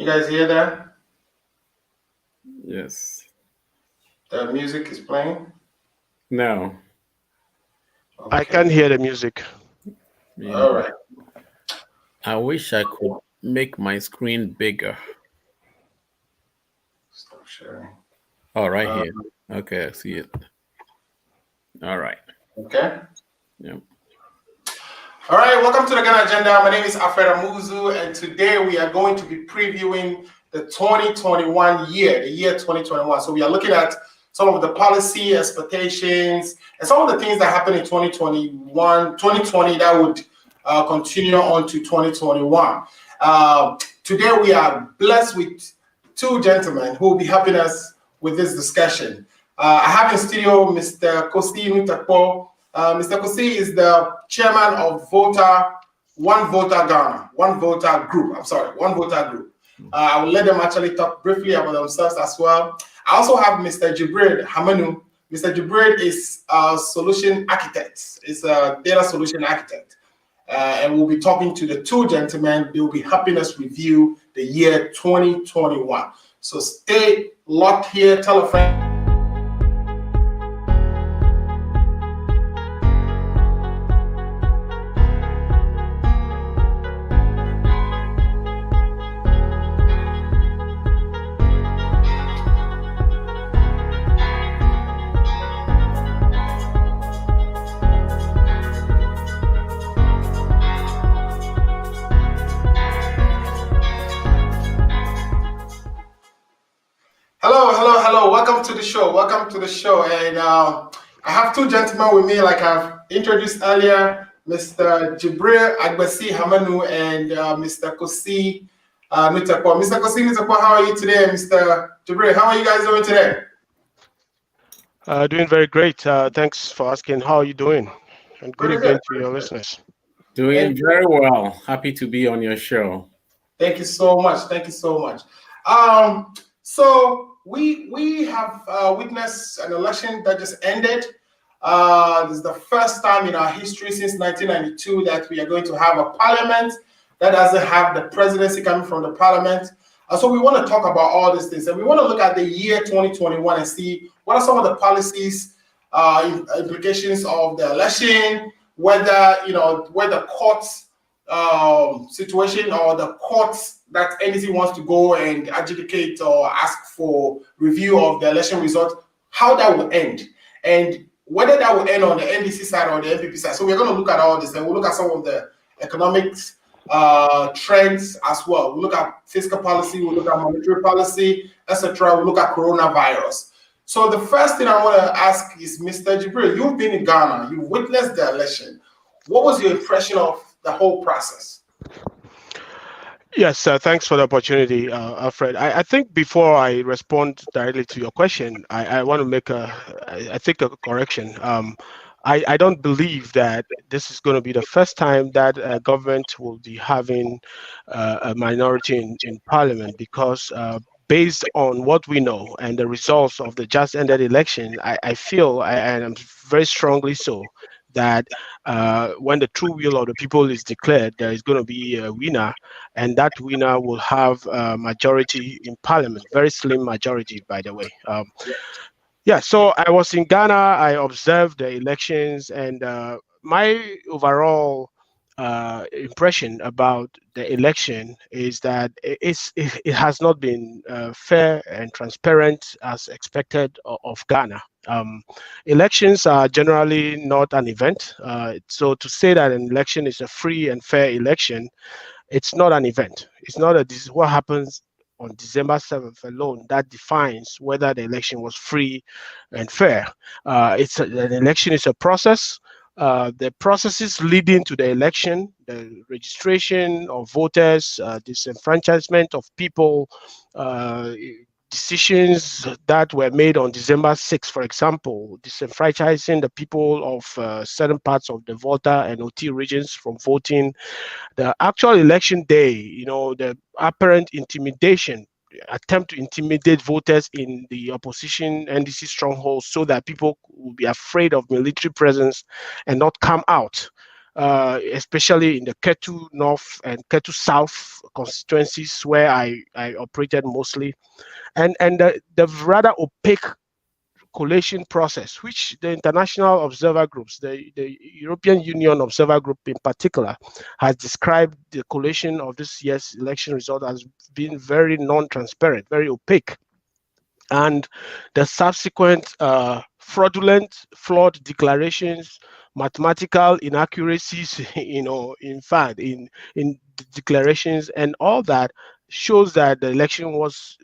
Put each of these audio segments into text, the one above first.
You guys hear that? Yes. The music is playing? No. Okay. I can hear the music. All right. I wish I could make my screen bigger. Stop sharing. Oh, right here. Okay, I see it. All right. Okay. Yep. All right, welcome to the Ghana Agenda. My name is Alfred Amuzu, and today we are going to be previewing the 2021 year, the year 2021. So we are looking at some of the policy expectations and some of the things that happened in 2020 that would continue on to 2021. Today we are blessed with two gentlemen who will be helping us with this discussion. I have in studio Mr. Kossi Nutekpor. Mr. Kossi is the chairman of Volta, One Volta Ghana, One Volta Group. One Volta Group. I will let them actually talk briefly about themselves as well. I also have Mr. Jibreal Hamenoo. Mr. Jibreal is a solution architect. Is a data solution architect. And we'll be talking to the two gentlemen. They will be helping us review the year 2021. So stay locked here. Tell a friend. Hello. Welcome to the show. And I have two gentlemen with me, like I've introduced earlier, Mr. Jibreal Agbesi Hamenoo and Mr. Kossi Nutekpor. Mr. Kossi Nutekpor, how are you today? Mr. Jibreal, how are you guys doing today? Doing very great. Thanks for asking. How are you doing? And good evening to your listeners. Doing very well. Happy to be on your show. Thank you so much. So we have witnessed an election that just ended. This is the first time in our history since 1992 that we are going to have a parliament that doesn't have the presidency coming from the parliament. So we want to talk about all these things, and we want to look at the year 2021 and see what are some of the policies, implications of the election, whether the courts situation or the courts that NDC wants to go and adjudicate or ask for review of the election result, how that will end, and whether that will end on the NDC side or the NPP side. So we're going to look at all this, and we'll look at some of the economic trends as well. We'll look at fiscal policy, we'll look at monetary policy, etc. We'll look at coronavirus. So the first thing I want to ask is, Mr. Jibreal, you've been in Ghana, you've witnessed the election. What was your impression of the whole process? Yes, thanks for the opportunity, Alfred. I think before I respond directly to your question, I want to make a correction. I don't believe that this is going to be the first time that a government will be having a minority in parliament, because based on what we know and the results of the just ended election, I feel, and I'm very strongly so, that when the true will of the people is declared, there is going to be a winner, and that winner will have a majority in parliament, very slim majority, by the way. Yeah, so I was in Ghana, I observed the elections, and my overall impression about the election is that it has not been fair and transparent as expected of Ghana. Elections are generally not an event. So to say that an election is a free and fair election, it's not an event. It's not what happens on December 7th alone that defines whether the election was free and fair. An election is a process. The processes leading to the election, the registration of voters, disenfranchisement of people, decisions that were made on December 6th, for example, disenfranchising the people of certain parts of the Volta and OT regions from voting. The actual election day, the apparent intimidation, attempt to intimidate voters in the opposition NDC strongholds so that people will be afraid of military presence and not come out. especially in the Ketu North and Ketu South constituencies where I operated mostly, and the rather opaque collation process, which the international observer groups, the European Union Observer Group in particular, has described the collation of this year's election result as being very non-transparent, very opaque. And the subsequent fraudulent, flawed declarations, mathematical inaccuracies, in fact, in the declarations and all that shows that the election was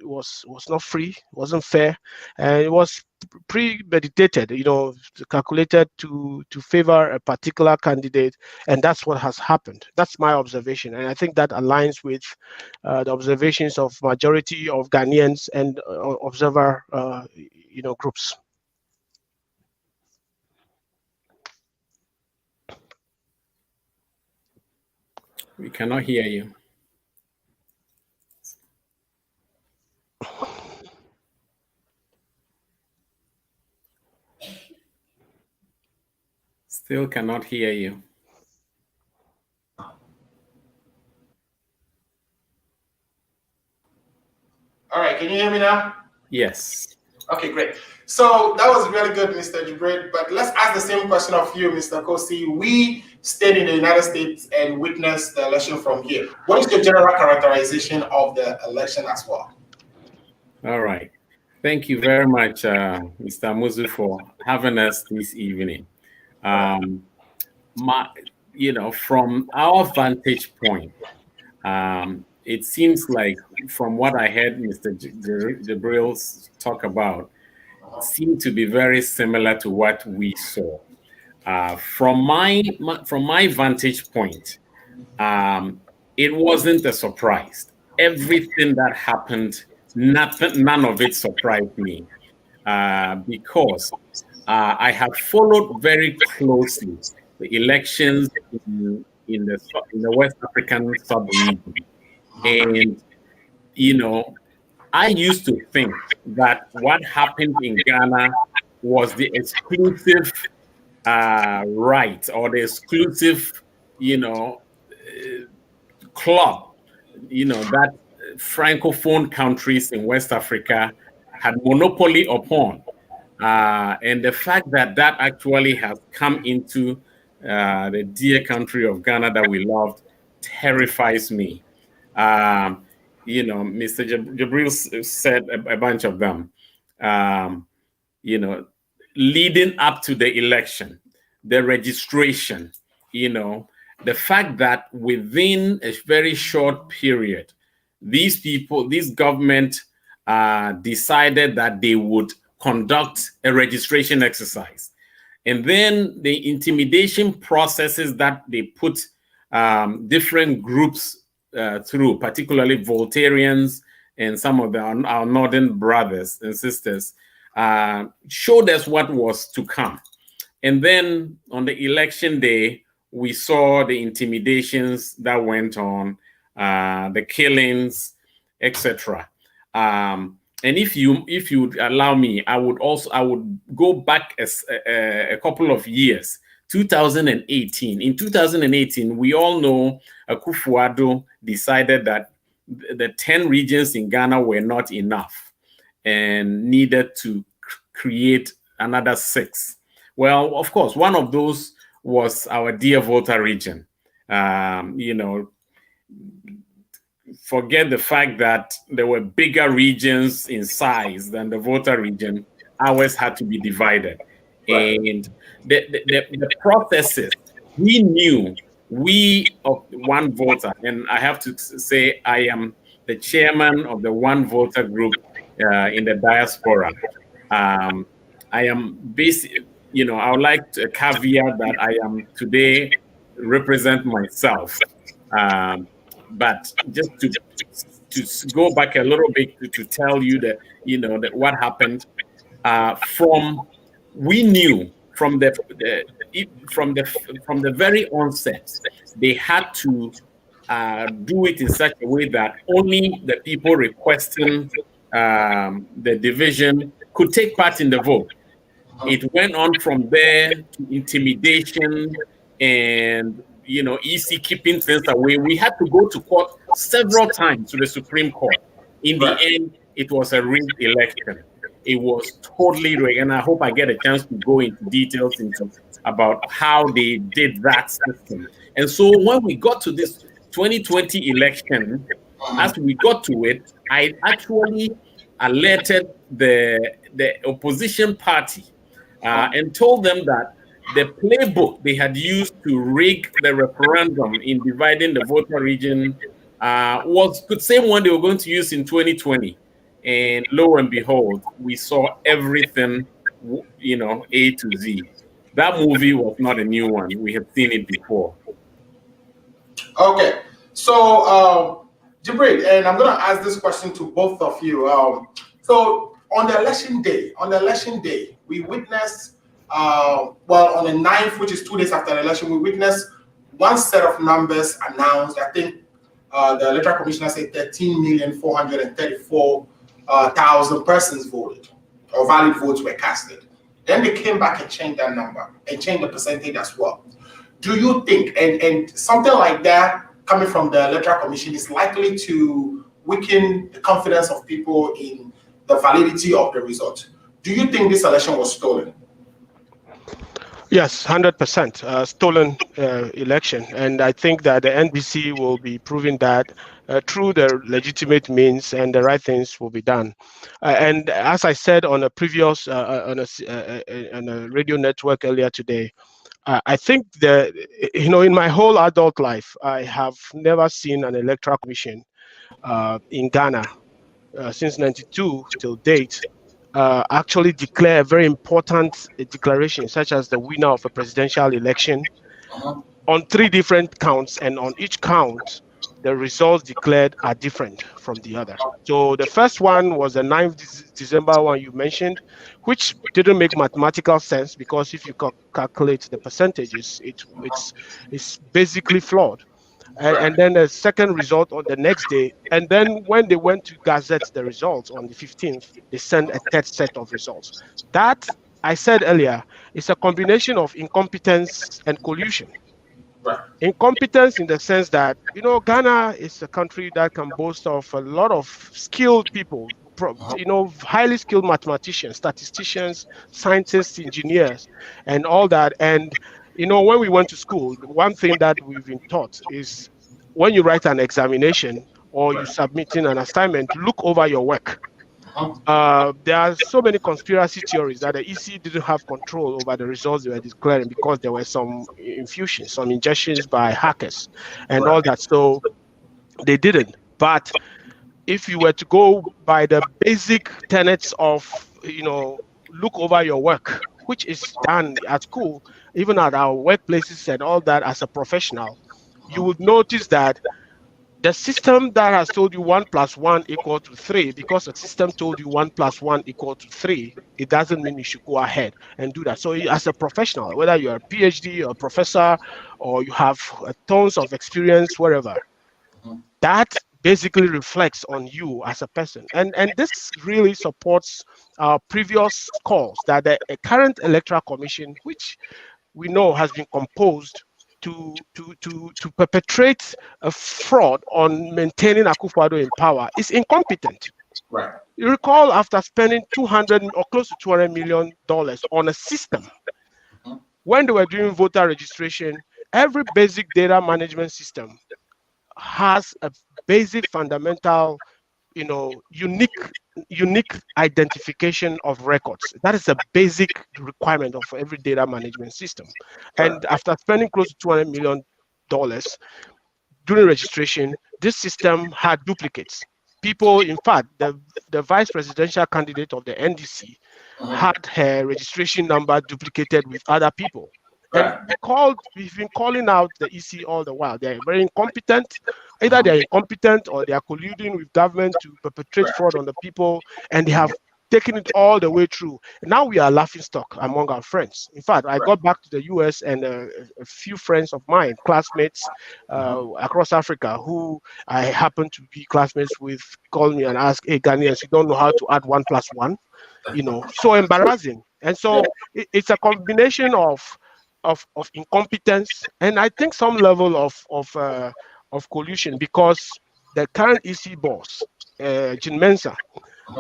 not free, wasn't fair, and it was premeditated, calculated to favor a particular candidate, and that's what has happened. That's my observation, and I think that aligns with the observations of majority of Ghanaians and observer, groups. We cannot hear you. Still cannot hear you. All right, can you hear me now? Yes. Okay, great. So that was really good, Mr. Jibreal. But let's ask the same question of you, Mr. Kossi. We stayed in the United States and witnessed the election from here. What is your general characterization of the election as well? All right. Thank you very much, Mr. Muzu, for having us this evening. From our vantage point, it seems like, from what I heard Mr. Jibreal talk about, seemed to be very similar to what we saw. From my vantage point, it wasn't a surprise. Everything that happened, none of it surprised me, because I have followed very closely the elections in the West African sub-region. And, I used to think that what happened in Ghana was the exclusive right, or the exclusive, club, that Francophone countries in West Africa had monopoly upon. And the fact that actually has come into the dear country of Ghana that we loved terrifies me. Mr. Jibreal said a bunch of them. Leading up to the election, the registration, the fact that within a very short period, this government decided that they would conduct a registration exercise. And then the intimidation processes that they put different groups through, particularly Voltarians and some of our northern brothers and sisters, showed us what was to come. And then on the election day, we saw the intimidations that went on, the killings, etc. And if you allow me, I would go back a couple of years. 2018. In 2018, we all know Akufo-Addo decided that the 10 regions in Ghana were not enough and needed to create another 6. Well, of course, one of those was our dear Volta region. Forget the fact that there were bigger regions in size than the Volta region. Ours had to be divided. Right. And the processes, we of One Volta, and I have to say I am the chairman of the One Volta group in the diaspora. I am basically, I would like to caveat that I am today represent myself. But just to go back a little bit to tell you that, that what happened we knew from the very onset, they had to do it in such a way that only the people requesting the division could take part in the vote. It went on from there to intimidation, and EC keeping things away. We had to go to court several times, to the Supreme Court. In the end, it was a rigged election. It was totally rigged, and I hope I get a chance to go into details about how they did that system. And so when we got to this 2020 election, as we got to it, I actually alerted the opposition party and told them that the playbook they had used to rig the referendum in dividing the Volta region was the same one they were going to use in 2020. And lo and behold, we saw everything, A to Z. That movie was not a new one. We had seen it before. Okay. So, Jibreal, and I'm going to ask this question to both of you. So, on the election day, we witnessed, on the 9th, which is 2 days after the election, we witnessed one set of numbers announced. I think the Electoral Commissioner said 13,434,000 persons voted, or valid votes were casted. Then they came back and changed that number and changed the percentage as well. Do you think, and something like that coming from the Electoral Commission is likely to weaken the confidence of people in the validity of the result? Do you think this election was stolen? Yes, 100% stolen election. And I think that the NBC will be proving that through the legitimate means, and the right things will be done. And as I said on a previous, on a radio network earlier today, I think that, in my whole adult life, I have never seen an electoral commission in Ghana since '92 till date actually declare a very important declaration, such as the winner of a presidential election on 3 different counts, and on each count, the results declared are different from the other. So the first one was the 9th December one you mentioned, which didn't make mathematical sense, because if you calculate the percentages, it's basically flawed. And then the second result on the next day, and then when they went to gazette the results on the 15th, they sent a third set of results. That, I said earlier, is a combination of incompetence and collusion. Incompetence in the sense that, Ghana is a country that can boast of a lot of skilled people, highly skilled mathematicians, statisticians, scientists, engineers, and all that. And when we went to school, one thing that we've been taught is when you write an examination or you're submitting an assignment, look over your work. There are so many conspiracy theories that the EC didn't have control over the results they were declaring because there were some infusions, some injections by hackers and all that. So they didn't. But if you were to go by the basic tenets of, look over your work, which is done at school, even at our workplaces and all that as a professional, you would notice that the system that has told you 1 + 1 = 3, because a system told you 1 + 1 = 3, it doesn't mean you should go ahead and do that. So as a professional, whether you're a PhD or a professor, or you have tons of experience, wherever, that basically reflects on you as a person. And this really supports our previous calls that the current electoral commission, which we know has been composed to perpetrate a fraud on maintaining Akufo-Addo in power, is incompetent. Right. You recall, after spending $200 or close to $200 million on a system, when they were doing voter registration, every basic data management system has a basic fundamental, unique identification of records. That is a basic requirement of every data management system. And after spending close to $200 million during registration, this system had duplicates. People, in fact, the vice presidential candidate of the NDC had her registration number duplicated with other people. And we've been calling out the EC all the while. They're very incompetent. Either they're incompetent or they are colluding with government to perpetrate fraud on the people, and they have taken it all the way through. And now we are laughing stock among our friends. In fact, I got back to the US, and a few friends of mine, classmates across Africa, who I happen to be classmates with, called me and asked, "Hey, Ghanaians, you don't know how to add 1 + 1?" So embarrassing. And so it's a combination of of incompetence, and I think some level of collusion, because the current EC boss, Jean Mensa,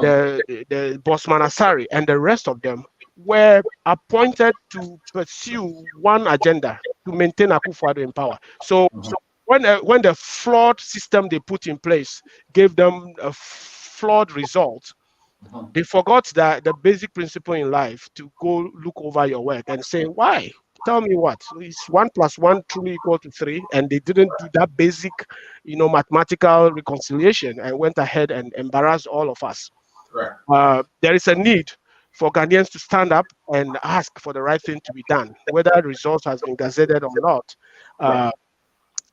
the Bossman Asari, and the rest of them were appointed to pursue one agenda, to maintain Akufo-Addo in power. So when the flawed system they put in place gave them a flawed result, they forgot that the basic principle in life, to go look over your work and say, why? Tell me what is 1 + 1 truly equal to 3? And they didn't do that basic, mathematical reconciliation, and went ahead and embarrassed all of us. Right. There is a need for Ghanaians to stand up and ask for the right thing to be done, whether the results has been gazetted or not.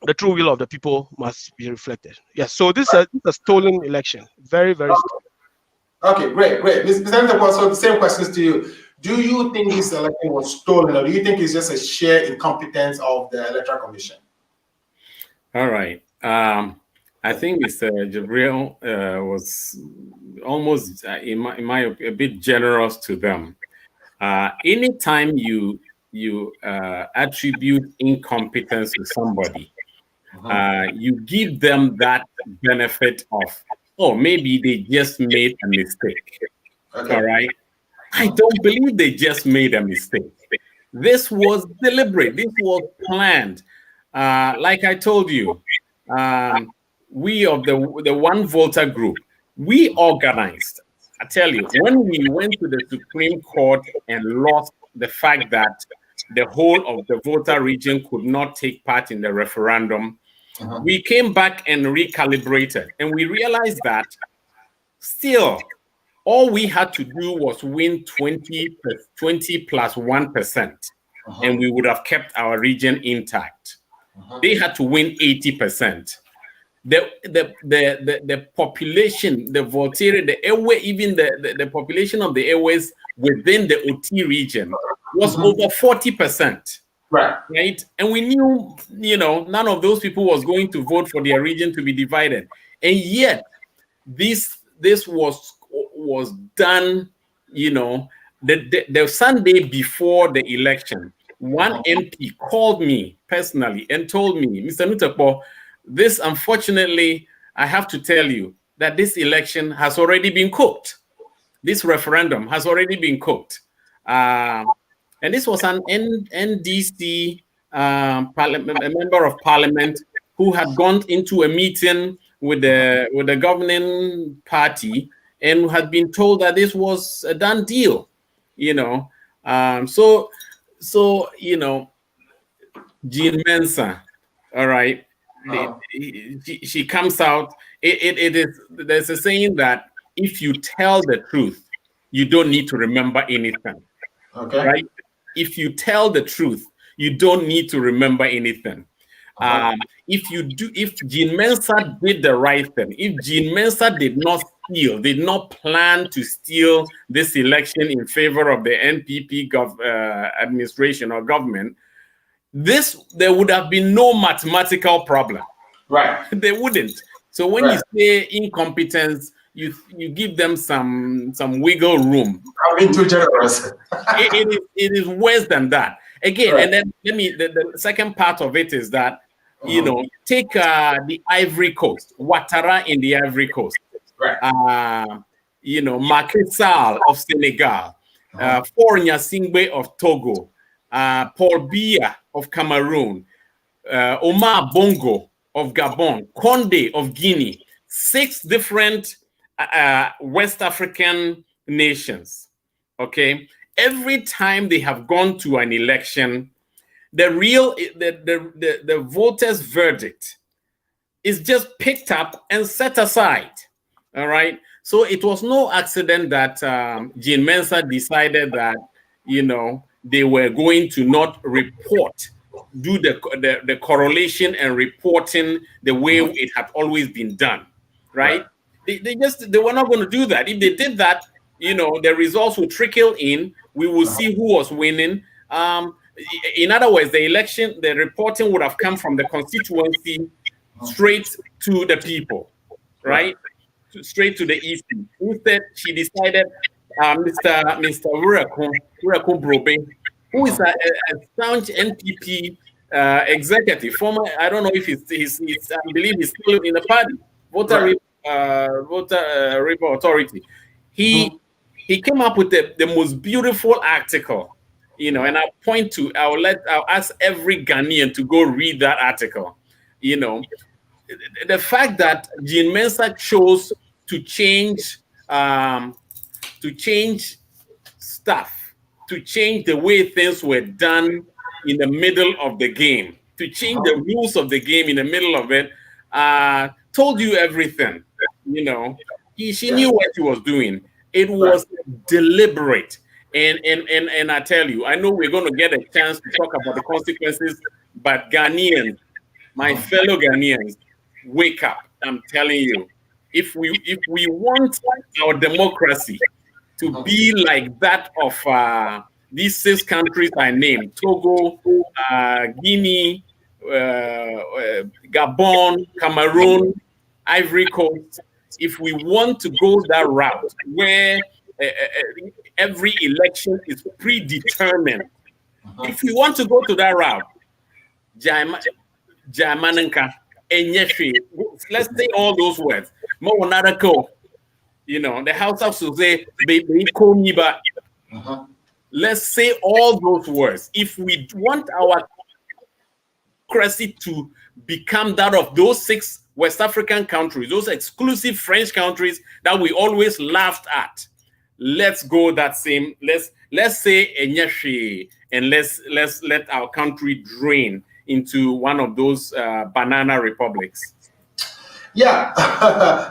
The true will of the people must be reflected. Yes. So this is a stolen election. Very, very stolen. Okay, great. Mr. Nutekpor, so the same questions to you. Do you think this election was stolen, or do you think it's just a sheer incompetence of the Electoral Commission? All right. I think Mr. Jibreal was almost, in my a bit generous to them. Anytime you attribute incompetence to somebody, you give them that benefit of, oh, maybe they just made a mistake. Okay. All right. I don't believe they just made a mistake. This was deliberate. This was planned. Like I told you, we of the One Volta group, we organized. I tell you, when we went to the Supreme Court and lost the fact that the whole of the Volta region could not take part in the referendum, we came back and recalibrated, and we realized that still all we had to do was win 20 plus 1%, and we would have kept our region intact. They had to win 80%. The population, the Voltaire, the airway, even the population of the airways within the OT region was over 40%. Right. And we knew, none of those people was going to vote for their region to be divided. And yet, this was done, the Sunday before the election. One MP called me personally and told me, Mr. Nutekpor, this, unfortunately, I have to tell you that this election has already been cooked. This referendum has already been cooked. And this was an NDC parliament, a member of parliament who had gone into a meeting with the governing party and had been told that this was a done deal, So Jean Mensa, all right, she comes out. There's a saying that if you tell the truth, you don't need to remember anything. Okay. Right? If you tell the truth, you don't need to remember anything. If Jean Mensa did the right thing, if Jean Mensa did not plan to steal this election in favor of the NPP administration or government, there would have been no mathematical problem. Right. They wouldn't. So when you say incompetence, you give them some wiggle room. I'm being too generous. it is worse than that. Again, and then the second part of it is that, take the Ivory Coast, Ouattara in the Ivory Coast, Macky Sall of Senegal, Faure Gnassingbé of Togo, Paul Biya of Cameroon, Omar Bongo of Gabon, Condé of Guinea, 6 different West African nations. Okay, every time they have gone to an election, the voters' verdict is just picked up and set aside. All right. So it was no accident that Jean Mensa decided that they were going to not do the correlation and reporting the way it had always been done. Right. They were not going to do that. If they did that, the results will trickle in. We will see who was winning. In other words, the reporting would have come from the constituency straight to the people, right? Straight to the EC. Instead, she decided Mr. Wureku Brobe, who is a staunch NPP executive, former, I don't know if he's I believe he's still in the party, Volta River Authority. He came up with the most beautiful article, and I'll ask every Ghanaian to go read that article. The fact that Jean Mensa chose to change stuff, to change the way things were done in the middle of the game, to change the rules of the game in the middle of it, told you everything. She knew what she was doing. It was deliberate. And I tell you, I know we're going to get a chance to talk about the consequences, but Ghanaians, my fellow Ghanaians, wake up. I'm telling you, if we want our democracy to be like that of these 6 countries I named, Togo, Guinea, Gabon, Cameroon, Ivory Coast, if we want to go that route where every election is predetermined, if we want to go to that route, let's say all those words. The House of Suze, let's say all those words. If we want our democracy to become that of those 6 West African countries, those exclusive French countries that we always laughed at, let's go that same. Let's say Enyeshi, and let's let our country drain into one of those banana republics. Yeah,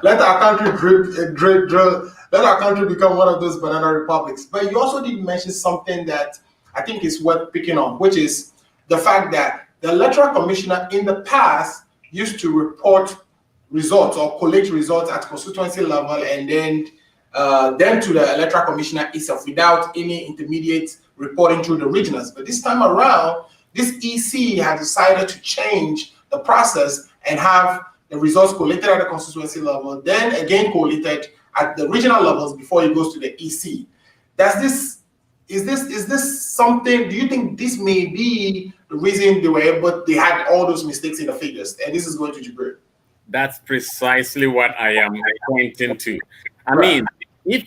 let our country let our country become one of those banana republics. But you also did mention something that I think is worth picking on, which is the fact that the electoral commissioner in the past used to report results or collect results at constituency level and then to the electoral commissioner itself without any intermediate reporting through the regionals. But this time around, this EC has decided to change the process and have the results collected at the constituency level, then again collated at the regional levels before it goes to the EC. Is this something? Do you think this may be the reason they had all those mistakes in the figures, and this is going to Jibreal? That's precisely what I am pointing to. I mean, if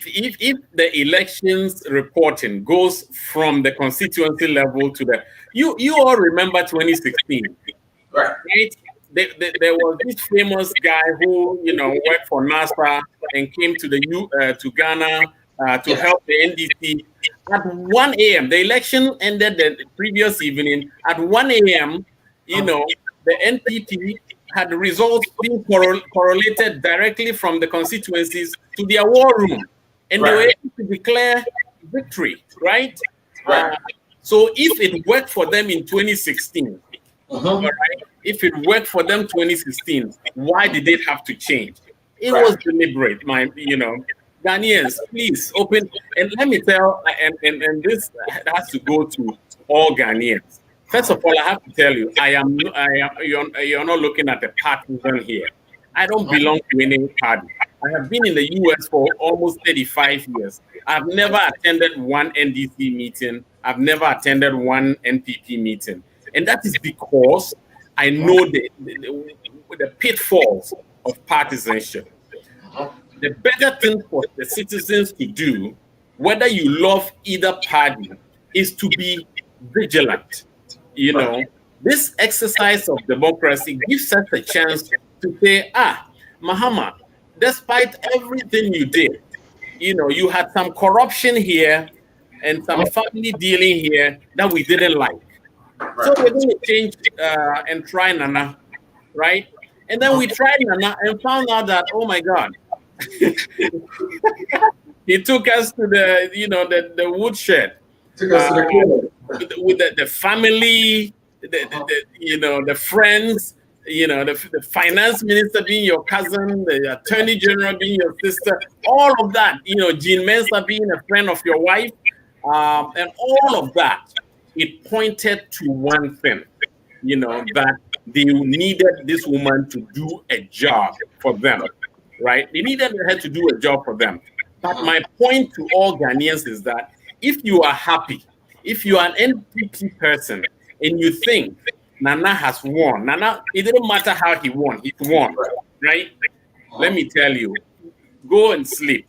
the elections reporting goes from the constituency level to the, you all remember 2016, right? There was this famous guy who worked for NASA and came to Ghana to help the NDC. At 1 a.m., the election ended the previous evening. At 1 a.m., the NPP had the results being correlated directly from the constituencies to their war room, and they were able to declare victory, right? So if it worked for them in 2016, right? If it worked for them 2016, why did it have to change? It was deliberate, Ghanaians, please open, and let me tell, and this has to go to all Ghanaians. First of all, I have to tell you, you're not looking at the partisan here. I don't belong to any party. I have been in the US for almost 35 years. I've never attended one NDC meeting. I've never attended one NPP meeting. And that is because I know the pitfalls of partisanship. The better thing for the citizens to do, whether you love either party, is to be vigilant. This exercise of democracy gives us a chance to say, Mahama, despite everything you did, you had some corruption here and some family dealing here that we didn't like. So we're going to change and try Nana, right? And then we tried Nana and found out that, oh my God, he took us to the woodshed. Took us to the with the family, the friends, the finance minister being your cousin, the attorney general being your sister, all of that, Jean Mensa being a friend of your wife, and all of that, it pointed to one thing, that they needed this woman to do a job for them, right? They needed her to do a job for them. But my point to all Ghanaians is that if you are happy If you are an NPP person and you think Nana has won, Nana, it didn't matter how he won, he won, right? Let me tell you, go and sleep.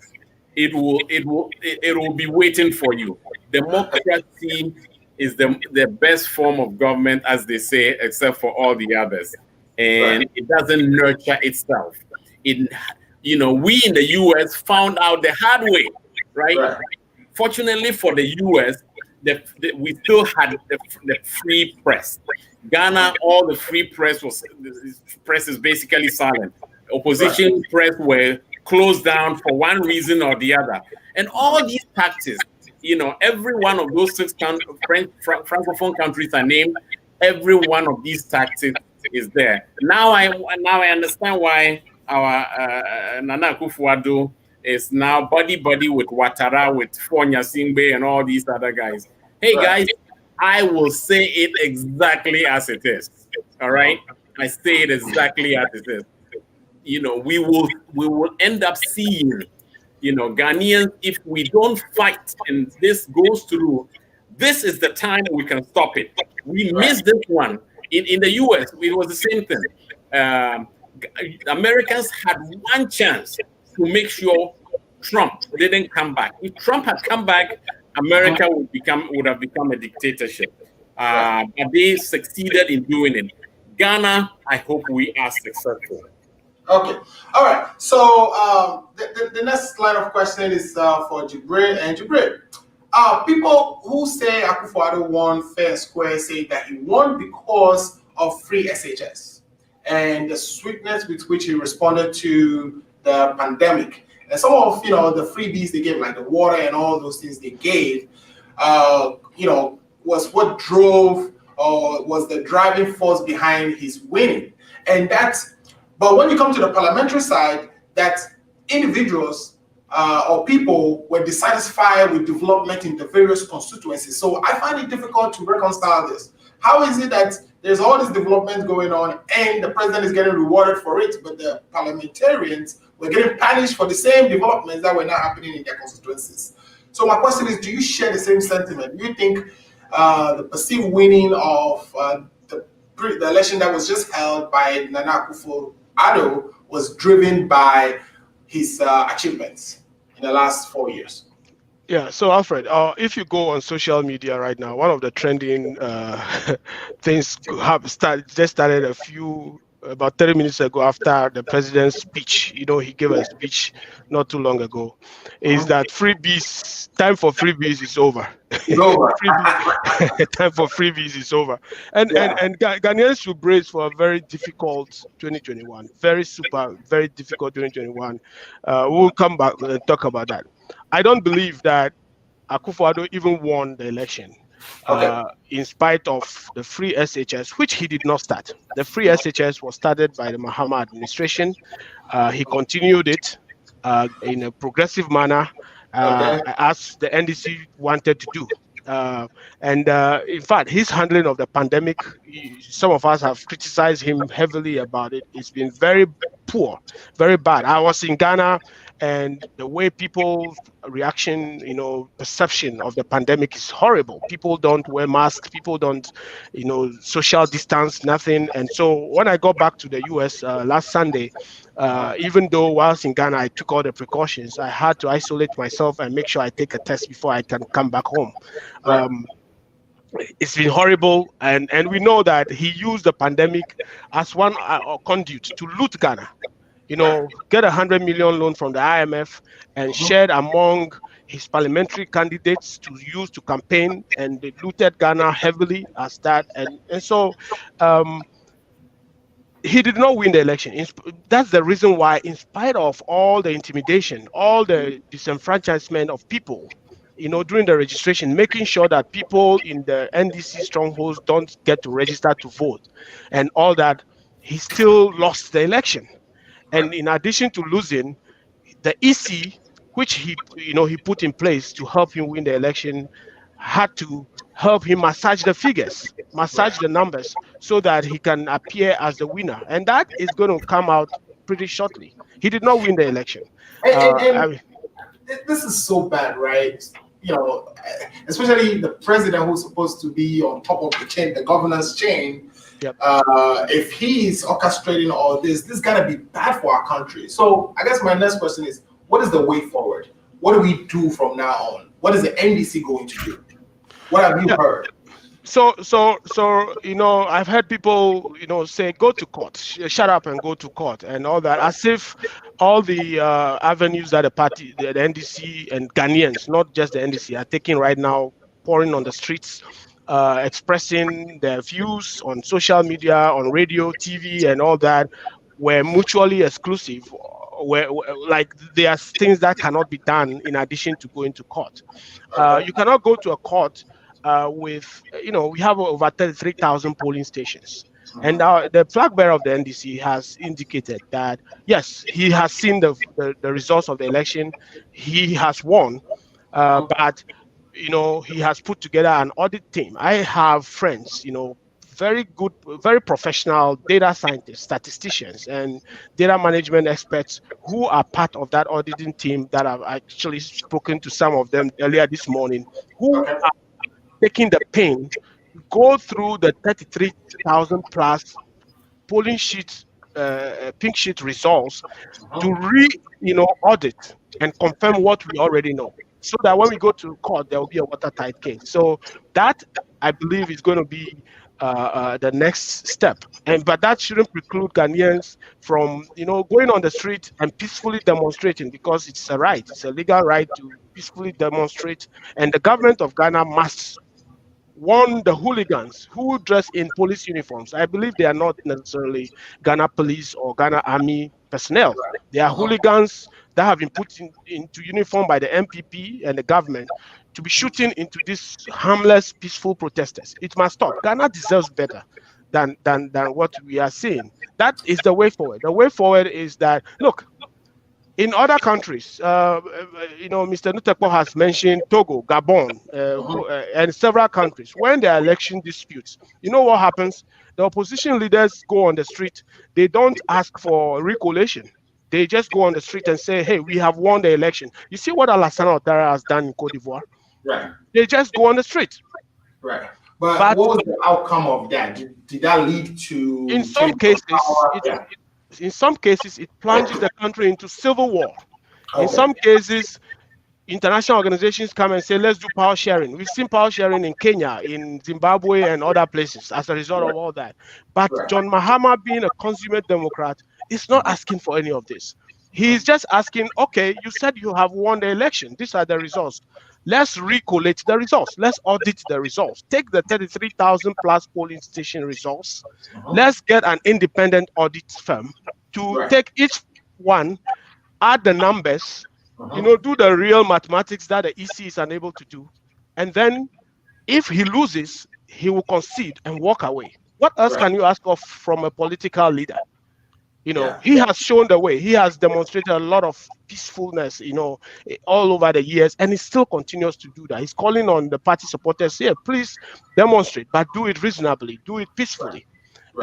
It will be waiting for you. Democracy is the best form of government, as they say, except for all the others. And it doesn't nurture itself. We in the US found out the hard way, right? Fortunately for the US, we still had the free press. Ghana, all the free press is basically silent. Opposition press were closed down for one reason or the other. And all these tactics, every one of those 6 francophone countries are named. Every one of these tactics is there. Now I understand why our Nana Akufo-Addo is now buddy with Ouattara, with Fonya Singbe, and all these other guys. Hey guys, I will say it exactly as it is. All right, I say it exactly as it is. We will end up seeing, Ghanaians, if we don't fight and this goes through, this is the time we can stop it. We missed this one. In the US, it was the same thing. Americans had one chance to make sure Trump didn't come back. If Trump had come back, America would have become a dictatorship. But they succeeded in doing it. Ghana, I hope we are successful. Okay. All right. So the next line of question is for Jibreal. And Jibreal, people who say Akufo-Addo won fair and square say that he won because of free SHS and the swiftness with which he responded to the pandemic. And some of the freebies they gave, like the water and all those things they gave, was what drove or was the driving force behind his winning. But when you come to the parliamentary side, that individuals or people were dissatisfied with development in the various constituencies. So I find it difficult to reconcile this. How is it that there's all this development going on and the president is getting rewarded for it, but the parliamentarians were getting punished for the same developments that were not happening in their constituencies? So my question is, do you share the same sentiment? Do you think the perceived winning of the election that was just held by Nana Akufo-Addo was driven by his achievements in the last 4 years? Yeah, so Alfred, if you go on social media right now, one of the trending things just started about 30 minutes ago after the president's speech. He gave a speech not too long ago. Is that time for freebies is over. Time for freebies is over. And Ghanaians should brace for a very difficult 2021. Very difficult 2021. We'll come back and talk about that. I don't believe that Akufo-Addo even won the election. In spite of the free SHS, which he did not start. The free SHS was started by the Mahama administration. He continued it in a progressive manner, as the NDC wanted to do. In fact, his handling of the pandemic, some of us have criticized him heavily about it. It's been very poor, very bad. I was in Ghana, and the way people's reaction, perception of the pandemic is horrible. People don't wear masks, people don't, social distance, nothing. And so when I got back to the US last Sunday, even though whilst in Ghana I took all the precautions, I had to isolate myself and make sure I take a test before I can come back home. It's been horrible, and we know that he used the pandemic as one conduit to loot Ghana. Get $100 million loan from the IMF and shared among his parliamentary candidates to use to campaign, and they looted Ghana heavily as that. And so he did not win the election. That's the reason why, in spite of all the intimidation, all the disenfranchisement of people, during the registration, making sure that people in the NDC strongholds don't get to register to vote and all that, he still lost the election. And in addition to losing, the EC, which he put in place to help him win the election, had to help him massage the figures, massage the numbers, so that he can appear as the winner. And that is going to come out pretty shortly. He did not win the election. This is so bad, right? you know, especially the president who's supposed to be on top of the chain, the governor's chain, Yep. If he's orchestrating all this gotta be bad for our country. So I guess my next question is, what is the way forward? What do we do from now on? What is the NDC going to do? What have you heard? So I've heard people say go to court, shut up and go to court and all that, as if all the avenues that the party, the NDC and Ghanaians, not just the NDC, are taking right now, pouring on the streets, expressing their views on social media, on radio, TV, and all that, were mutually exclusive. Where like there are things that cannot be done in addition to going to court. You cannot go to a court with, we have over 33,000 polling stations. And the flag bearer of the NDC has indicated that, yes, he has seen the results of the election. He has won, but, he has put together an audit team. I have friends, very good, very professional data scientists, statisticians, and data management experts who are part of that auditing team that I've actually spoken to some of them earlier this morning, who are taking the pain to go through the 33,000 plus polling sheet, pink sheet results to audit and confirm what we already know, so that when we go to court, there will be a watertight case. So that, I believe, is going to be the next step. But that shouldn't preclude Ghanaians from, going on the street and peacefully demonstrating, because it's a right, it's a legal right to peacefully demonstrate. And the government of Ghana must warn the hooligans who dress in police uniforms. I believe they are not necessarily Ghana police or Ghana army personnel. They are hooligans that have been put into uniform by the MPP and the government to be shooting into these harmless, peaceful protesters. It must stop. Ghana deserves better than what we are seeing. That is the way forward. The way forward is that, look, in other countries, Mr. Nutekpor has mentioned Togo, Gabon, and several countries. When there are election disputes, you know what happens? The opposition leaders go on the street. They don't ask for recollation. They just go on the street and say, hey, we have won the election. You see what Alassane Ouattara has done in Cote d'Ivoire? Right. They just go on the street. Right. But what was the outcome of that? Did that lead to... In some cases, it plunges the country into civil war. Okay. In some cases, international organizations come and say, let's do power sharing. We've seen power sharing in Kenya, in Zimbabwe, and other places as a result of all that. But John Mahama, being a consummate Democrat, is not asking for any of this. He's just asking, okay, you said you have won the election. These are the results. Let's recollate the results. Let's audit the results. Take the 33,000 plus polling station results. Let's get an independent audit firm to take each one, add the numbers, do the real mathematics that the EC is unable to do. And then if he loses, he will concede and walk away. What else can you ask of from a political leader? He has shown the way. He has demonstrated a lot of peacefulness, all over the years, and he still continues to do that. He's calling on the party supporters here, please demonstrate, but do it reasonably, do it peacefully.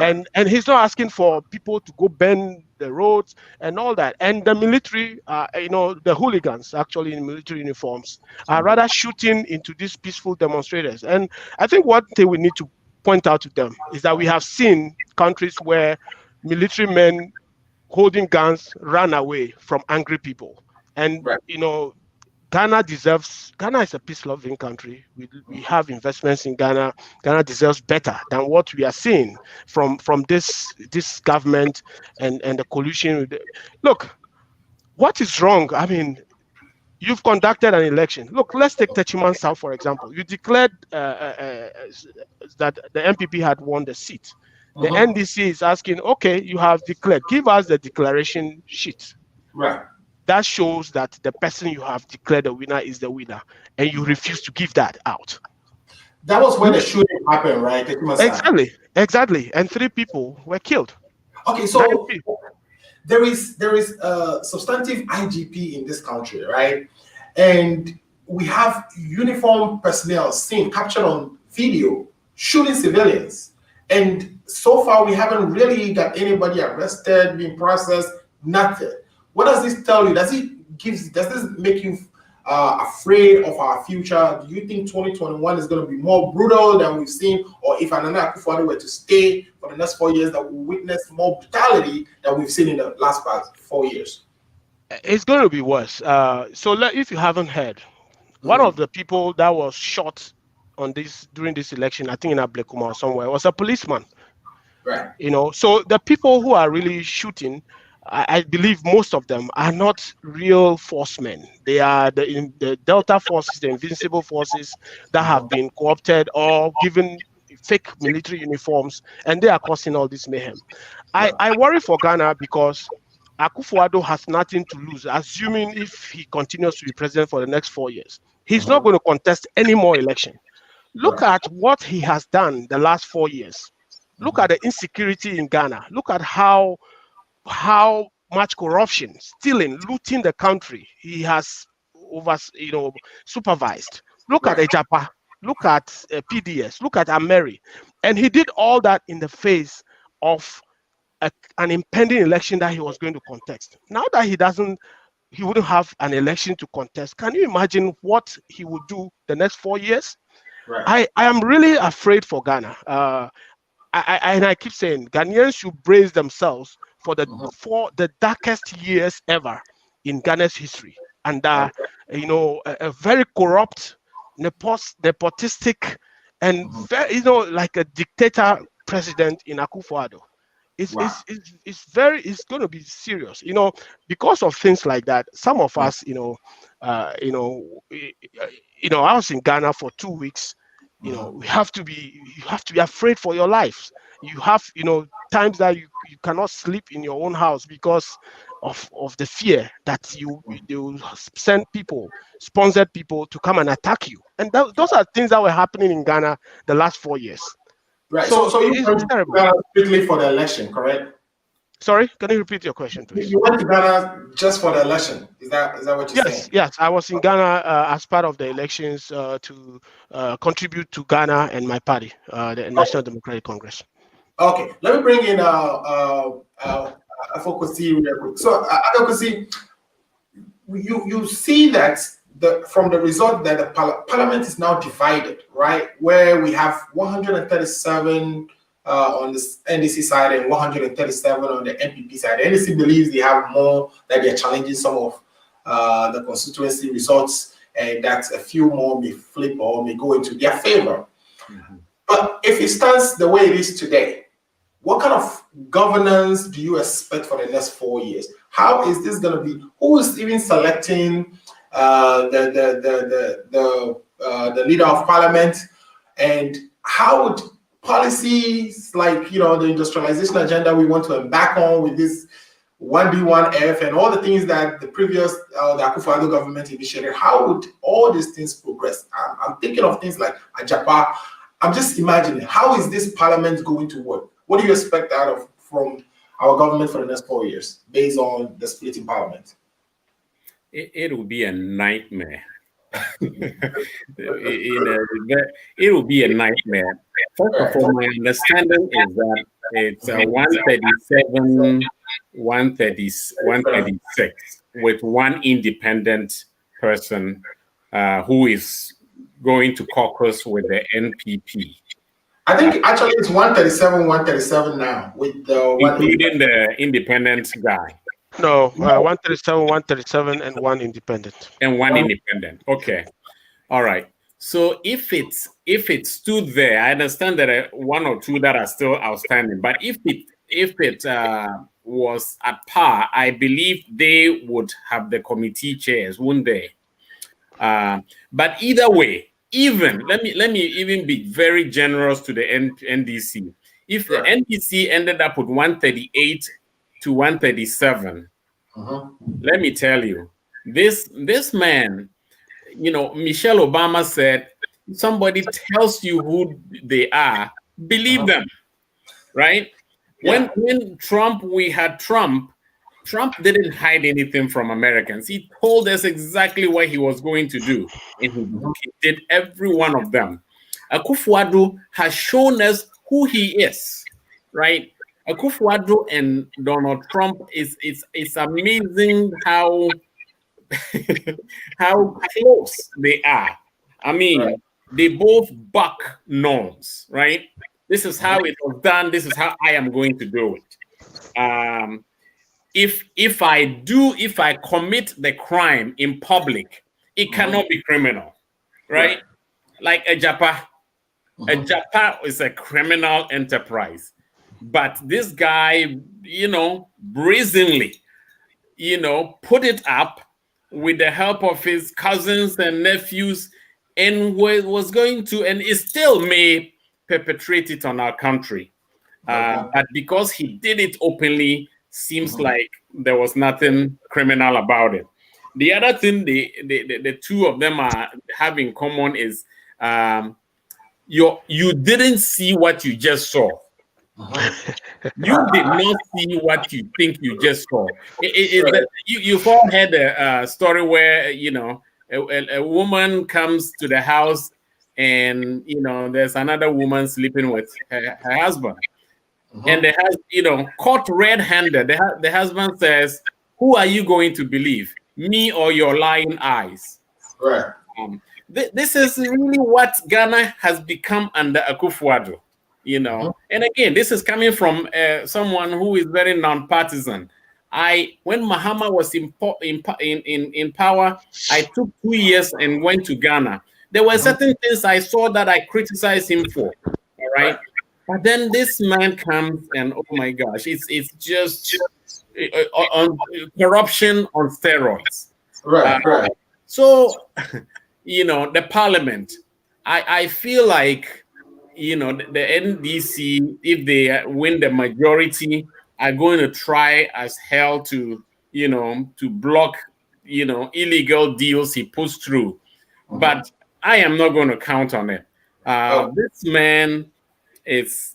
And he's not asking for people to go bend the roads and all that. And the military, the hooligans actually in military uniforms are rather shooting into these peaceful demonstrators. And I think what we need to point out to them is that we have seen countries where military men holding guns ran away from angry people. And, Ghana is a peace-loving country. We have investments in Ghana. Ghana deserves better than what we are seeing from this government and the collusion. Look, what is wrong? I mean, you've conducted an election. Look, let's take Techiman South, for example. You declared that the MPP had won the seat. The NDC is asking, okay, you have declared. Give us the declaration sheet. Right. That shows that the person you have declared the winner is the winner, and you refuse to give that out. That was when the shooting happened, right? Exactly. And 3 people were killed. Okay, so there is a substantive IGP in this country, right? And we have uniformed personnel seen captured on video shooting civilians. And so far, we haven't really got anybody arrested, being processed, nothing. What does this tell you? Does this make you afraid of our future? Do you think 2021 is going to be more brutal than we've seen? Or if Nana Akufo-Addo were to stay for the next 4 years, that we'll witness more brutality than we've seen in the last 4 years? It's going to be worse. If you haven't heard, one of the people that was shot during this election, I think in Ablekuma or somewhere, was a policeman. Right. So the people who are really shooting, I believe most of them are not real forcemen. They are the Delta forces, the invincible forces that have been co-opted or given fake military uniforms, and they are causing all this mayhem. I worry for Ghana because Akufo-Addo has nothing to lose, assuming if he continues to be president for the next 4 years. He's not going to contest any more election. Look at what he has done the last 4 years. Look at the insecurity in Ghana. Look at how much corruption, stealing, looting the country he has supervised. Look at Agyapa. Look at PDS. Look at Ameri. And he did all that in the face of an impending election that he was going to contest. Now that he wouldn't have an election to contest. Can you imagine what he would do the next 4 years? Right. I am really afraid for Ghana. I keep saying Ghanaians should brace themselves for the darkest years ever in Ghana's history, and a very corrupt, nepotistic, and very, like a dictator president in Akufo-Addo. It's going to be serious, because of things like that. Some of us, I was in Ghana for 2 weeks. You have to be afraid for your lives. You have, times that you cannot sleep in your own house because of the fear that they will send sponsored people to come and attack you. And those are things that were happening in Ghana the last 4 years. Right. So you went to Ghana strictly for the election, correct? Sorry, can you repeat your question, please? You went to Ghana just for the election. Is that what you're saying? Yes. I was in Ghana as part of the elections to contribute to Ghana and my party, the National Democratic Congress. Okay, let me bring in Kossi real quick. So, Kossi, you see that from the result that the parliament is now divided, right? Where we have 137 on the NDC side and 137 on the NPP side. The NDC believes they have more, that they are challenging some of the constituency results, and that a few more may flip or may go into their favor. But if it stands the way it is today, what kind of governance do you expect for the next 4 years? How is this going to be? Who is even selecting the leader of parliament? And how would policies like the industrialization agenda we want to embark on with this 1D1F and all the things that the previous the Akufo-Addo government initiated, how would all these things progress? I'm thinking of things like Agyapa. I'm just imagining, how is this parliament going to work? What do you expect from our government for the next 4 years based on the split in parliament? It will be a nightmare. It will be a nightmare. First of all, my understanding is that it's 137, 136 with one independent person who is going to caucus with the NPP. I think actually it's 137 now, with including the independent guy. No, 137, and one independent. And one independent. Okay. All right. So if it stood there, I understand that one or two that are still outstanding. But if it was at par, I believe they would have the committee chairs, wouldn't they? But either way, even let me even be very generous to the NDC. If the NDC ended up with 138 to 137, let me tell you, this man, Michelle Obama said, somebody tells you who they are, believe them, right? Yeah. When we had Trump didn't hide anything from Americans. He told us exactly what he was going to do, and he did every one of them. Akufo-Addo has shown us who he is, right? Akufo-Addo and Donald Trump it's amazing how how close they are. I mean, they both buck norms, right? This is how it was done. This is how I am going to do it. If I commit the crime in public, it cannot be criminal, right? Like Agyapa. Agyapa is a criminal enterprise, but this guy, brazenly, put it up with the help of his cousins and nephews, and was going to, and it still may perpetrate it on our country. But because he did it openly, seems like there was nothing criminal about it. The other thing the two of them have in common is you didn't see what you just saw. You did not see what you think you just saw. You've all heard a story where a woman comes to the house and there's another woman sleeping with her husband, and the husband, caught red-handed. The husband says, "Who are you going to believe, me or your lying eyes?" Right. This is really what Ghana has become under Akufo-Addo. And again, this is coming from someone who is very non-partisan. When Mahama was in power, I took 2 years and went to Ghana. There were certain things I saw that I criticized him for. All right, but then this man comes and oh my gosh, it's just on corruption on steroids. Right. So, the parliament, I feel like the NDC, if they win the majority, are going to try as hell to block illegal deals he puts through. But I am not going to count on it. This man is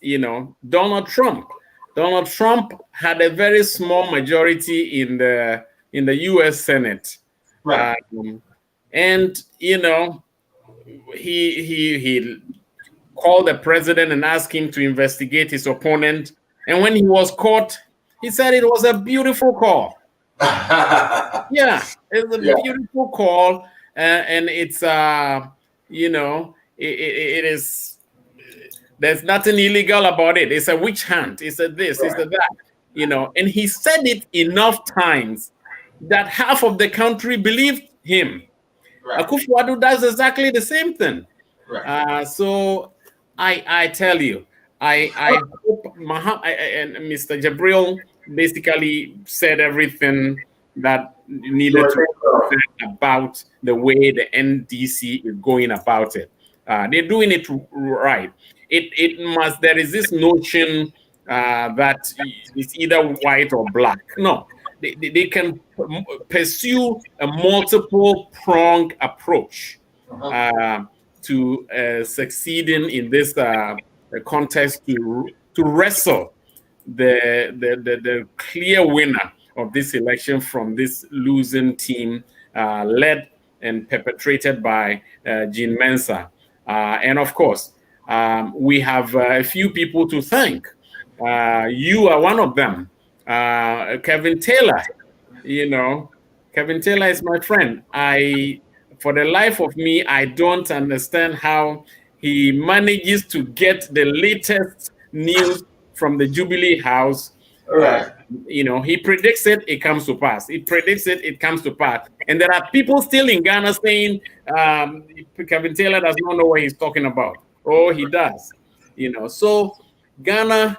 Donald Trump. Donald Trump had a very small majority in the U.S. Senate, Right. and he called the president and asked him to investigate his opponent. And when he was caught, he said it was a beautiful call. Yeah, it's a beautiful call, and it's it is. There's nothing illegal about it. It's a witch hunt. It's a this. It's a that. And he said it enough times that half of the country believed him. Right. Akufo-Addo does exactly the same thing. Right. So I tell you, I hope and Mr. Jibreal basically said everything that needed to be said about the way the NDC is going about it. They're doing it right. There is this notion that it's either white or black. No, they can pursue a multiple pronged approach to succeeding in this contest to wrestle the clear winner of this election from this losing team led and perpetrated by Jean Mensa. And of course, we have a few people to thank. You are one of them. Kevin Taylor, Kevin Taylor is my friend. For the life of me, I don't understand how he manages to get the latest news from the Jubilee House. Right. He predicts it, it comes to pass. He predicts it, it comes to pass. And there are people still in Ghana saying Kevin Taylor does not know what he's talking about. Oh, he does. So Ghana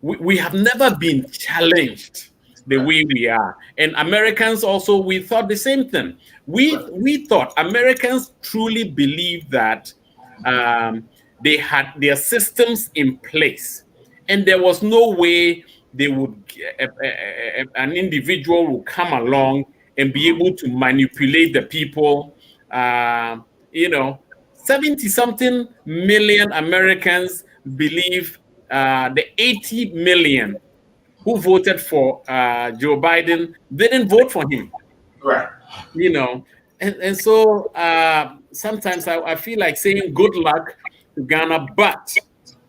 we have never been challenged the way we are. And Americans also, we thought the same thing. We thought Americans truly believed that they had their systems in place, and there was no way they would an individual will come along and be able to manipulate the people. 70-something million Americans believe the 80 million who voted for Joe Biden didn't vote for him. Right. And so sometimes I feel like saying good luck to Ghana, but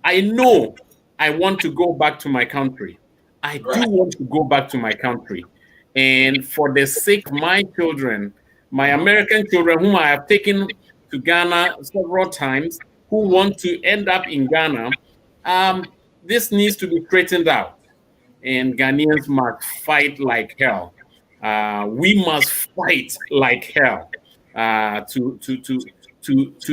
I know I want to go back to my country. I do want to go back to my country. And for the sake of my children, my American children, whom I have taken to Ghana several times, who want to end up in Ghana, this needs to be straightened out. And Ghanaians must fight like hell. We must fight like hell to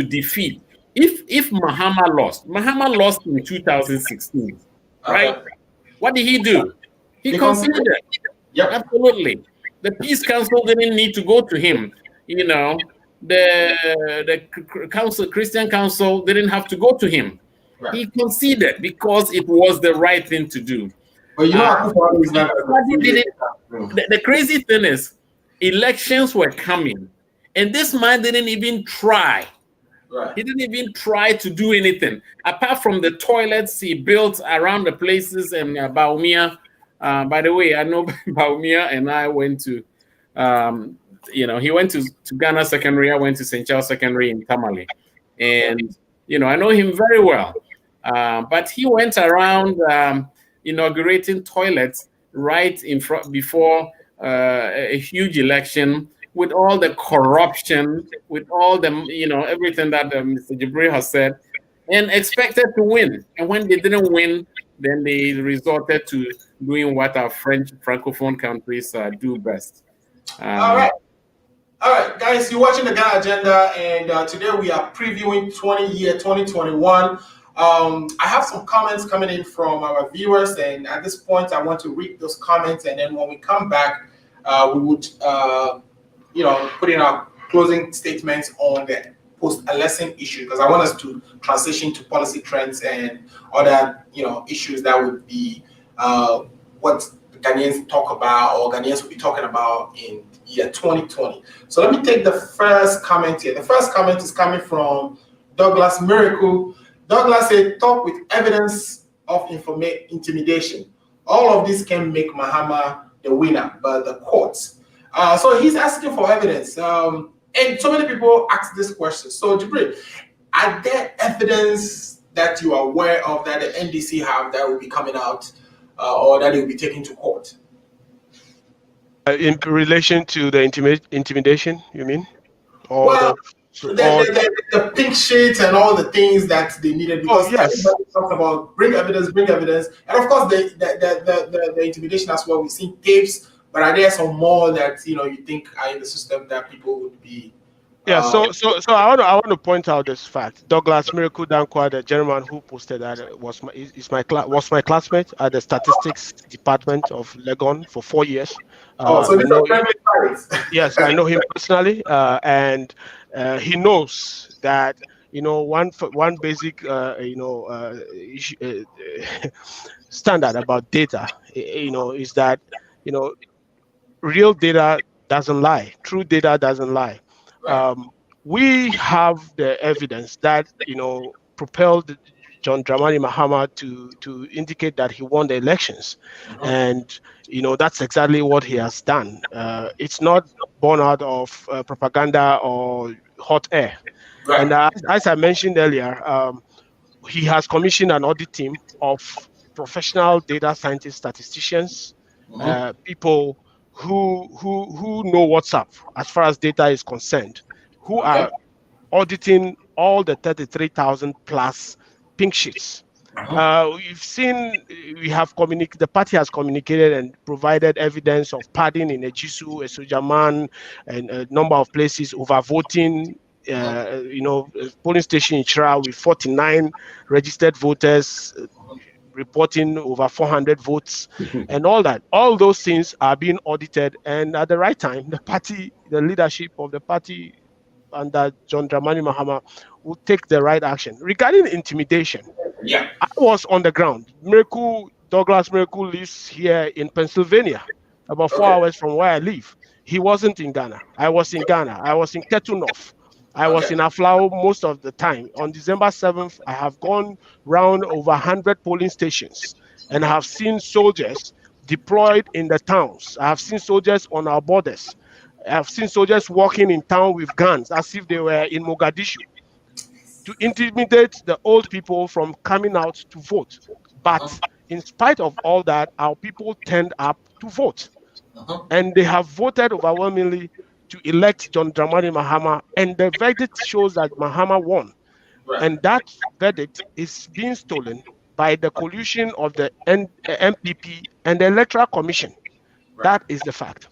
defeat. If Mahama lost in 2016, right? What did he do? He conceded. Yep. Absolutely. The Peace Council didn't need to go to him. You know, the council, Christian Council didn't have to go to him. Right. He conceded because it was the right thing to do. But you know, the crazy thing is, elections were coming, and this man didn't even try. Right. He didn't even try to do anything apart from the toilets he built around the places in Baumia. By the way, I know Baumia and I went to, he went to Ghana Secondary. I went to St. Charles Secondary in Tamale, and I know him very well. But he went around inaugurating toilets right in front before a huge election, with all the corruption, with all the everything that Mr. Jibreal has said, and expected to win. And when they didn't win, then they resorted to doing what our French Francophone countries do best. All right, guys, you're watching the Ghana Agenda, and today we are previewing 2021. I have some comments coming in from our viewers, and at this point, I want to read those comments, and then when we come back, we would, put in our closing statements on the post-election issue, because I want us to transition to policy trends and other, issues that would be what the Ghanaians talk about, or Ghanaians will be talking about in year 2020. So let me take the first comment here. The first comment is coming from Douglas Miracle. Douglas said, talk with evidence of intimidation. All of this can make Mahama the winner, but the courts. So he's asking for evidence. And so many people ask this question. So Jibreal, are there evidence that you are aware of that the NDC have that will be coming out or that they will be taken to court? In relation to the intimidation, you mean? Or well, the pink sheets and all the things that they needed, because everybody talks about bring evidence, and of course the intimidation as well. We've seen tapes, but are there some more that you think are in the system that people would be? Yeah, so I want to point out this fact. Douglas Miracle Dankwa, the gentleman who posted that, was my classmate at the statistics department of Legon for 4 years. So these are friendly parties. Yes, I know him personally, and he knows that one basic standard about data, is that real data doesn't lie, true data doesn't lie. We have the evidence that propelled John Dramani Mahama to indicate that he won the elections, and that's exactly what he has done. It's not born out of propaganda or hot air. Right. And as I mentioned earlier, he has commissioned an audit team of professional data scientists, statisticians, people who know what's up as far as data is concerned, who are auditing all the 33,000 plus pink sheets. We've seen, the party has communicated and provided evidence of padding in Ejisu, Esojaman, and a number of places, overvoting, polling station in Chira with 49 registered voters, reporting over 400 votes and all that. All those things are being audited, and at the right time, the leadership of the party under John Dramani Mahama will take the right action. Regarding intimidation, I was on the ground. Douglas Miracle lives here in Pennsylvania, about 4 hours from where I live. He wasn't in Ghana. I was in Ghana. I was in Ketu North. I was in Aflao most of the time. On December 7th, I have gone round over 100 polling stations, and I have seen soldiers deployed in the towns. I have seen soldiers on our borders. I have seen soldiers walking in town with guns as if they were in Mogadishu to intimidate the old people from coming out to vote. But in spite of all that, our people turned up to vote. and they have voted overwhelmingly to elect John Dramani Mahama, and the verdict shows that Mahama won. Right. And that verdict is being stolen by the collusion of the MPP and the Electoral Commission. Right. That is the fact.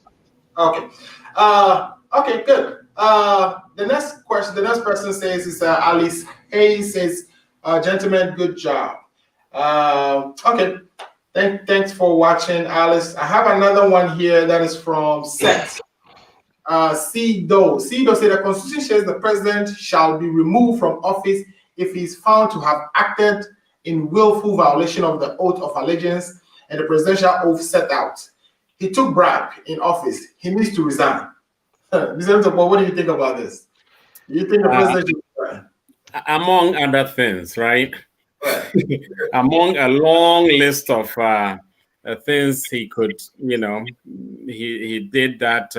Okay. Okay, good. The next question, the next person says is Alice Hayes says, gentlemen, good job. Okay. Thanks for watching, Alice. I have another one here that is from Seth. Cedo said the Constitution says the president shall be removed from office if he is found to have acted in willful violation of the oath of allegiance and the presidential oath set out. He took bribe in office. He needs to resign. Mr. Nutekpor, what do you think about this? Do you think the president should resign? Among other things, right? Right. Among a long list of things he could, he did that.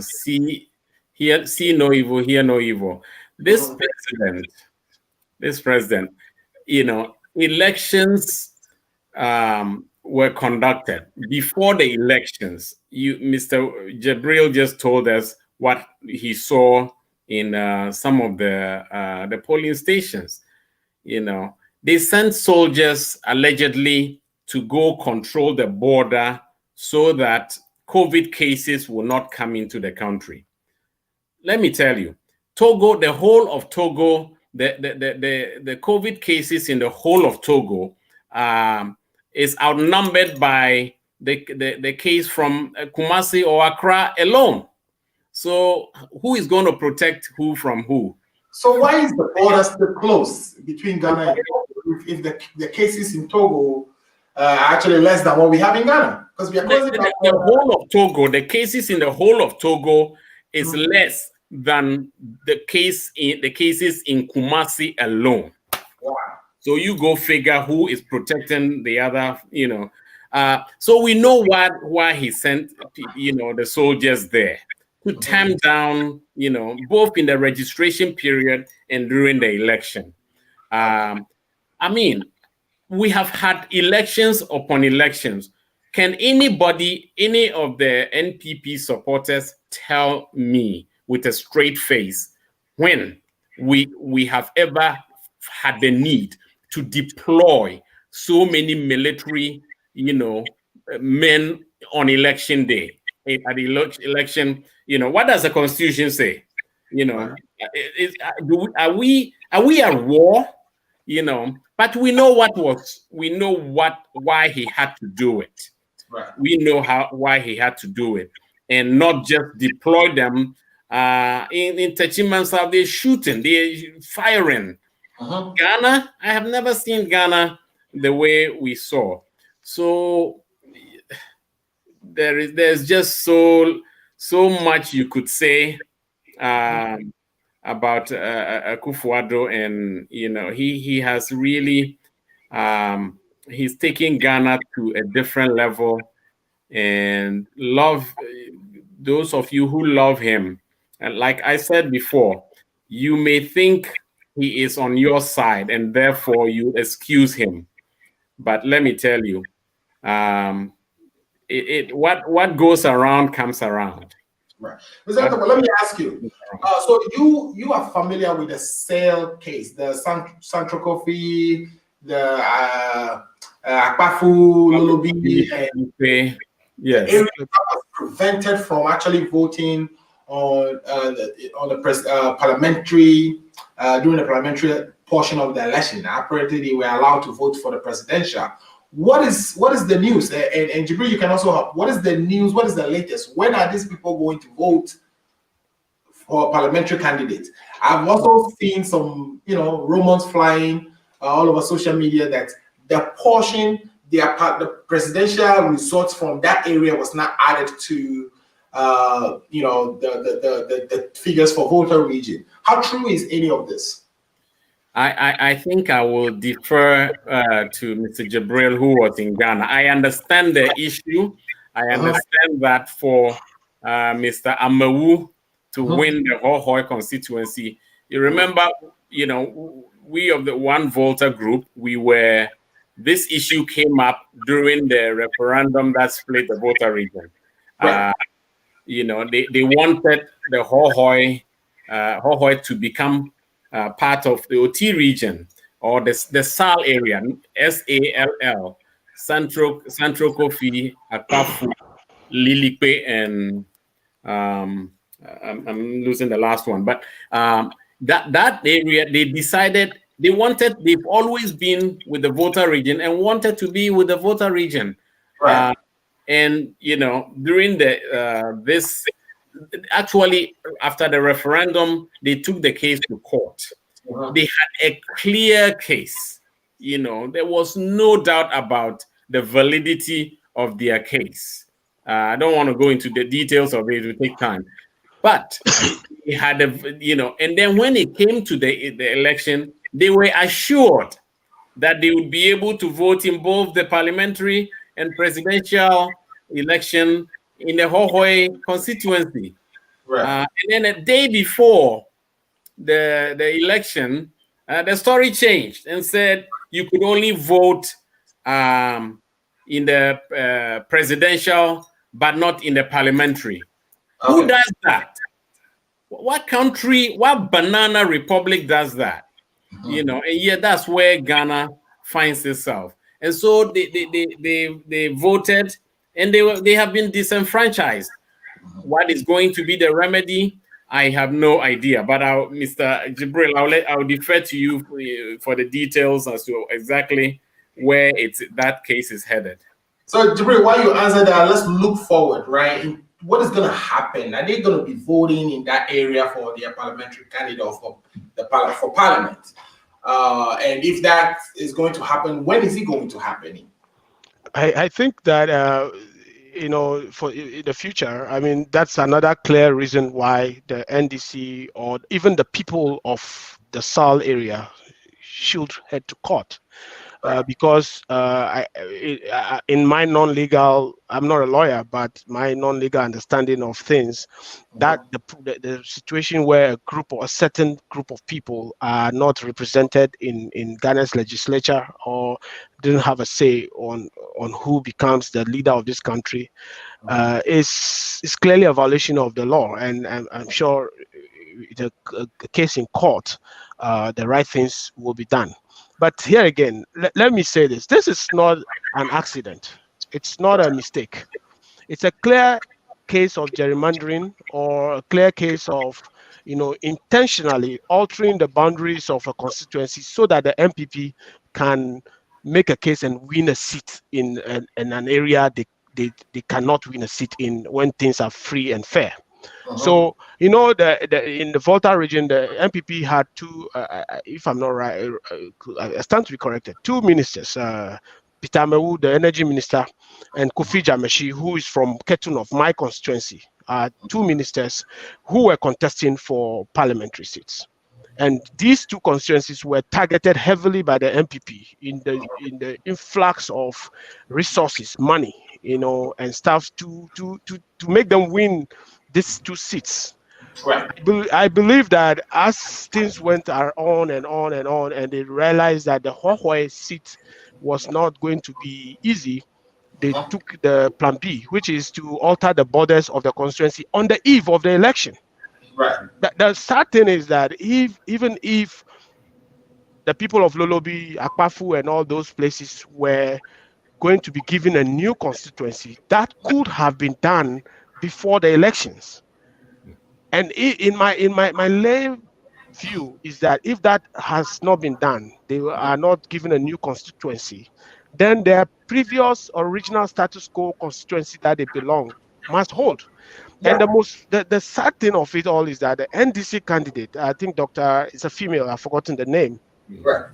See no evil, hear no evil. This president, elections were conducted. Before the elections, Mr. Jibreal just told us what he saw in some of the polling stations. They sent soldiers allegedly to go control the border so that COVID cases will not come into the country. Let me tell you, Togo, the whole of Togo, the COVID cases in the whole of Togo is outnumbered by the case from Kumasi or Accra alone. So who is going to protect who from who? So why is the border still closed between Ghana and Togo if the cases in Togo are actually less than what we have in Ghana? Because we are closing the whole of Togo, the cases in the whole of Togo is less than the cases in Kumasi alone. Wow. So you go figure who is protecting the other, so we know why he sent, the soldiers there to tamp down, both in the registration period and during the election. We have had elections upon elections. Can anybody, any of the NPP supporters tell me with a straight face when we have ever had the need to deploy so many military, men on election day? At the election, what does the Constitution say? Are we at war? But we know why he had to do it. Right. We know why he had to do it, and not just deploy them in Techiman South. They're shooting, they're firing. Ghana, I have never seen Ghana the way we saw. So there's just so much you could say about Akufo-Addo, and he has really he's taking Ghana to a different level, and those of you who love him, and like I said before, you may think he is on your side and therefore you excuse him, but let me tell you, what goes around comes around. Right. Mr. Nutekpor, let me ask you. So you are familiar with the sale case, the Santrokofi, the Akpafu, Lulubi, and yes, the area that was prevented from actually voting on the parliamentary during the parliamentary portion of the election. Apparently, they were allowed to vote for the presidential. What is the news? And Jibreal, you can also help. What is the news? What is the latest? When are these people going to vote for parliamentary candidates? I've also seen some, rumors flying all over social media that the portion, the presidential results from that area was not added to, the figures for Volta region. How true is any of this? I think I will defer to Mr. Jibreal, who was in Ghana. I understand the issue. I understand that for Mr. Hamenoo to win the Hohoi constituency. You remember, we of the One Volta group, we were this issue came up during the referendum that split the Volta region. Right. They wanted the Hohoi to become part of the OT region, or the SAL area, SALL, Central Kofi, Akpafu, Lilipe, and I'm losing the last one. But that area, they decided they've always been with the Volta region and wanted to be with the Volta region. Right. And during this, actually, after the referendum, they took the case to court. They had a clear case. There was no doubt about the validity of their case. I don't want to go into the details of it; it will take time. But they had and then when it came to the election, they were assured that they would be able to vote in both the parliamentary and presidential election in the Hohoi constituency. Right. And then a day before the election, the story changed and said you could only vote in the presidential, but not in the parliamentary. Okay. Who does that? What country, what banana republic does that? And yeah, that's where Ghana finds itself. And so they voted, and they have been disenfranchised. What is going to be the remedy? I have no idea. But Mr. Jibreal, I'll defer to you for the details as to exactly where that case is headed. So, Jibreal, while you answer that, let's look forward, right? What is going to happen? Are they going to be voting in that area for their parliamentary candidate or for parliament? And if that is going to happen, when is it going to happen? I think that for the future, I mean, that's another clear reason why the NDC or even the people of the SAL area should head to court. Because in my non-legal, I'm not a lawyer, but my non-legal understanding of things, that the situation where a certain group of people are not represented in Ghana's legislature or didn't have a say on who becomes the leader of this country is clearly a violation of the law. And I'm sure the case in court, the right things will be done. But here again, let me say this. This is not an accident. It's not a mistake. It's a clear case of gerrymandering or a clear case of, intentionally altering the boundaries of a constituency so that the MPP can make a case and win a seat in an area they cannot win a seat in when things are free and fair. So, in the Volta region, the MPP had two, if I'm not right, I stand to be corrected, two ministers, Peter Amewu, the energy minister, and Kofi Jameshi, who is from Ketun of my constituency, two ministers who were contesting for parliamentary seats. And these two constituencies were targeted heavily by the MPP in the influx of resources, money, and stuff to make them win these two seats. Right. I believe that as things went on and on and on, and they realized that the Hohoi seat was not going to be easy, they took the plan B, which is to alter the borders of the constituency on the eve of the election. Right. The sad thing is that even if the people of Lolobi, Akpafu, and all those places were going to be given a new constituency, that could have been done before the elections. And in my lay view is that if that has not been done, they are not given a new constituency, then their previous original status quo constituency that they belong must hold. Yeah. And the sad thing of it all is that the NDC candidate, I think it's a female, I've forgotten the name, right,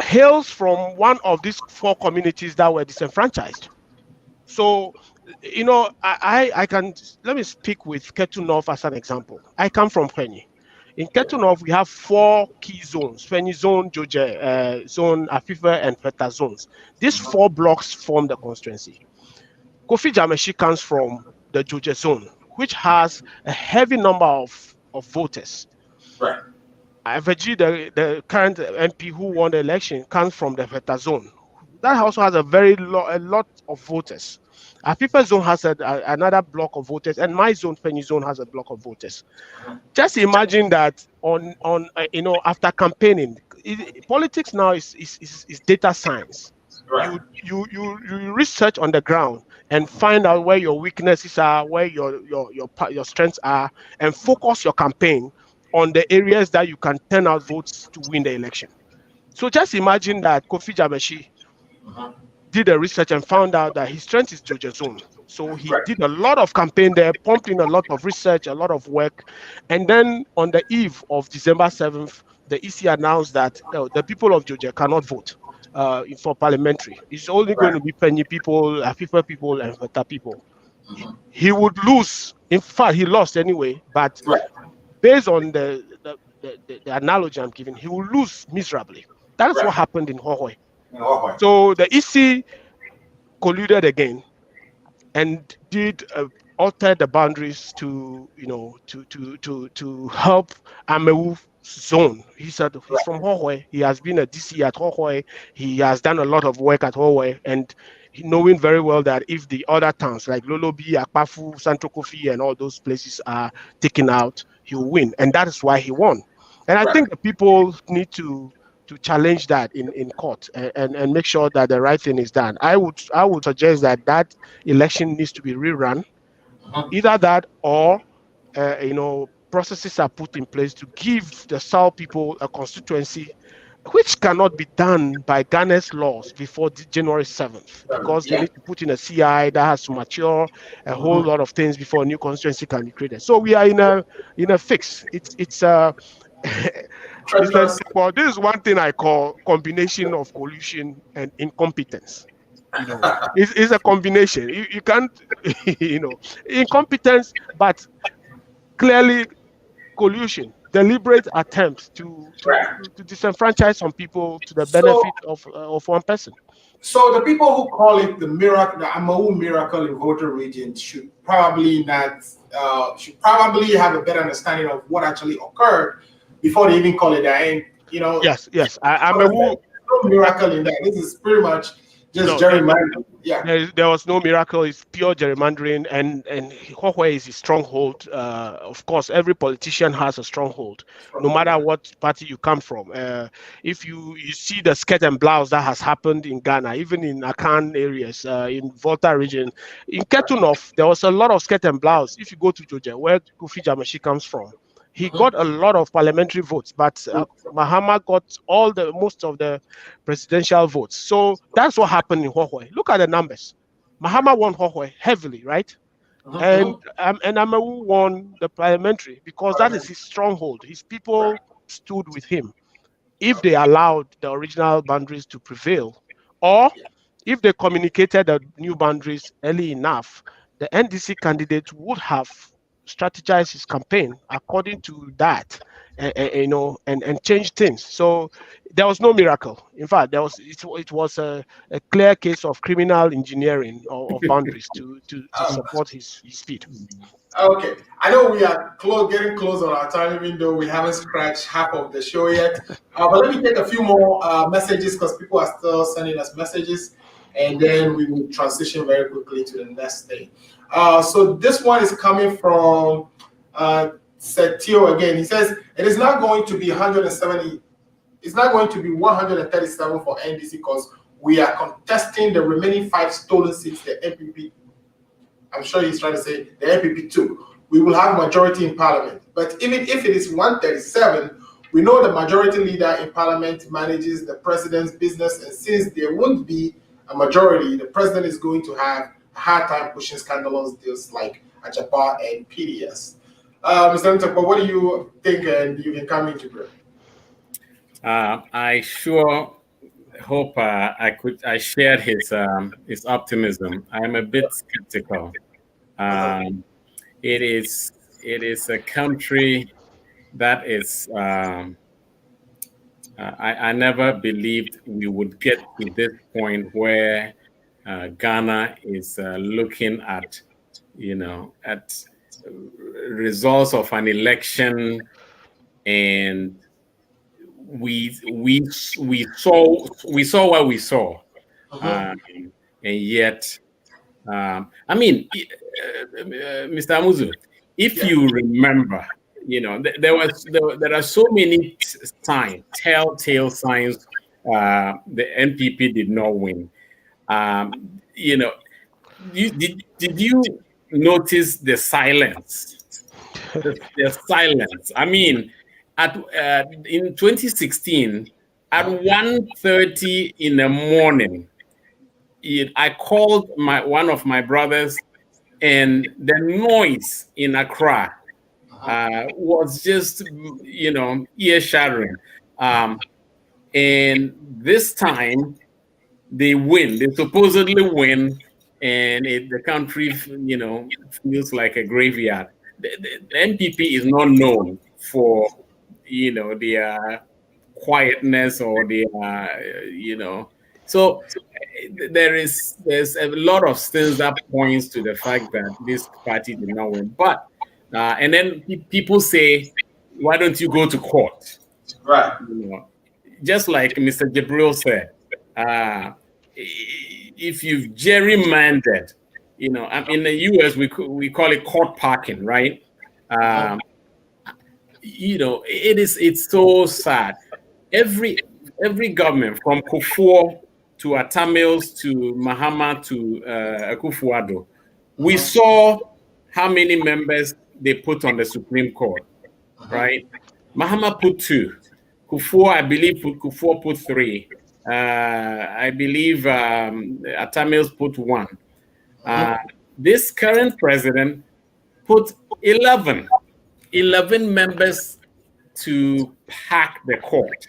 hails from one of these four communities that were disenfranchised. So, I can, let me speak with Ketu North as an example. I come from Fenyi. In Ketu North, we have four key zones: Fenyi zone, Joje zone, Afife, and Feta zones. These four blocks form the constituency. Kofi Jameshi comes from the Joje zone, which has a heavy number of voters. Right. Aveji, the current MP who won the election, comes from the Feta zone, that also has a a lot of voters. Afifa zone has another block of voters, and my zone, Penny zone, has a block of voters. Just imagine that after campaigning, politics now is data science. Right. You research on the ground and find out where your weaknesses are, where your strengths are, and focus your campaign on the areas that you can turn out votes to win the election. So just imagine that Kofi Jameshi did a research and found out that his strength is Georgia zone. So he Right. did a lot of campaign there, pumped in a lot of research, a lot of work. And then on the eve of December 7th, the EC announced that the people of Georgia cannot vote for parliamentary. It's only going Right. to be Penny people, Afifa people, and Volta people. He would lose. In fact, he lost anyway. But Right. based on the analogy I'm giving, he will lose miserably. That is what Right. happened in Hohoi. Oh, So the EC colluded again and did alter the boundaries to help Amewu zone. He said he's from Hohoi. He has been a DC at Hohoi. He has done a lot of work at Hohoi, and knowing very well that if the other towns like Lolobi, Akpafu, Santo Kofi, and all those places are taken out, he will win, and that is why he won. And I right. think the people need to challenge that in court and make sure that the right thing is done. I would suggest that election needs to be rerun, either that or processes are put in place to give the South people a constituency, which cannot be done by Ghana's laws before January 7th, because they Yeah. need to put in a CI that has to mature a whole lot of things before a new constituency can be created. So we are in a fix. It's Mr. Treacherous. Well, this is one thing I call combination of collusion and incompetence. It's a combination. You can't, incompetence, but clearly collusion, deliberate attempts Right. to disenfranchise some people to the So, benefit of one person. so the people who call it the miracle, the Amawu miracle in Volta region, should probably not, should probably have a better understanding of what actually occurred before they even call it that. And Yes. I'm there's a no miracle in that. This is pretty much just no. gerrymandering. Yeah. There was no miracle. It's pure gerrymandering, and Hohoi is a stronghold. Of course, every politician has a stronghold, no matter what party you come from. If you see the skirt and blouse that has happened in Ghana, even in Akan areas, in Volta region, in Ketunov, there was a lot of skirt and blouse. If you go to Georgia, where Kofi Jamashi comes from, he got a lot of parliamentary votes, but Mahama got most of the presidential votes. So that's what happened in Hohoi. Look at the numbers. Mahama won Hohoi heavily, right? And Amawu won the parliamentary because that is his stronghold. His people stood with him. If they allowed the original boundaries to prevail, or if they communicated the new boundaries early enough, the NDC candidate would have strategized his campaign according to that, and change things. So there was no miracle. In fact, it was a clear case of criminal engineering of boundaries to support his speed. Okay, I know we are getting close on our time, even though we haven't scratched half of the show yet. But let me take a few more messages because people are still sending us messages, and then we will transition very quickly to the next thing. So this one is coming from Setio again. He says it is not going to be 170. It's not going to be 137 for NDC because we are contesting the remaining 5 stolen seats the MPP. I'm sure he's trying to say the MPP too. We will have majority in parliament. But even if it is 137, we know the majority leader in parliament manages the president's business. And since there won't be a majority, the president is going to have a hard time pushing scandalous deals like Agyapa and PDS. Mr. Nutekpor, what do you think? And you can come into Jibreal. I sure hope I shared his optimism. I'm a bit skeptical. It is a country that is. I never believed we would get to this point where Ghana is looking at results of an election, and we saw what we saw. And yet, I mean, Mr. Amuzu, if you remember, there are so many telltale signs the NPP did not win. Did you notice the silence? The silence. I mean, in 2016, at 1:30 in the morning, I called one of my brothers, and the noise in Accra was just, ear shattering. And this time they win. They supposedly win, and the country, feels like a graveyard. The NPP is not known for, their quietness or their, So there's a lot of things that points to the fact that this party did not win. But and then people say, why don't you go to court? Right. Just like Mr. Jibreal said, if you've gerrymandered, in the US we call it court parking, right? It's so sad. Every government, from Kufuor to Atamils to Mahama to Akufo-Addo, we saw how many members they put on the Supreme Court, right? Mahama put 2. Kufuor, I believe, put 3. I believe Atamils put 1. This current president put 11 members to pack the court.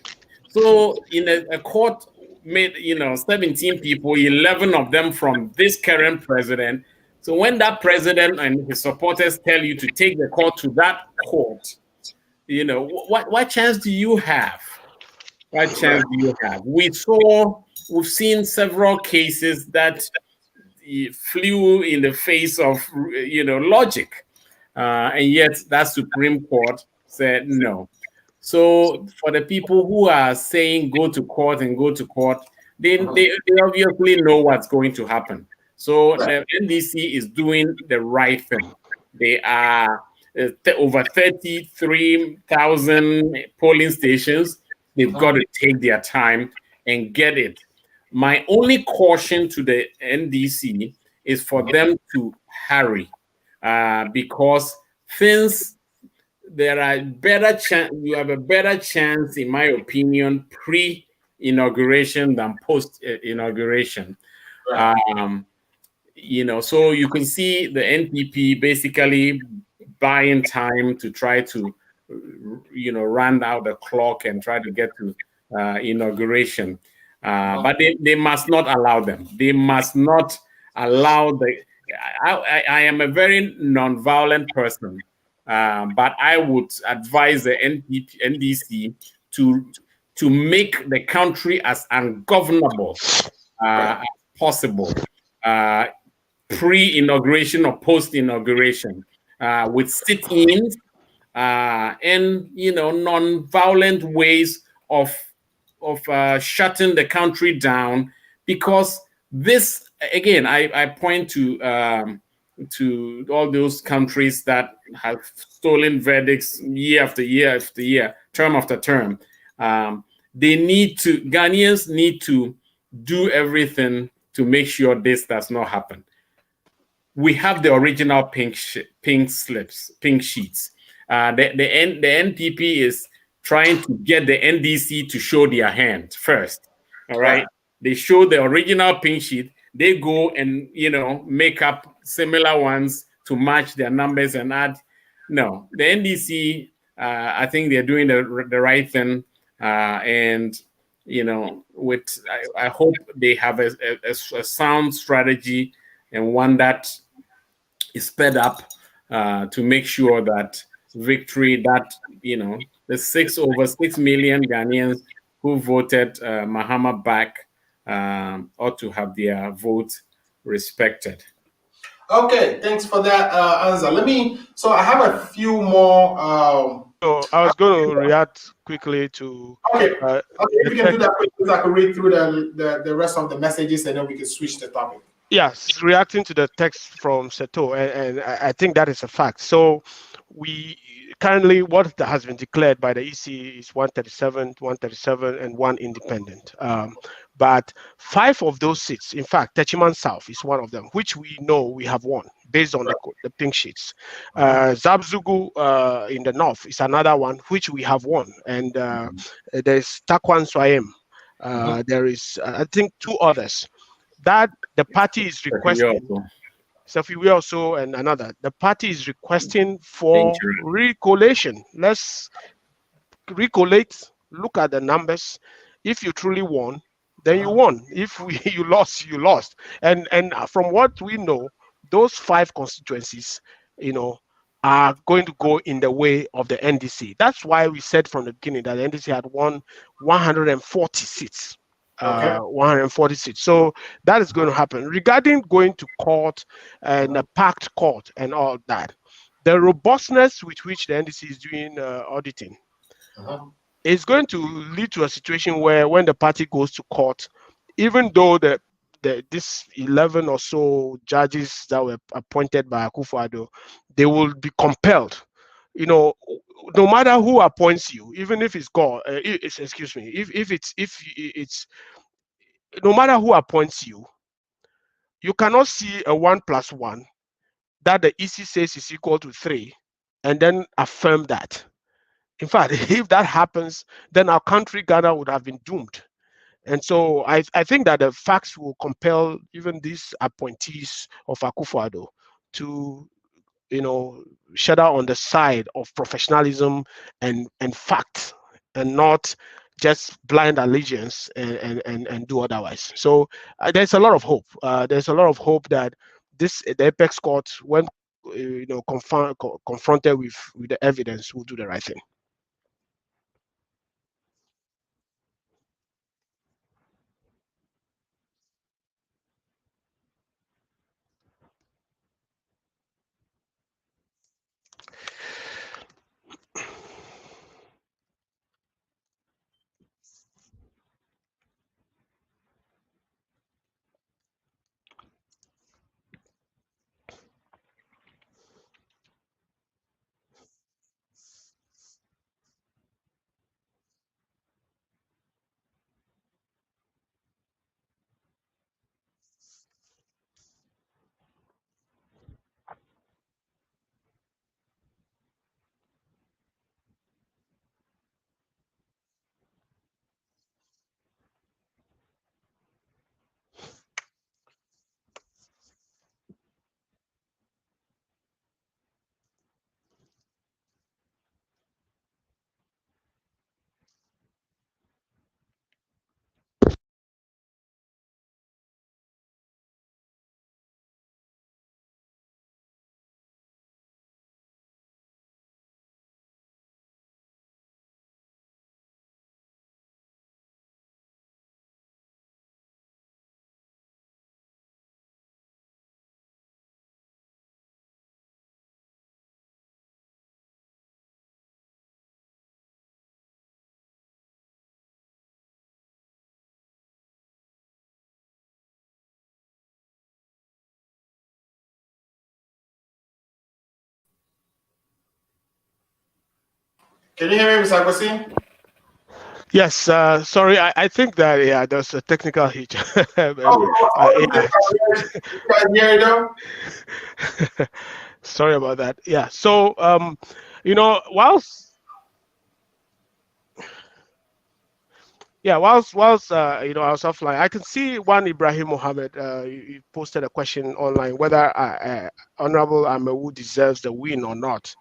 So in a court made, 17 people, 11 of them from this current president. So when that president and his supporters tell you to take the court to that court, what chance do you have? What chance do you have? We've seen several cases that flew in the face of, logic. And yet that Supreme Court said no. So for the people who are saying go to court, they obviously know what's going to happen. So the NDC is doing the right thing. They are over 33,000 polling stations. They've got to take their time and get it. My only caution to the NDC is for them to hurry, because you have a better chance, in my opinion, pre-inauguration than post-inauguration. Right. So you can see the NPP basically buying time to try to, run out the clock and try to get to inauguration. But they must not allow them. They must not allow I am a very non-violent person, but I would advise the NDC to make the country as ungovernable as possible, pre-inauguration or post-inauguration, with sit-ins and non-violent ways of shutting the country down. Because this, again, I point to all those countries that have stolen verdicts year after year after year, term after term. Ghanaians need to do everything to make sure this does not happen. We have the original pink sheets. The NPP is trying to get the NDC to show their hand first. All right. They show the original pink sheet. They go and, make up similar ones to match their numbers and add. No, the NDC, I think they're doing the right thing. And, I hope they have a sound strategy, and one that is sped up to make sure that victory, that, the over 6 million Ghanaians who voted Mahama back ought to have their vote respected. Okay, thanks for that answer. So I have a few more So I was going to react quickly to Okay. uh, Okay, if the you can do text. that quickly, so I can read through the rest of the messages and then we can switch the topic. Yes, reacting to the text from Seto, and I think that is a fact. So we currently what has been declared by the EC is 137, and one independent. But five of those seats, in fact, Techiman South is one of them, which we know we have won based on the pink sheets. Zabzugu in the north is another one which we have won, and there's Takwan Swayem. There is, I think, two others that the party is requesting. Safi also and another. The party is requesting for recollation. Let's recollate, look at the numbers. If you truly won, then you won. If you lost, you lost. And from what we know, those five constituencies, you know, are going to go in the way of the NDC. That's why we said from the beginning that the NDC had won 140 seats. 140 seats. So that is going to happen. Regarding going to court and a packed court and all that, the robustness with which the NDC is doing auditing is going to lead to a situation where when the party goes to court, even though this 11 or so judges that were appointed by Akufo-Addo, they will be compelled, you know, no matter who appoints you, even if it's God, excuse me, if it's no matter who appoints you, you cannot see a 1+1 that the EC says is equal to 3 and then affirm that. In fact, if that happens, then our country, Ghana, would have been doomed. And so I think that the facts will compel even these appointees of Akufo-Addo to, you know, shudder on the side of professionalism and fact, and not just blind allegiance and do otherwise. So there's a lot of hope. There's a lot of hope that the apex court, when confronted with the evidence, will do the right thing. Can you hear me, Mr. Agbesi? Yes, sorry, I think that there's a technical hitch. Sorry about that. Yeah, so whilst I was offline, I can see one Ibrahim Mohammed. He posted a question online whether Honorable Hamenoo deserves the win or not.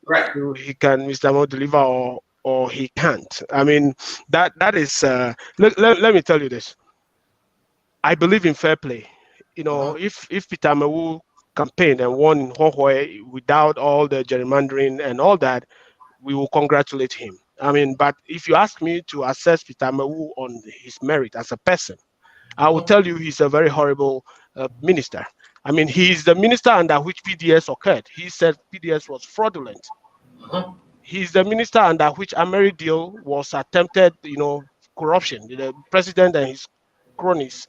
Right. So Mr. Mo deliver or he can't. I mean, that is. Let me tell you this. I believe in fair play. If Peter Hamenoo campaigned and won in Hohoe without all the gerrymandering and all that, we will congratulate him. I mean, but if you ask me to assess Peter Hamenoo on his merit as a person, I will tell you he's a very horrible minister. I mean, he is the minister under which PDS occurred. He said PDS was fraudulent. He's the minister under which Ameri deal was attempted, corruption. The president and his cronies.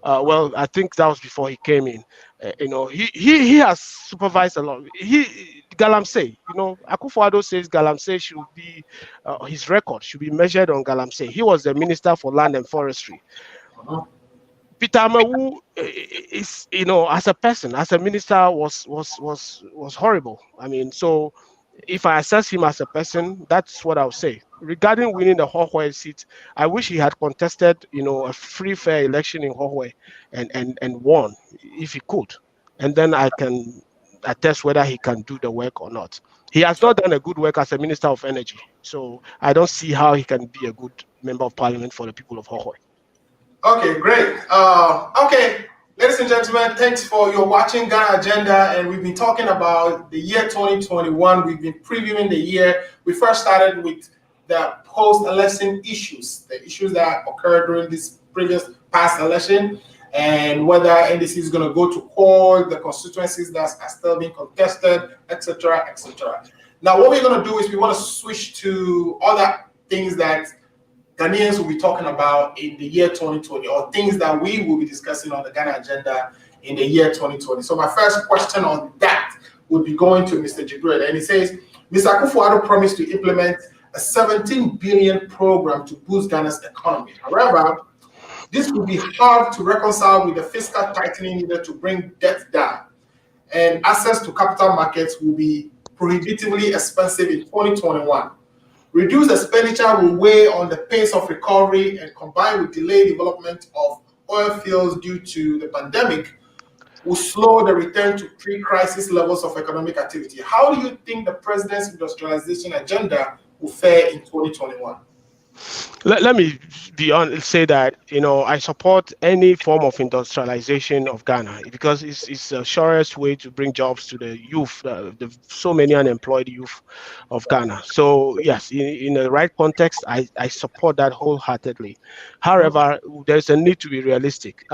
Well, I think that was before he came in. He has supervised a lot. Galamsey, Akufo-Addo says Galamsey should be his record should be measured on Galamsey. He was the minister for land and forestry. Peter Amawu is, as a person, as a minister, was horrible. I mean, so if I assess him as a person, that's what I'll say. Regarding winning the Hohwe seat, I wish he had contested, a free, fair election in Hohwe and won if he could. And then I can attest whether he can do the work or not. He has not done a good work as a minister of energy. So I don't see how he can be a good member of parliament for the people of Hohwe. Okay, great. Okay, ladies and gentlemen, thanks for your watching Ghana Agenda, and we've been talking about the year 2021. We've been previewing the year. We first started with the post-election issues, the issues that occurred during this past election, and whether NDC is going to go to court, the constituencies that are still being contested, etc., etc. Now, what we're going to do is we want to switch to other things that Ghanaians will be talking about in the year 2020, or things that we will be discussing on the Ghana Agenda in the year 2020. So my first question on that would be going to Mr. Jibreal, and he says, Mr. Akufo-Addo promised to implement a 17 billion program to boost Ghana's economy. However, this will be hard to reconcile with the fiscal tightening needed to bring debt down, and access to capital markets will be prohibitively expensive in 2021. Reduced expenditure will weigh on the pace of recovery, and combined with delayed development of oil fields due to the pandemic will slow the return to pre-crisis levels of economic activity. How do you think the president's industrialization agenda will fare in 2021? Let me be honest, say that I support any form of industrialization of Ghana because it's the surest way to bring jobs to the youth, the so many unemployed youth of Ghana. So yes, in the right context, I support that wholeheartedly. However, there's a need to be realistic.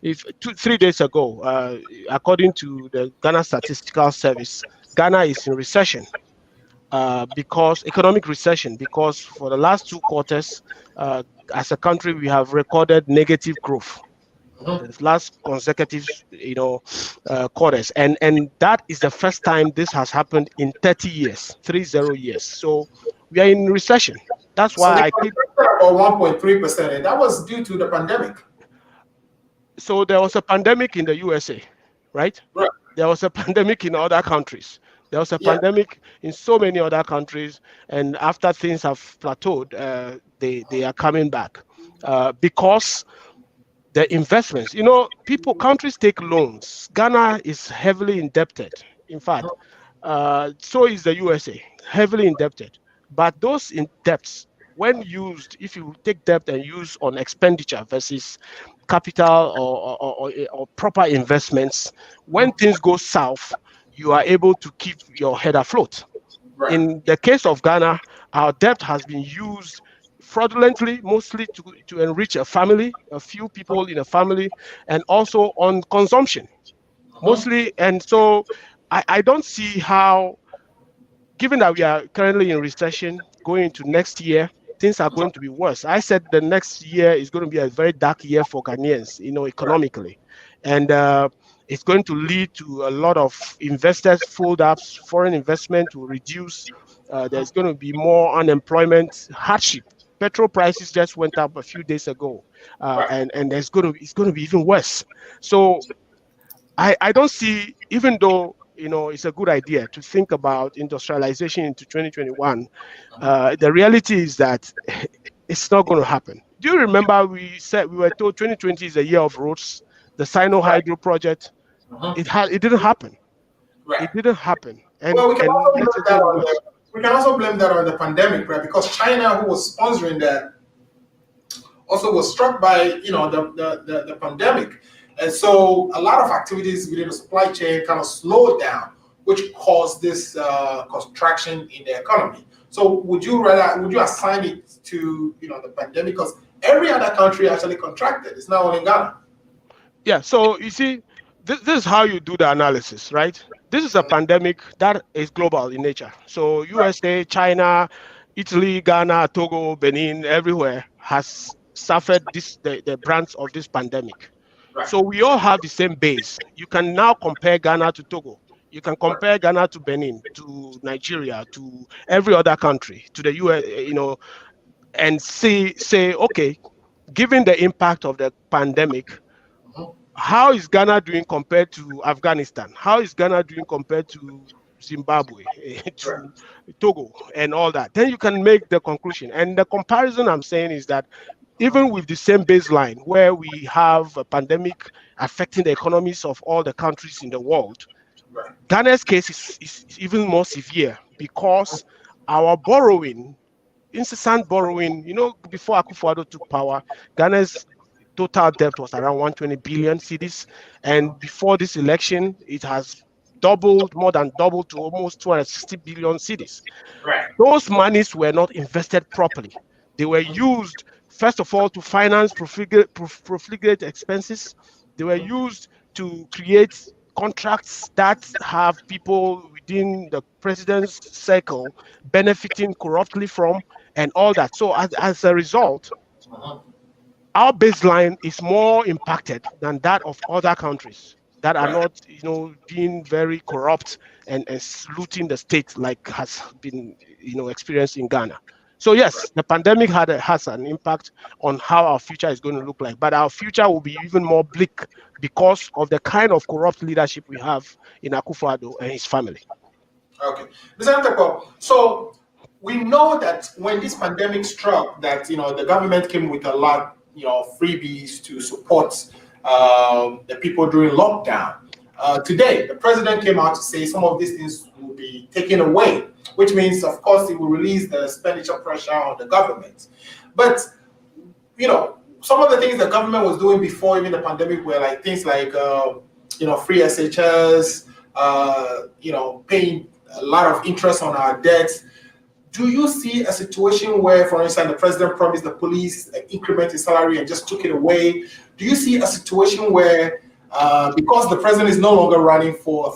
If 3 days ago, according to the Ghana Statistical Service, Ghana is in recession. Because economic recession, because for the last 2 quarters, as a country, we have recorded negative growth. The last consecutive, quarters, and that is the first time this has happened in 30 years, 30 years. So we are in recession. That's why I keep about 1.3%, and that was due to the pandemic. So there was a pandemic in the USA, right? Right. There was a pandemic in other countries. There was a pandemic in so many other countries, and after things have plateaued, they are coming back because the investments. Countries take loans. Ghana is heavily indebted. In fact, so is the USA, heavily indebted. But those in debts, when used, if you take debt and use on expenditure versus capital or proper investments, when things go south, you are able to keep your head afloat. Right. In the case of Ghana, our debt has been used fraudulently, mostly to enrich a family, a few people in a family, and also on consumption, mostly. And so I don't see how, given that we are currently in recession, going into next year, things are going to be worse. I said the next year is going to be a very dark year for Ghanaians, economically. And it's going to lead to a lot of investors fold ups, foreign investment will reduce. There's going to be more unemployment, hardship. Petrol prices just went up a few days ago, and it's going to be even worse. So I don't see, even though it's a good idea to think about industrialization into 2021, the reality is that it's not going to happen. Do you remember we were told 2020 is a year of roads? The Sino Hydro project, it didn't happen. Right. It didn't happen. And, well, we can also blame that on the pandemic, right? Because China, who was sponsoring that, also was struck by the pandemic, and so a lot of activities within the supply chain kind of slowed down, which caused this contraction in the economy. So would you assign it to the pandemic? Because every other country actually contracted. It's not only Ghana. Yeah, so you see, this is how you do the analysis, right? This is a pandemic that is global in nature. So USA, China, Italy, Ghana, Togo, Benin, everywhere has suffered the brunt of this pandemic. Right. So we all have the same base. You can now compare Ghana to Togo. You can compare Ghana to Benin, to Nigeria, to every other country, to the US, and say, okay, given the impact of the pandemic, how is Ghana doing compared to Afghanistan? How is Ghana doing compared to Zimbabwe, Right. to Togo, and all that? Then you can make the conclusion. And the comparison I'm saying is that even with the same baseline, where we have a pandemic affecting the economies of all the countries in the world, Right. Ghana's case is even more severe because our borrowing, incessant borrowing, before Akufo-Addo took power, Ghana's total debt was around 120 billion cedis, and before this election, it has more than doubled to almost 260 billion cedis. Right. Those monies were not invested properly. They were used, first of all, to finance profligate expenses. They were used to create contracts that have people within the president's circle benefiting corruptly from, and all that. So as a result, our baseline is more impacted than that of other countries that are Right. not, being very corrupt and looting the state like has been, experienced in Ghana. So yes, the pandemic has an impact on how our future is going to look like, but our future will be even more bleak because of the kind of corrupt leadership we have in Akufo-Addo and his family. Okay. Mr. Nutekpor, so we know that when this pandemic struck, that the government came with a lot, freebies to support the people during lockdown. Today, the president came out to say some of these things will be taken away, which means, of course, it will release the expenditure pressure on the government. But some of the things the government was doing before even the pandemic were like things like free SHS, paying a lot of interest on our debts. Do you see a situation where, for instance, the president promised the police an increment in salary and just took it away? Do you see a situation where, because the president is no longer running for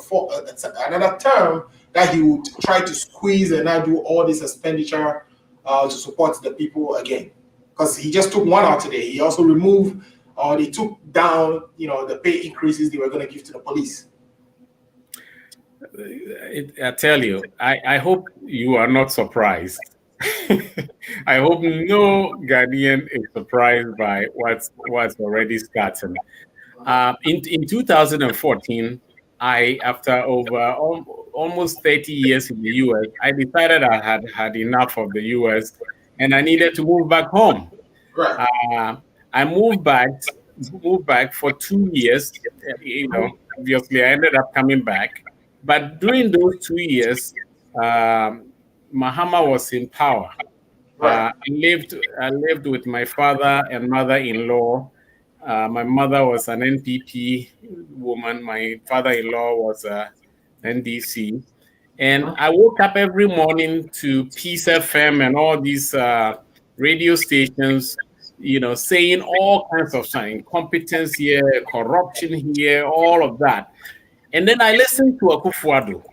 another term, that he would try to squeeze and now do all this expenditure to support the people again? Because he just took one out today. He also removed, or they took down, the pay increases they were going to give to the police. I tell you, I hope you are not surprised. I hope no Ghanaian is surprised by what's already starting. In 2014, after over almost 30 years in the US, I decided I had enough of the US and I needed to move back home. Right. I moved back for 2 years. Obviously, I ended up coming back. But during those 2 years, Mahama was in power. Right. I lived with my father and mother-in-law. My mother was an NPP woman. My father-in-law was a NDC. And I woke up every morning to Peace FM and all these radio stations, saying all kinds of things, incompetence here, corruption here, all of that. And then I listened to Akufo-Addo,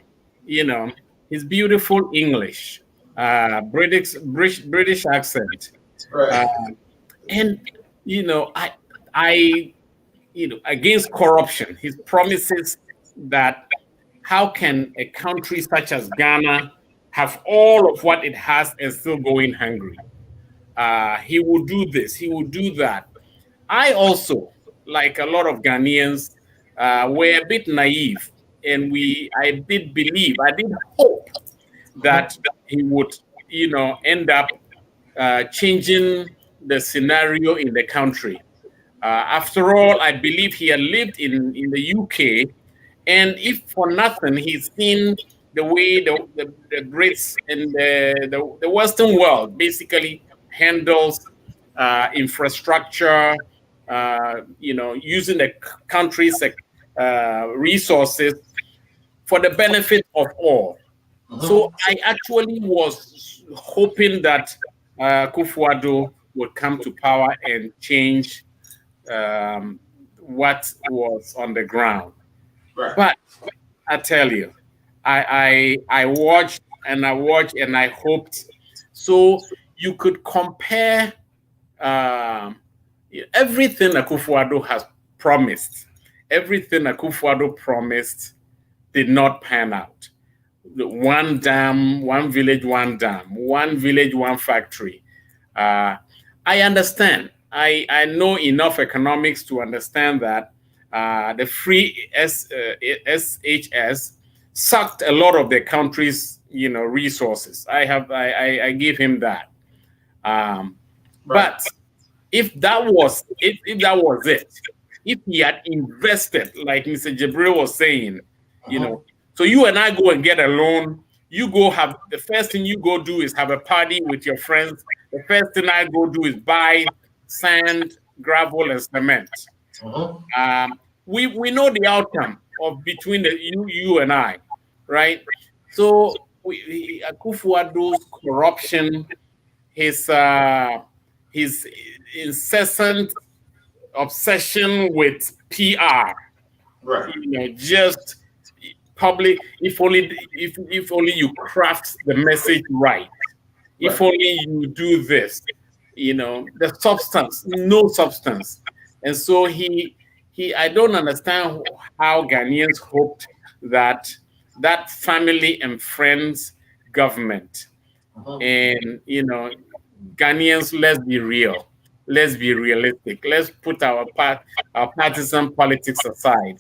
his beautiful English, British accent. Right. And, I against corruption, his promises that how can a country such as Ghana have all of what it has and still going hungry? He will do this, he will do that. I also, like a lot of Ghanaians, were a bit naive, and I did hope that he would, end up changing the scenario in the country. After all, I believe he had lived in the UK, and if for nothing, he's seen the way the Brits and the Western world basically handles infrastructure, using the country's resources for the benefit of all. So I actually was hoping that Akufo-Addo would come to power and change what was on the ground. Right. But I tell you, I watched and I watched and I hoped. So you could compare um, everything Akufo-Addo has promised. Everything Akufo-Addo promised did not pan out. One dam, one village, one dam, one village, one factory. I understand. I know enough economics to understand that the free SHS sucked a lot of the country's resources. I give him that. Right. But if that was if that was it, if he had invested, like Mr. Jibreal was saying, so you and I go and get a loan. You go have the first thing you go do is have a party with your friends. The first thing I go do is buy sand, gravel, and cement. We know the outcome of between you and I, right? So Akufo-Addo's corruption, his incessant obsession with PR, Right. just public. If only you craft the message right. If only you do this, the substance, no substance. And so I don't understand how Ghanaians hoped that family and friends government, and Ghanaians, let's be real, let's be realistic, let's put our partisan politics aside.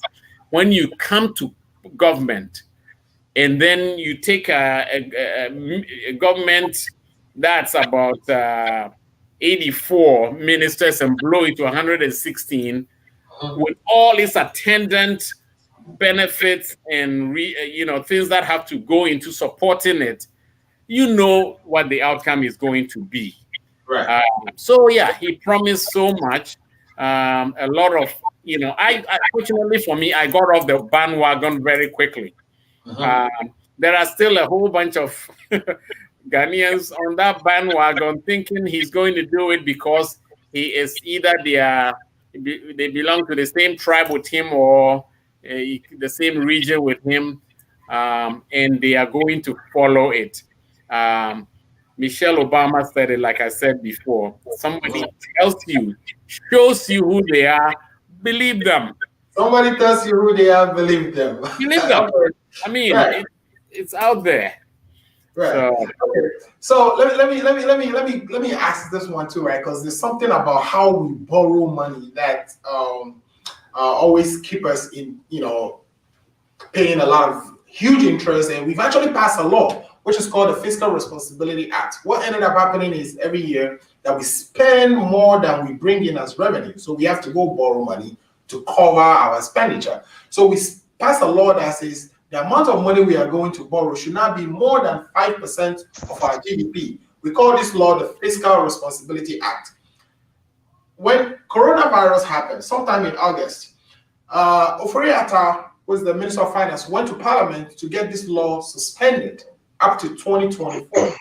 When you come to government, and then you take a government that's about 84 ministers and blow it to 116 with all its attendant benefits and things that have to go into supporting it, you know what the outcome is going to be. Right. So yeah, he promised so much. A lot of I fortunately for me, I got off the bandwagon very quickly. There are still a whole bunch of Ghanaians on that bandwagon thinking he's going to do it because he is either they belong to the same tribe with him or the same region with him, and they are going to follow it. Michelle Obama said it, like I said before. Somebody shows you who they are, believe them. Somebody tells you who they are, believe them. Believe them. I mean, it's out there. Right. So let me ask this one too, right? Because there's something about how we borrow money that always keep us in, paying a lot of huge interest, and we've actually passed a law which is called the Fiscal Responsibility Act. What ended up happening is every year that we spend more than we bring in as revenue, so we have to go borrow money to cover our expenditure. So we passed a law that says the amount of money we are going to borrow should not be more than 5% of our GDP. We call this law the Fiscal Responsibility Act. When coronavirus happened, sometime in August, Ofori-Atta, who was the Minister of Finance, went to Parliament to get this law suspended up to 2024,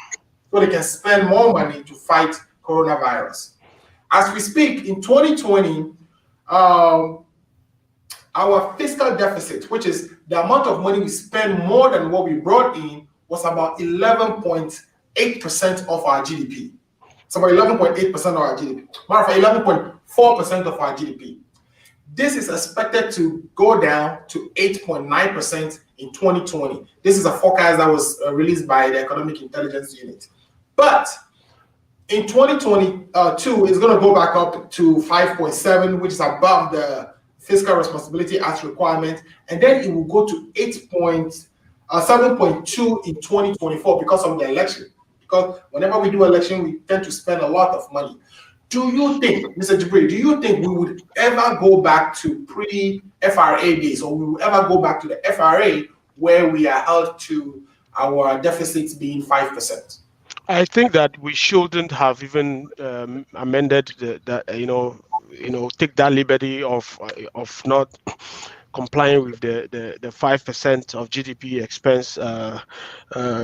so they can spend more money to fight coronavirus. As we speak, in 2020, our fiscal deficit, which is the amount of money we spend more than what we brought in, was about 11.8% of our GDP. It's about 11.8% of our GDP. Matter of fact, 11.4% of our GDP. This is expected to go down to 8.9% in 2020. This is a forecast that was released by the Economic Intelligence Unit. But in 2022, it's going to go back up to 5.7, which is above the Fiscal Responsibility Act requirement, and then it will go to 7.2 in 2024 because of the election. Because whenever we do election, we tend to spend a lot of money. Do you think, Mr. Jibreal, do you think we would ever go back to pre-FRA days, or we will ever go back to the FRA where we are held to our deficits being 5%? I think that we shouldn't have even amended take that liberty of not complying with the 5% of GDP expense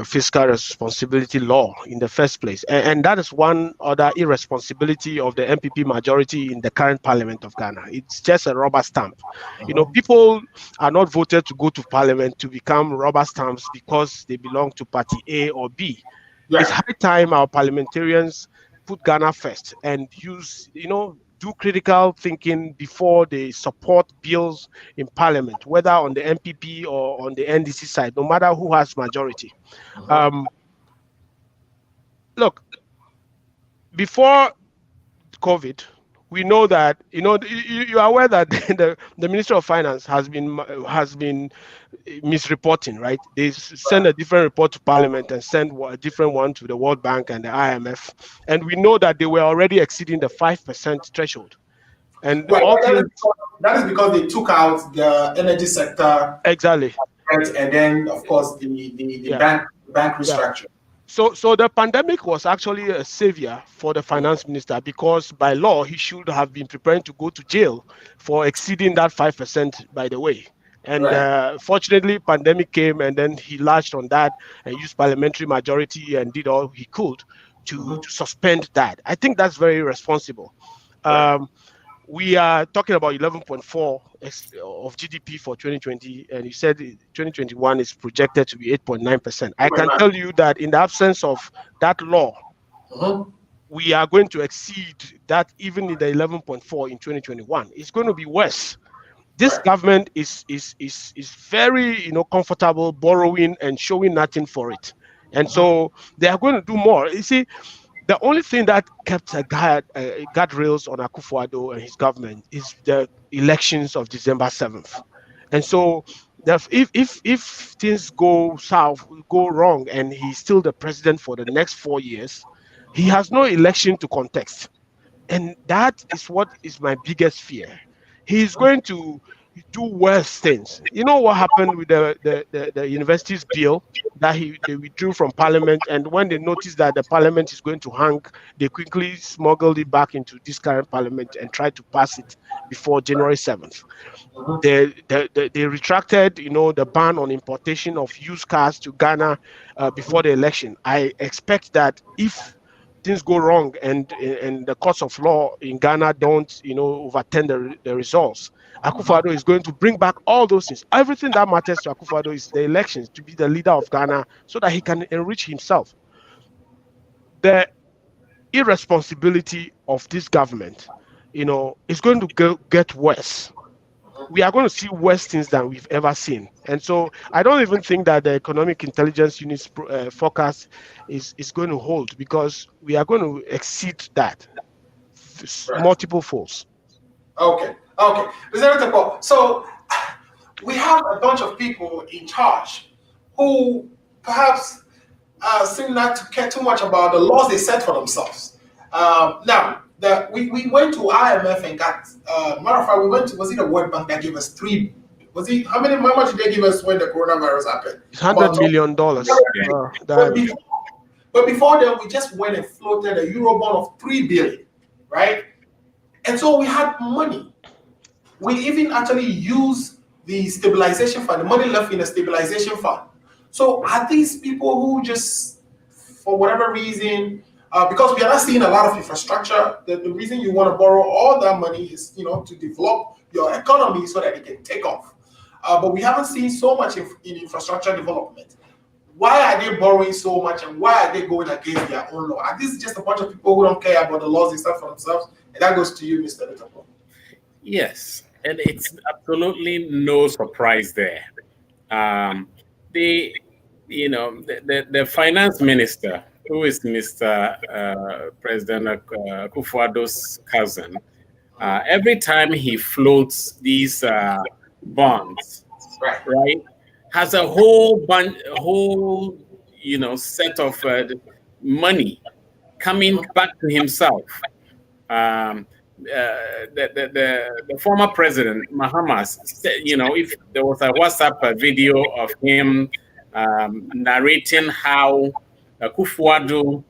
fiscal responsibility law in the first place. And that is one other irresponsibility of the MPP majority in the current parliament of Ghana. It's just a rubber stamp. You know, people are not voted to go to parliament to become rubber stamps because they belong to party A or B. It's high time our parliamentarians put Ghana first and use, do critical thinking before they support bills in parliament, whether on the MPP or on the NDC side, no matter who has majority. Look, before COVID, we know that, you are aware that the Ministry of Finance has been misreporting, right? They send a different report to Parliament and send a different one to the World Bank and the IMF. And we know that they were already exceeding the 5% threshold. And that is because they took out the energy sector. Exactly. And then, of course, the bank restructure. So the pandemic was actually a savior for the finance minister, because by law, he should have been preparing to go to jail for exceeding that 5%, by the way. And fortunately, pandemic came, and then he latched on that and used parliamentary majority and did all he could to suspend that. I think that's very responsible. We are talking about 11.4 of GDP for 2020, and you said 2021 is projected to be 8.9%. I can tell you that in the absence of that law, we are going to exceed that even in the 11.4 in 2021. It's going to be worse. This government is very comfortable borrowing and showing nothing for it, and so they are going to do more. You see, the only thing that kept guardrails on Akufo-Addo and his government is the elections of December 7th. And so if things go wrong, and he's still the president for the next 4 years, he has no election to contest. And that is what is my biggest fear. He's going to do worse things. You know what happened with the universities bill that they withdrew from parliament, and when they noticed that the parliament is going to hang, they quickly smuggled it back into this current parliament and tried to pass it before January 7th. They retracted, the ban on importation of used cars to Ghana before the election. I expect that if things go wrong and the courts of law in Ghana don't, overturn the results, Akufo-Addo is going to bring back all those things. Everything that matters to Akufo-Addo is the elections, to be the leader of Ghana so that he can enrich himself. The irresponsibility of this government, is going to get worse. We are going to see worse things than we've ever seen. And so I don't even think that the Economic Intelligence Unit's forecast is going to hold, because we are going to exceed that multiple folds. Okay. Mr. Nutekpor, so we have a bunch of people in charge who perhaps seem not to care too much about the laws they set for themselves. Now, we went to IMF and got, matter of fact, we went to, was it the World Bank that gave us how much did they give us when the coronavirus happened? $100 million. But before that, we just went and floated a Eurobond of 3 billion, right? And so we had money. We even actually used the stabilization fund, the money left in the stabilization fund. So are these people who just, for whatever reason, because we are not seeing a lot of infrastructure, the reason you want to borrow all that money is, to develop your economy so that it can take off. But we haven't seen so much in infrastructure development. Why are they borrowing so much, and why are they going against their own law? Are these just a bunch of people who don't care about the laws they set for themselves? And that goes to you, Mr. Nutekpor. Yes, and it's absolutely no surprise there. The finance minister, who is Mr. President Akufo-Addo's cousin, every time he floats these bonds, right, has a whole set of money coming back to himself. The former president, Mahamas, said, if there was a WhatsApp video of him narrating how Akufo-Addo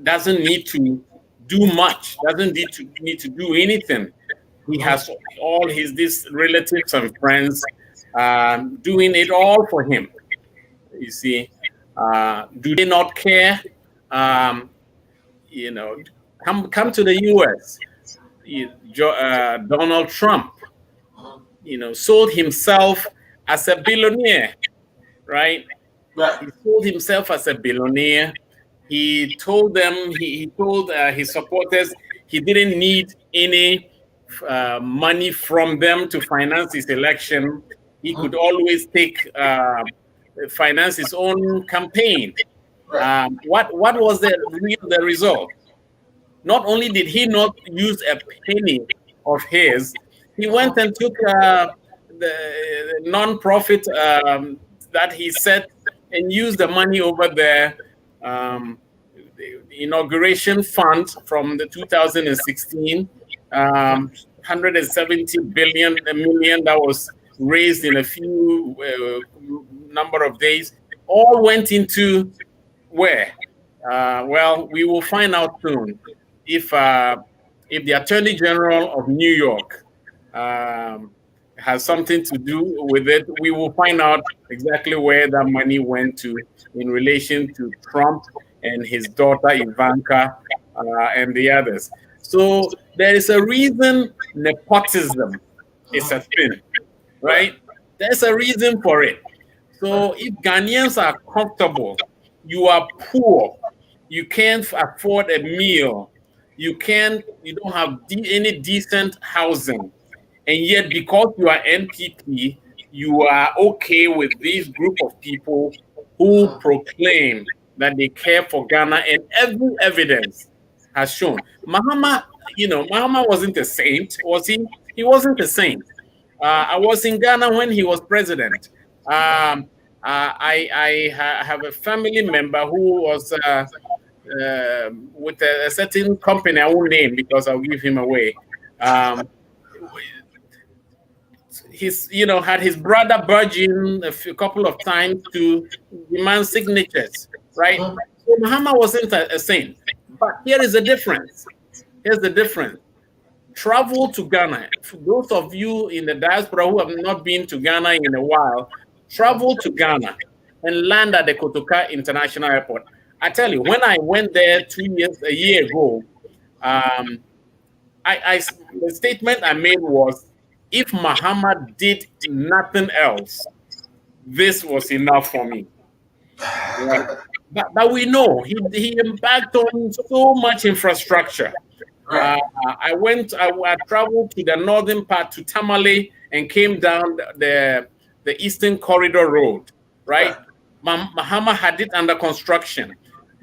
doesn't need to do much, doesn't need to do anything He has all these relatives and friends doing it all for him. You see, do they not care? Um, you know, come to the U.S. Donald Trump, sold himself as a billionaire, right? Right. He sold himself as a billionaire. He told them, he told his supporters he didn't need any money from them to finance his election. He could always finance his own campaign. Right. What was the result? Not only did he not use a penny of his, he went and took the non-profit that he set and used the money over there, the inauguration fund from the 2016, 170 million that was raised in a few number of days, all went into where? Well, we will find out soon if the Attorney General of New York has something to do with it. We will find out exactly where that money went to in relation to Trump and his daughter Ivanka and the others. So there is a reason nepotism is a thing, right? There's a reason for it. So if Ghanaians are comfortable, you are poor, you can't afford a meal, you don't have any decent housing, and yet because you are NPP, you are okay with this group of people who proclaim that they care for Ghana, and every evidence has shown. Mahama wasn't a saint, was he? He wasn't a saint. I was in Ghana when he was president. I have a family member who was with a certain company I won't name because I'll give him away. He's had his brother barge in a couple of times to demand signatures, right? So Mahama wasn't a saint. But here is the difference. Here's the difference. Travel to Ghana. For those of you in the diaspora who have not been to Ghana in a while, travel to Ghana and land at the Kotoka International Airport. I tell you, when I went there a year ago, the statement I made was, if Mahama did nothing else, this was enough for me. Right? But we know he embarked on so much infrastructure. Right. I traveled to the northern part to Tamale and came down the Eastern Corridor Road, right? Mahama had it under construction.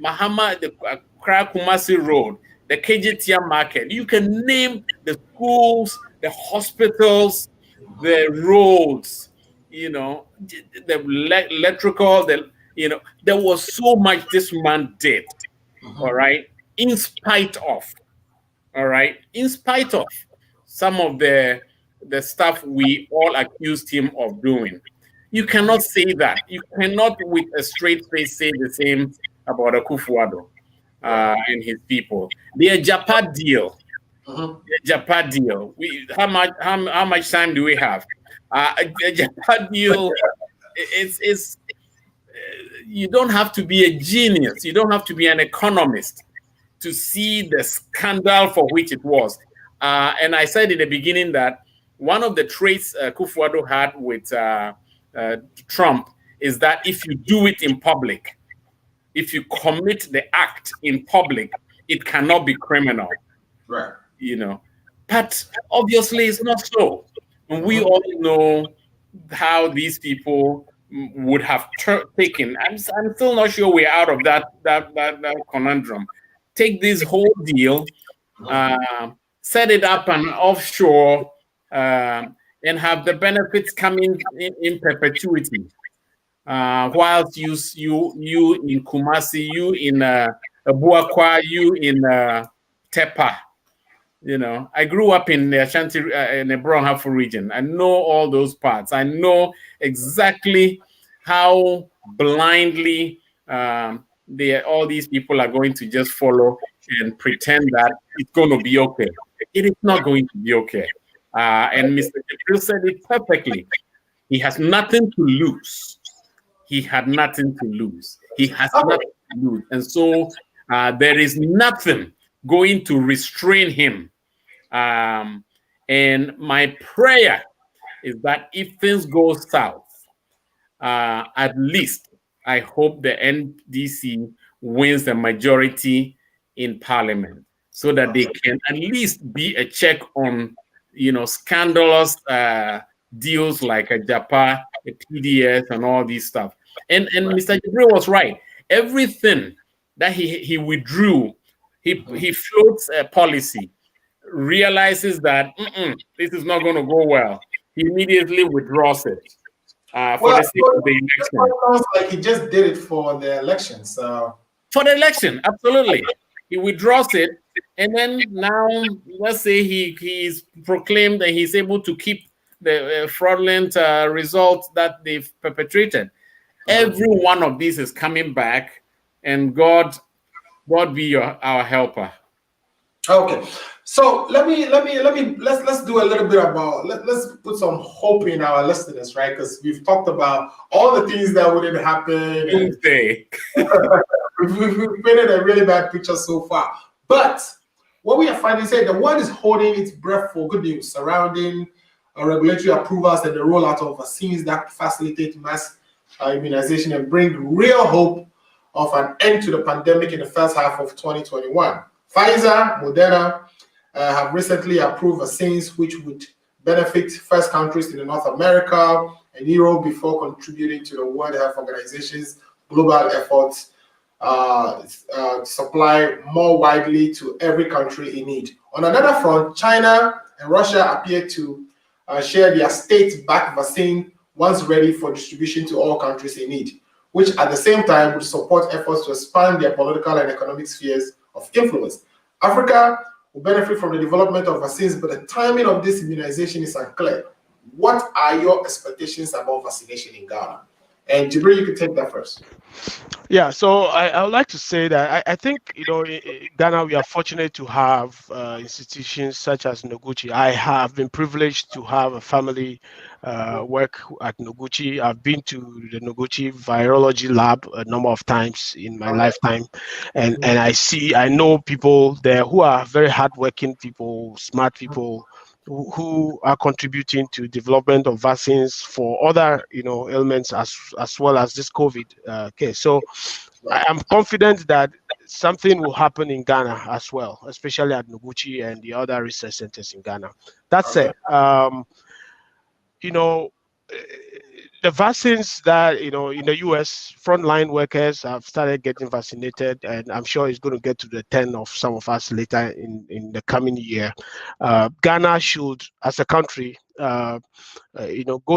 Mahama, the Accra Kumasi Road, the KJTM Market. You can name the schools, the hospitals, the roads, the electrical, there was so much this man did, all right, in spite of some of the stuff we all accused him of doing. You cannot say that. You cannot with a straight face say the same about Akufo-Addo and his people. The Agyapa deal. The Agyapa deal. How much time do we have? The Agyapa deal, it's you don't have to be a genius. You don't have to be an economist to see the scandal for which it was. And I said in the beginning that one of the traits Akufo-Addo had with Trump is that if you do it in public, if you commit the act in public, it cannot be criminal. Right. But obviously it's not so. And we all know how these people would have taken. I'm still not sure we're out of that conundrum. Take this whole deal, set it up an offshore, and have the benefits coming in perpetuity. Whilst you in Kumasi, you in Abuakwa, you in Tepa. I grew up in the Ashanti, in the Brown-Hafo region. I know all those parts. I know exactly how blindly all these people are going to just follow and pretend that it's going to be okay. It is not going to be okay. And Mr. Jibreal said it perfectly. He has nothing to lose. He had nothing to lose. He has nothing to lose. And so there is nothing going to restrain him. And my prayer is that if things go south, at least I hope the NDC wins the majority in parliament so that they can at least be a check on, scandalous deals like Agyapa, TDS, and all these stuff. And Mr. Jibreal was right. Everything that he withdrew, he floats a policy, realizes that this is not going to go well. He immediately withdraws it for the sake of the election. It sounds like he just did it for the election. So for the election, absolutely. He withdraws it, and then now, let's say he's proclaimed that he's able to keep the fraudulent results that they've perpetrated. Every one of these is coming back, and God be our helper. Okay, so let's do a little bit about let's put some hope in our listeners, right? Because we've talked about all the things that wouldn't happen. Doomsday. We've painted a really bad picture so far. But what we are finding is that the world is holding its breath for good news surrounding regulatory approvals and the rollout of vaccines that facilitate mass immunization and bring real hope of an end to the pandemic in the first half of 2021. Pfizer, Moderna have recently approved vaccines which would benefit first countries in North America and Europe before contributing to the World Health Organization's global efforts to supply more widely to every country in need. On another front, China and Russia appear to share their state-backed vaccine once ready for distribution to all countries in need, which at the same time would support efforts to expand their political and economic spheres of influence. Africa will benefit from the development of vaccines, but the timing of this immunization is unclear. What are your expectations about vaccination in Ghana? And Jibreal, you can take that first. Yeah, so I would like to say that I think, in Ghana, we are fortunate to have institutions such as Noguchi. I have been privileged to have a family work at Noguchi. I've been to the Noguchi virology lab a number of times in my lifetime. And I know people there who are very hardworking people, smart people, who are contributing to development of vaccines for other, ailments as well as this COVID case. So I am confident that something will happen in Ghana as well, especially at Noguchi and the other research centers in Ghana. That said, the vaccines that, in the US, frontline workers have started getting vaccinated, and I'm sure it's going to get to the 10 of some of us later in the coming year. Ghana should, as a country, go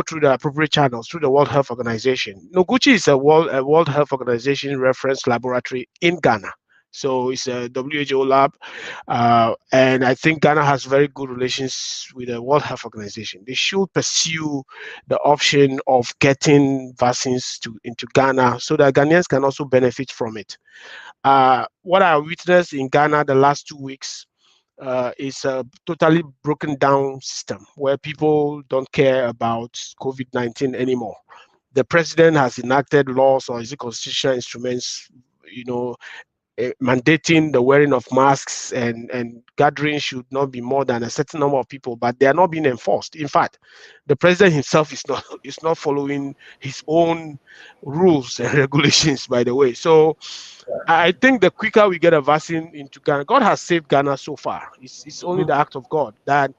through the appropriate channels, through the World Health Organization. Noguchi is a World Health Organization reference laboratory in Ghana. So it's a WHO lab, and I think Ghana has very good relations with the World Health Organization. They should pursue the option of getting vaccines into Ghana so that Ghanaians can also benefit from it. What I witnessed in Ghana the last 2 weeks is a totally broken down system where people don't care about COVID-19 anymore. The president has enacted laws or is it constitutional instruments, mandating the wearing of masks and gatherings should not be more than a certain number of people, but they are not being enforced. In fact, the president himself is not following his own rules and regulations, by the way. So I think the quicker we get a vaccine into Ghana, God has saved Ghana so far. It's only the act of God that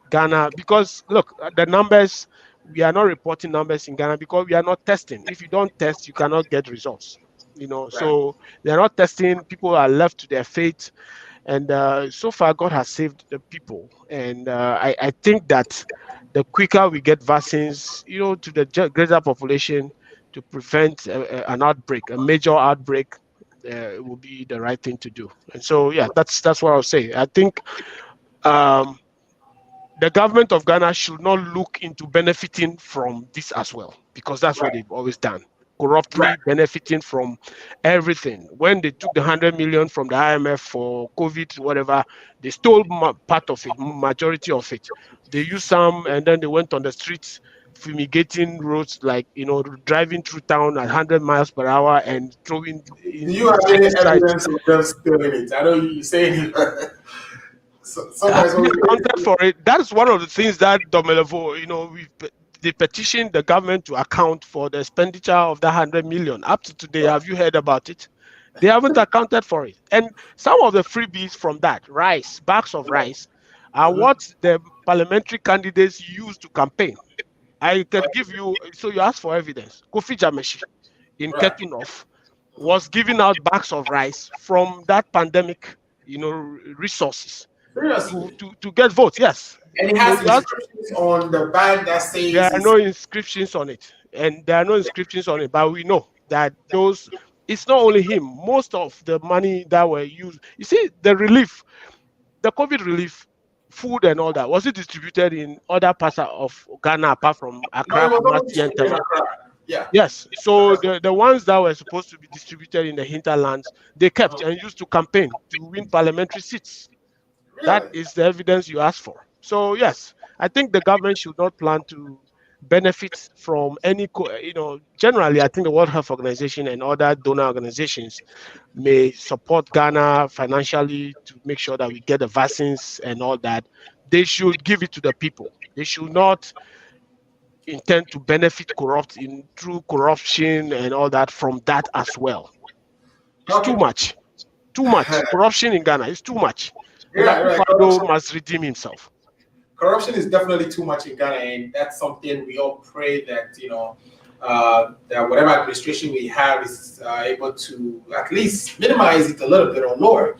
Ghana, because look, the numbers, we are not reporting numbers in Ghana because we are not testing. If you don't test, you cannot get results. So they're not testing, people are left to their fate, and so far God has saved the people, and I think that the quicker we get vaccines to the greater population to prevent an outbreak, a major outbreak, it will be the right thing to do. And so that's what I'll say. I think the government of Ghana should not look into benefiting from this as well, because that's what they've always done. corruptly benefiting from everything. When they took the 100 million from the IMF for COVID, whatever, they stole part of it, majority of it. They used some, and then they went on the streets fumigating roads, like, driving through town at 100 miles per hour and throwing Do you have any insecticides. evidence of them stealing it? I know you saying sometimes Have we accounted for it? That's one of the things that Domelevo, they petitioned the government to account for the expenditure of that 100 million. Up to today, have you heard about it? They haven't accounted for it. And some of the freebies from that, bags of rice, are what the parliamentary candidates use to campaign. I can give you, so you ask for evidence. Kofi Jameshi in Ketunov was giving out bags of rice from that pandemic, resources to get votes. Yes. And it has inscriptions on the bag that says there are no inscriptions on it. And there are no inscriptions on it, but we know that it's not only him. Most of the money that were used, you see, the COVID relief, food and all that, was it distributed in other parts of Ghana apart from Accra, Kumasi, and Tema? Yeah. Yes. So the ones that were supposed to be distributed in the hinterlands, they kept and used to campaign to win parliamentary seats. Really? That is the evidence you asked for. So yes, I think the government should not plan to benefit from any, generally, I think the World Health Organization and other donor organizations may support Ghana financially to make sure that we get the vaccines and all that. They should give it to the people. They should not intend to benefit through corruption and all that from that as well. It's too much. Corruption in Ghana is too much. Fado must redeem himself. Corruption is definitely too much in Ghana, and that's something we all pray that that whatever administration we have is able to at least minimize it a little bit or lower.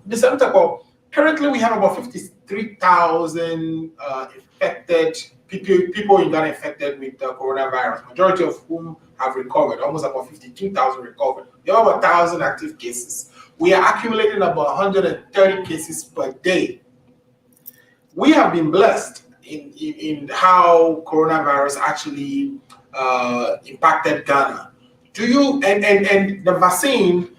Mr. Nutekpor, currently we have about 53,000 infected people in Ghana infected with the coronavirus, majority of whom have recovered, almost about 52,000 recovered. We have about 1,000 active cases. We are accumulating about 130 cases per day. We have been blessed in how coronavirus actually impacted Ghana. Do you and the vaccine?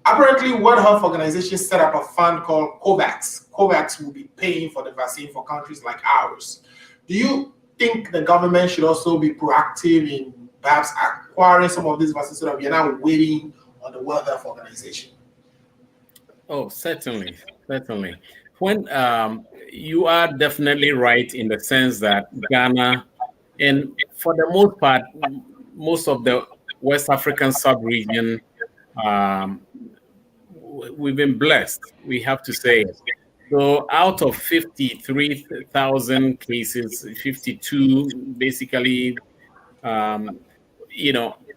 Apparently, World Health Organization set up a fund called COVAX. COVAX will be paying for the vaccine for countries like ours. Do you think the government should also be proactive in perhaps acquiring some of these vaccines so that we are not waiting on the World Health Organization? Oh, certainly. When you are definitely right in the sense that Ghana, and for the most part, most of the West African sub-region, we've been blessed, we have to say. So out of 53,000 cases, 52 basically,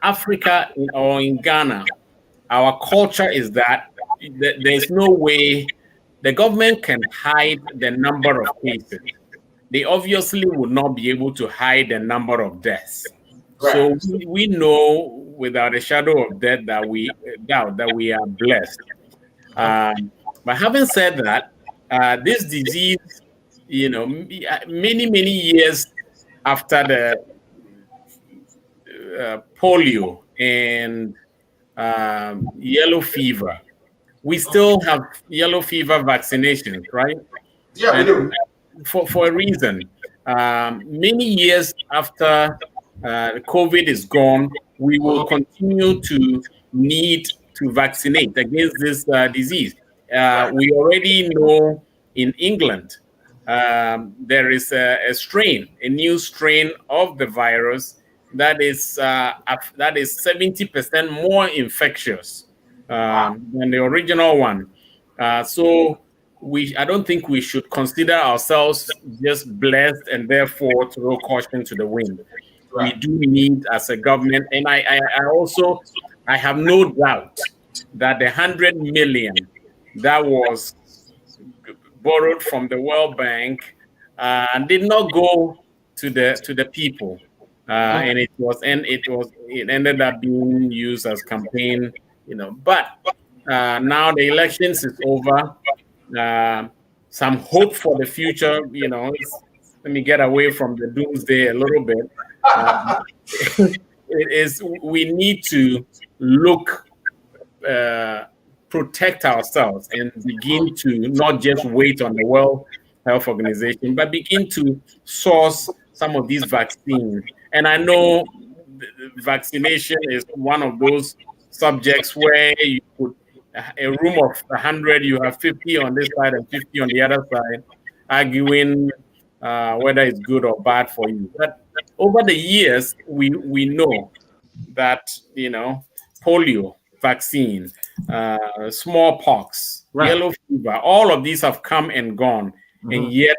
Africa or in Ghana, our culture is that there's no way the government can hide the number of cases. They obviously would not be able to hide the number of deaths. Right. So we know without a shadow of doubt that we are blessed. But having said that, this disease, many years after the polio and yellow fever, we still have yellow fever vaccinations, right? Yeah, we do. For a reason. Many years after COVID is gone, we will continue to need to vaccinate against this disease. We already know in England there is a new strain of the virus that is 70% more infectious than the original one. So I don't think we should consider ourselves just blessed and therefore throw caution to the wind. Right. We do need, as a government, and I have no doubt that the 100 million that was borrowed from the World Bank did not go to the people, and it ended up being used as campaign, But now the elections is over. Some hope for the future, let me get away from the doomsday a little bit. we need to look, protect ourselves and begin to not just wait on the World Health Organization, but begin to source some of these vaccines. And I know vaccination is one of those subjects where you put a room of 100, you have 50 on this side and 50 on the other side, arguing whether it's good or bad for you. But over the years, we know that, polio vaccine, smallpox, yellow fever, all of these have come and gone, and yet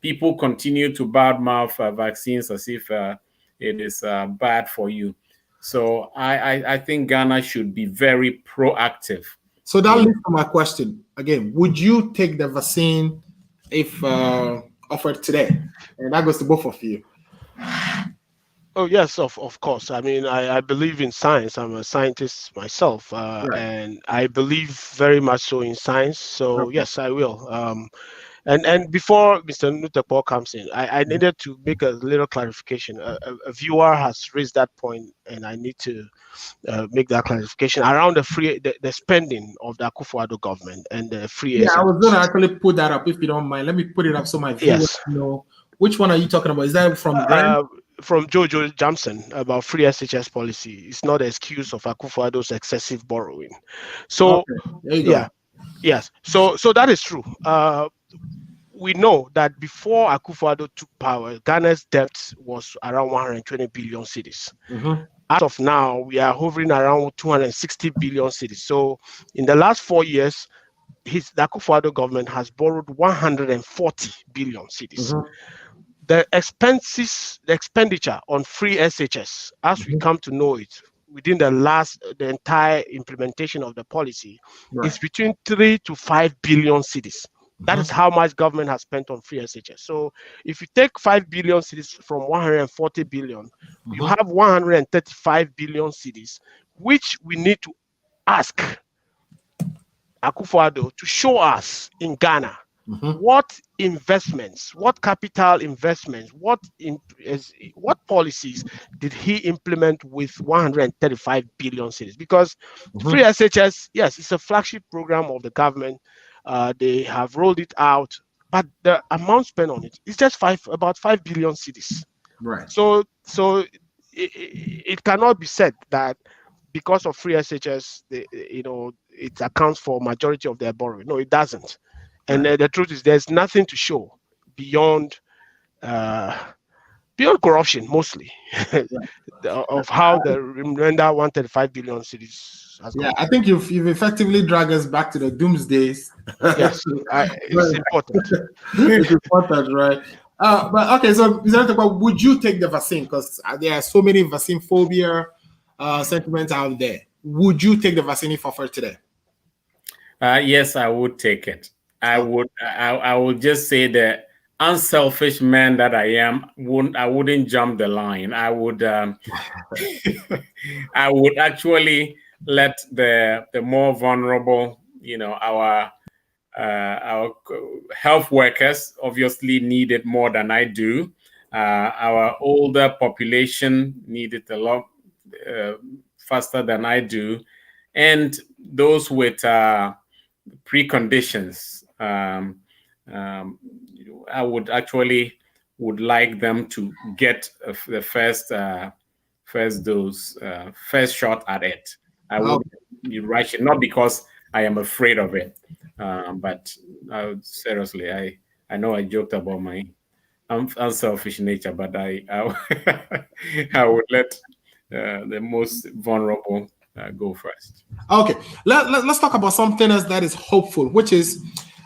people continue to badmouth vaccines as if it is bad for you. So I think Ghana should be very proactive. So that leads to my question again: would you take the vaccine if offered today? And that goes to both of you. Oh yes, of course. I mean, I believe in science. I'm a scientist myself, and I believe very much so in science. So yes, I will. And before Mr. Nutekpor comes in, I needed to make a little clarification. A viewer has raised that point, and I need to make that clarification around the spending of the Akufo-Addo government and the free. Yeah, I was going to actually put that up if you don't mind. Let me put it up so my viewers know. Which one are you talking about? Is that from Jojo Jamson about free SHS policy? It's not an excuse of Akufo-Addo's excessive borrowing. So there you go. Yes. So that is true. We know that before Akufo-Addo took power, Ghana's debt was around 120 billion cedis. As of now, we are hovering around 260 billion cedis. So in the last 4 years, the Akufo-Addo government has borrowed 140 billion cedis. The expenditure on free SHS, as we come to know it, within the entire implementation of the policy, is between 3 to 5 billion cedis. That is how much government has spent on free SHS. So if you take 5 billion cedis from 140 billion, you have 135 billion cedis, which we need to ask Akufo-Addo to show us in Ghana what investments, what capital investments, what policies did he implement with 135 billion cedis? Because free SHS, yes, it's a flagship program of the government. They have rolled it out, but the amount spent on it is just about 5 billion cedis. Right. So it cannot be said that because of free SHS, it accounts for majority of their borrowing. No, it doesn't. And the truth is, there's nothing to show beyond corruption, mostly, of how the remainder 135 billion cedis has gone. I think you've effectively dragged us back to the doomsdays. Yes, it's important. It's important, right? But okay, so would you take the vaccine? Because there are so many vaccine phobia sentiments out there. Would you take the vaccine if offered today? Yes, I would take it. I would just say that unselfish man that I am, I wouldn't jump the line. I would I would actually let the more vulnerable, our health workers obviously need it more than I do. Our older population need it a lot faster than I do, and those with preconditions. I would like them to get the first dose, first shot at it. I would be rushing, not because I am afraid of it, but seriously, I know I joked about my unselfish nature, but I would let the most vulnerable go first. Okay, let's talk about something else that is hopeful, which is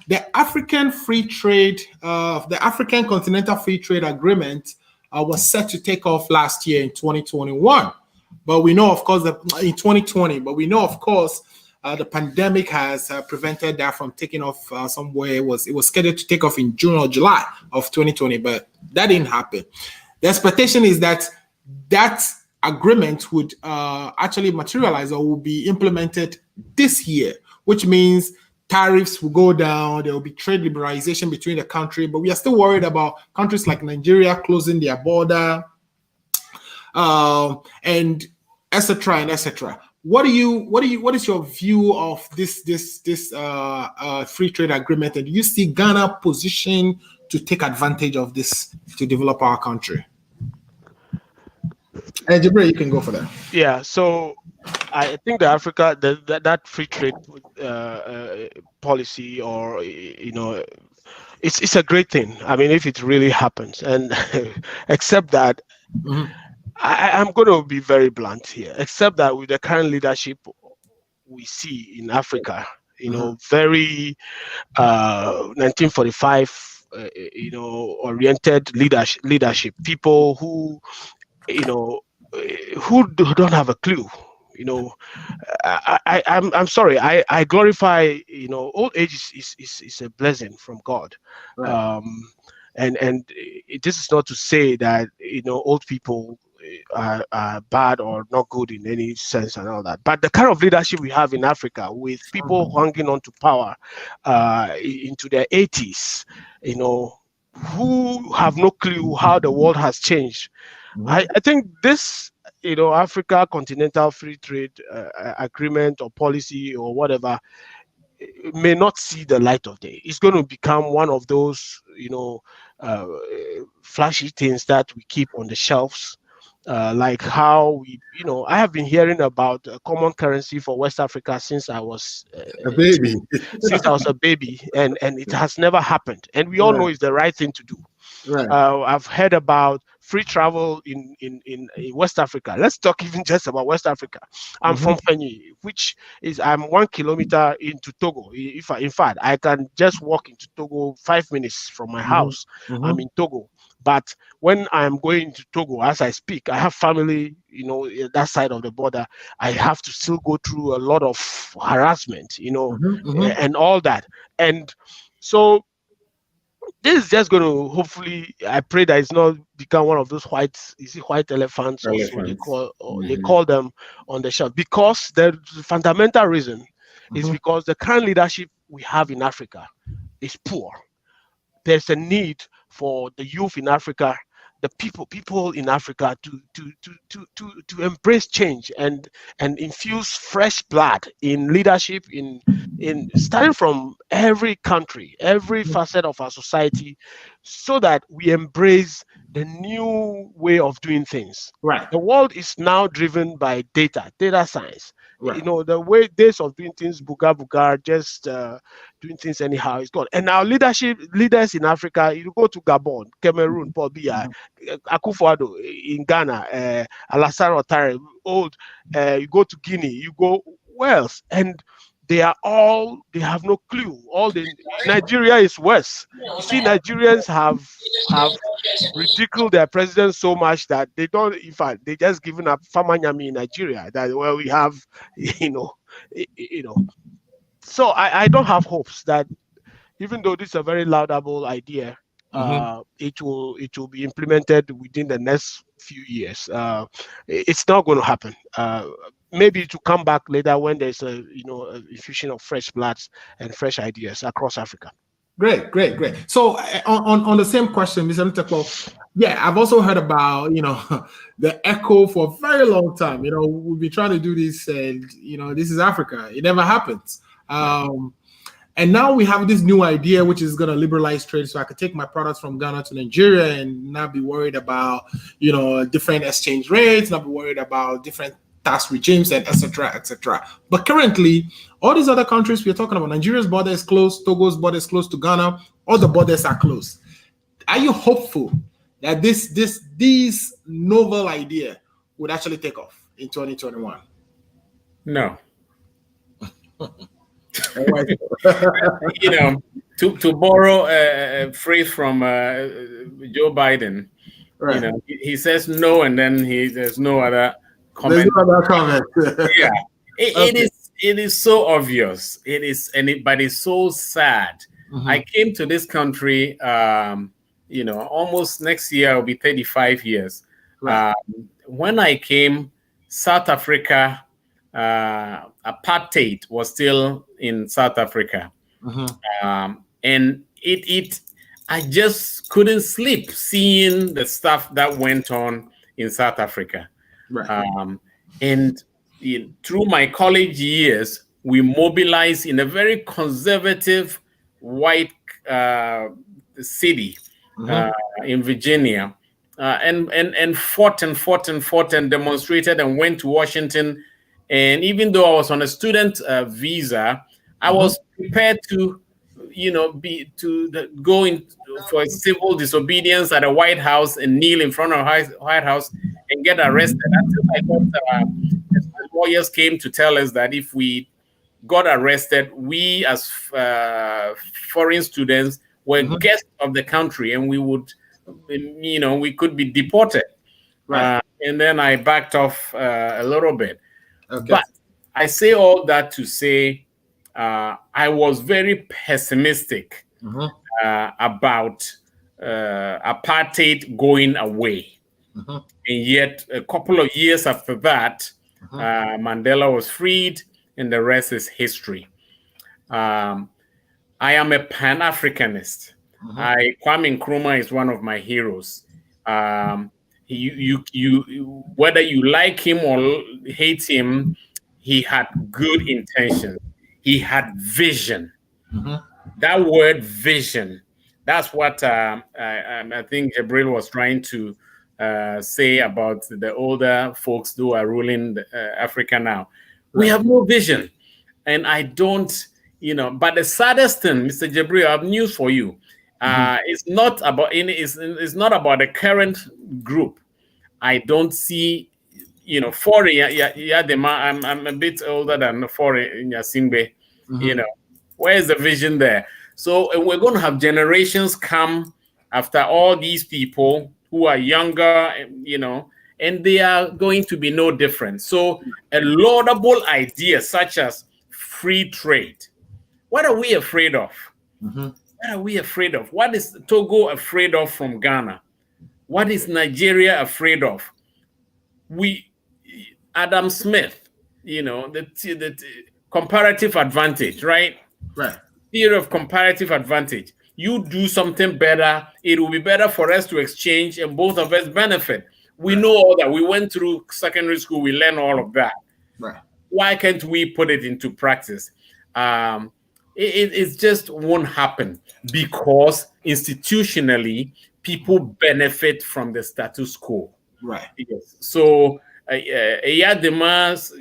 the African Free Trade, the African Continental Free Trade Agreement was set to take off last year in 2021. But we know, of course, that in 2020, but we know, of course, the pandemic has prevented that from taking off somewhere. It was scheduled to take off in June or July of 2020, but that didn't happen. The expectation is that agreement would actually materialize or will be implemented this year, which means tariffs will go down. There will be trade liberalization between the country, but we are still worried about countries like Nigeria closing their border. and etc. and etc. What is your view of this free trade agreement, and do you see Ghana positioned to take advantage of this to develop our country? And Jibreal, you can go for that. Yeah, so I think that free trade policy, or it's a great thing. I mean, if it really happens, and except that Mhm. I'm going to be very blunt here. Except that with the current leadership we see in Africa, very 1945, oriented leadership, people who don't have a clue. I'm sorry. I glorify. Old age is a blessing from God. Right. This is not to say that old people are bad or not good in any sense and all that. But the kind of leadership we have in Africa, with people hanging on to power into their 80s, who have no clue how the world has changed. I think this, Africa Continental Free Trade Agreement or policy or whatever, may not see the light of day. It's going to become one of those, flashy things that we keep on the shelves. Like how I have been hearing about a common currency for West Africa since I was a baby. and it has never happened. And we all know it's the right thing to do. Right. I've heard about free travel in West Africa. Let's talk even just about West Africa. I'm from Fenyi, which is I'm 1 kilometer into Togo. In fact, I can just walk into Togo 5 minutes from my house. I'm in Togo. But when I'm going to Togo, as I speak, I have family, that side of the border. I have to still go through a lot of harassment, and all that. And so this is just going to, hopefully, I pray that it's not become one of those white elephants or so they call them on the shelf, because the fundamental reason is because the current leadership we have in Africa is poor. There's a need for the youth in Africa, the people in Africa to embrace change and infuse fresh blood in leadership in starting from every country, every facet of our society, so that we embrace the new way of doing things. Right. The world is now driven by data science. Right. The way days of doing things, buga, just doing things anyhow, is gone. And now leaders in Africa, you go to Gabon, Cameroon, Paul Biya, Akufo-Addo in Ghana, Alassane Ouattara, you go to Guinea, you go Wales, and they have no clue. Nigeria is worse. You see, Nigerians have ridiculed their president so much that they don't, in fact, they just given up Famanyami in Nigeria, that we have, So I don't have hopes that, even though this is a very laudable idea, it will be implemented within the next few years. It's not going to happen. Maybe to come back later when there's a infusion of fresh bloods and fresh ideas across Africa. Great. So on the same question, Mr. Nutekpor, yeah, I've also heard about the echo for a very long time. We've been trying to do this, and this is Africa. It never happens. And now we have this new idea, which is going to liberalize trade, so I could take my products from Ghana to Nigeria and not be worried about different exchange rates, not be worried about different tax regimes, and etc. But currently, all these other countries we're talking about, Nigeria's border is closed, Togo's border is closed to Ghana, all the borders are closed. Are you hopeful that this novel idea would actually take off in 2021? No. To borrow a phrase from Joe Biden, right. He says no, and then there's no other comment. There's no other comment. Yeah, it is so obvious. But it's so sad. I came to this country, almost next year will be 35 years. Right. When I came, South Africa, apartheid was still in South Africa, and I just couldn't sleep seeing the stuff that went on in South Africa. Right. And through my college years, we mobilized in a very conservative white city in Virginia, and fought and demonstrated and went to Washington. And even though I was on a student visa, I was prepared to, go in for civil disobedience at the White House and kneel in front of White House and get arrested. Until I got the lawyers came to tell us that if we got arrested, we as foreign students were guests of the country, and we would, we could be deported. Right. And then I backed off a little bit. Okay. But I say all that to say I was very pessimistic about apartheid going away. And yet, a couple of years after that, Mandela was freed, and the rest is history. I am a Pan-Africanist. Kwame Nkrumah is one of my heroes. You whether you like him or hate him, he had good intentions. He had vision. That word vision, that's what I think Jibreal was trying to say about the older folks who are ruling Africa now. We have no vision. And I don't, but the saddest thing, Mr. Jibreal, I have news for you. It's not about it's not about the current group. I don't see, I'm a bit older than in Yasimbe. Where's the vision there? So we're going to have generations come after all these people who are younger, and they are going to be no different. So a laudable idea such as free trade, what are we afraid of? What are we afraid of? What is Togo afraid of from Ghana? What is Nigeria afraid of? Adam Smith, the comparative advantage, right? Right. Theory of comparative advantage. You do something better, it will be better for us to exchange, and both of us benefit. We know all that. We went through secondary school, we learned all of that. Right. Why can't we put it into practice? It just won't happen because institutionally, people benefit from the status quo. Right. Yes. So, Eyadema's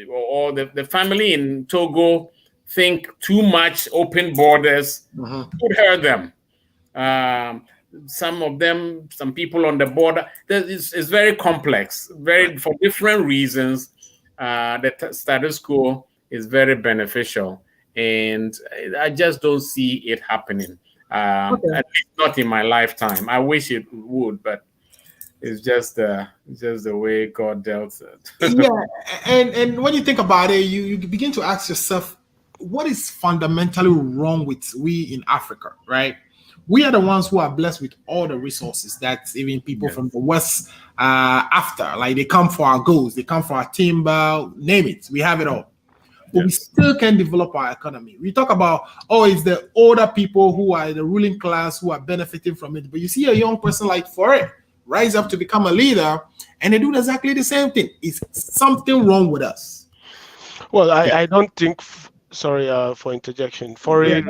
or the family in Togo think too much open borders could hurt them. Some people on the border, it's very complex, for different reasons. The status quo is very beneficial, and I just don't see it happening. At least not in my lifetime. I wish it would, but it's just the way God dealt it. Yeah, and when you think about it, you begin to ask yourself, what is fundamentally wrong with we in Africa, right? We are the ones who are blessed with all the resources that even people from the West after. Like, they come for our goals, they come for our timber, name it. We have it all. But we still can develop our economy. We talk about, it's the older people who are the ruling class who are benefiting from it. But you see a young person like Foray rise up to become a leader, and they do exactly the same thing. Is something wrong with us? Well, I don't think... Sorry for interjection. Foray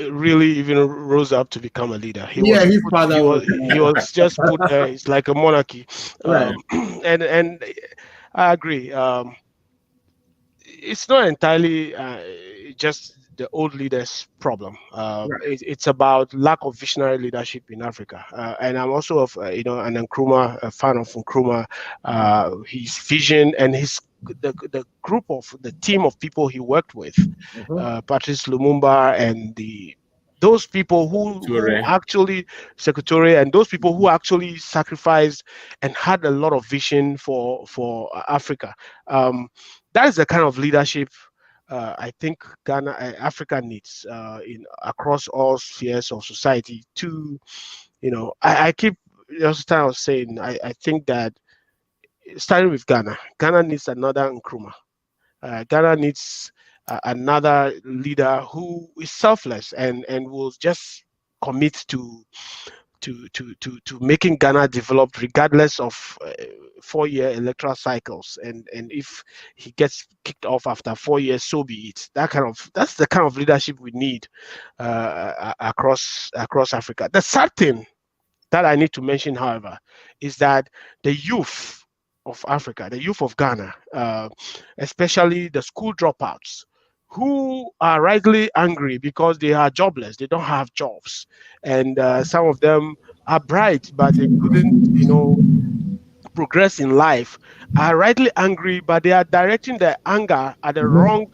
really even rose up to become a leader. He was just put there. It's like a monarchy, and I agree. It's not entirely just the old leaders' problem. It's about lack of visionary leadership in Africa. And I'm also an Nkrumah, a fan of Nkrumah. His vision and the group of the team of people he worked with, Patrice Lumumba and those people who actually Secretary, and those people who actually sacrificed and had a lot of vision for Africa. That is the kind of leadership I think Africa needs across all spheres of society. I keep just time I was saying, I think that starting with Ghana needs another Nkrumah. Ghana needs another leader who is selfless and will just commit to to making Ghana developed, regardless of 4-year electoral cycles. And if he gets kicked off after 4 years, so be it. That's the kind of leadership we need across Africa. The sad thing that I need to mention, however, is that the youth of Africa, the youth of Ghana, especially the school dropouts, who are rightly angry because they are jobless, they don't have jobs, and some of them are bright, but they couldn't, progress in life, are rightly angry, but they are directing their anger at the wrong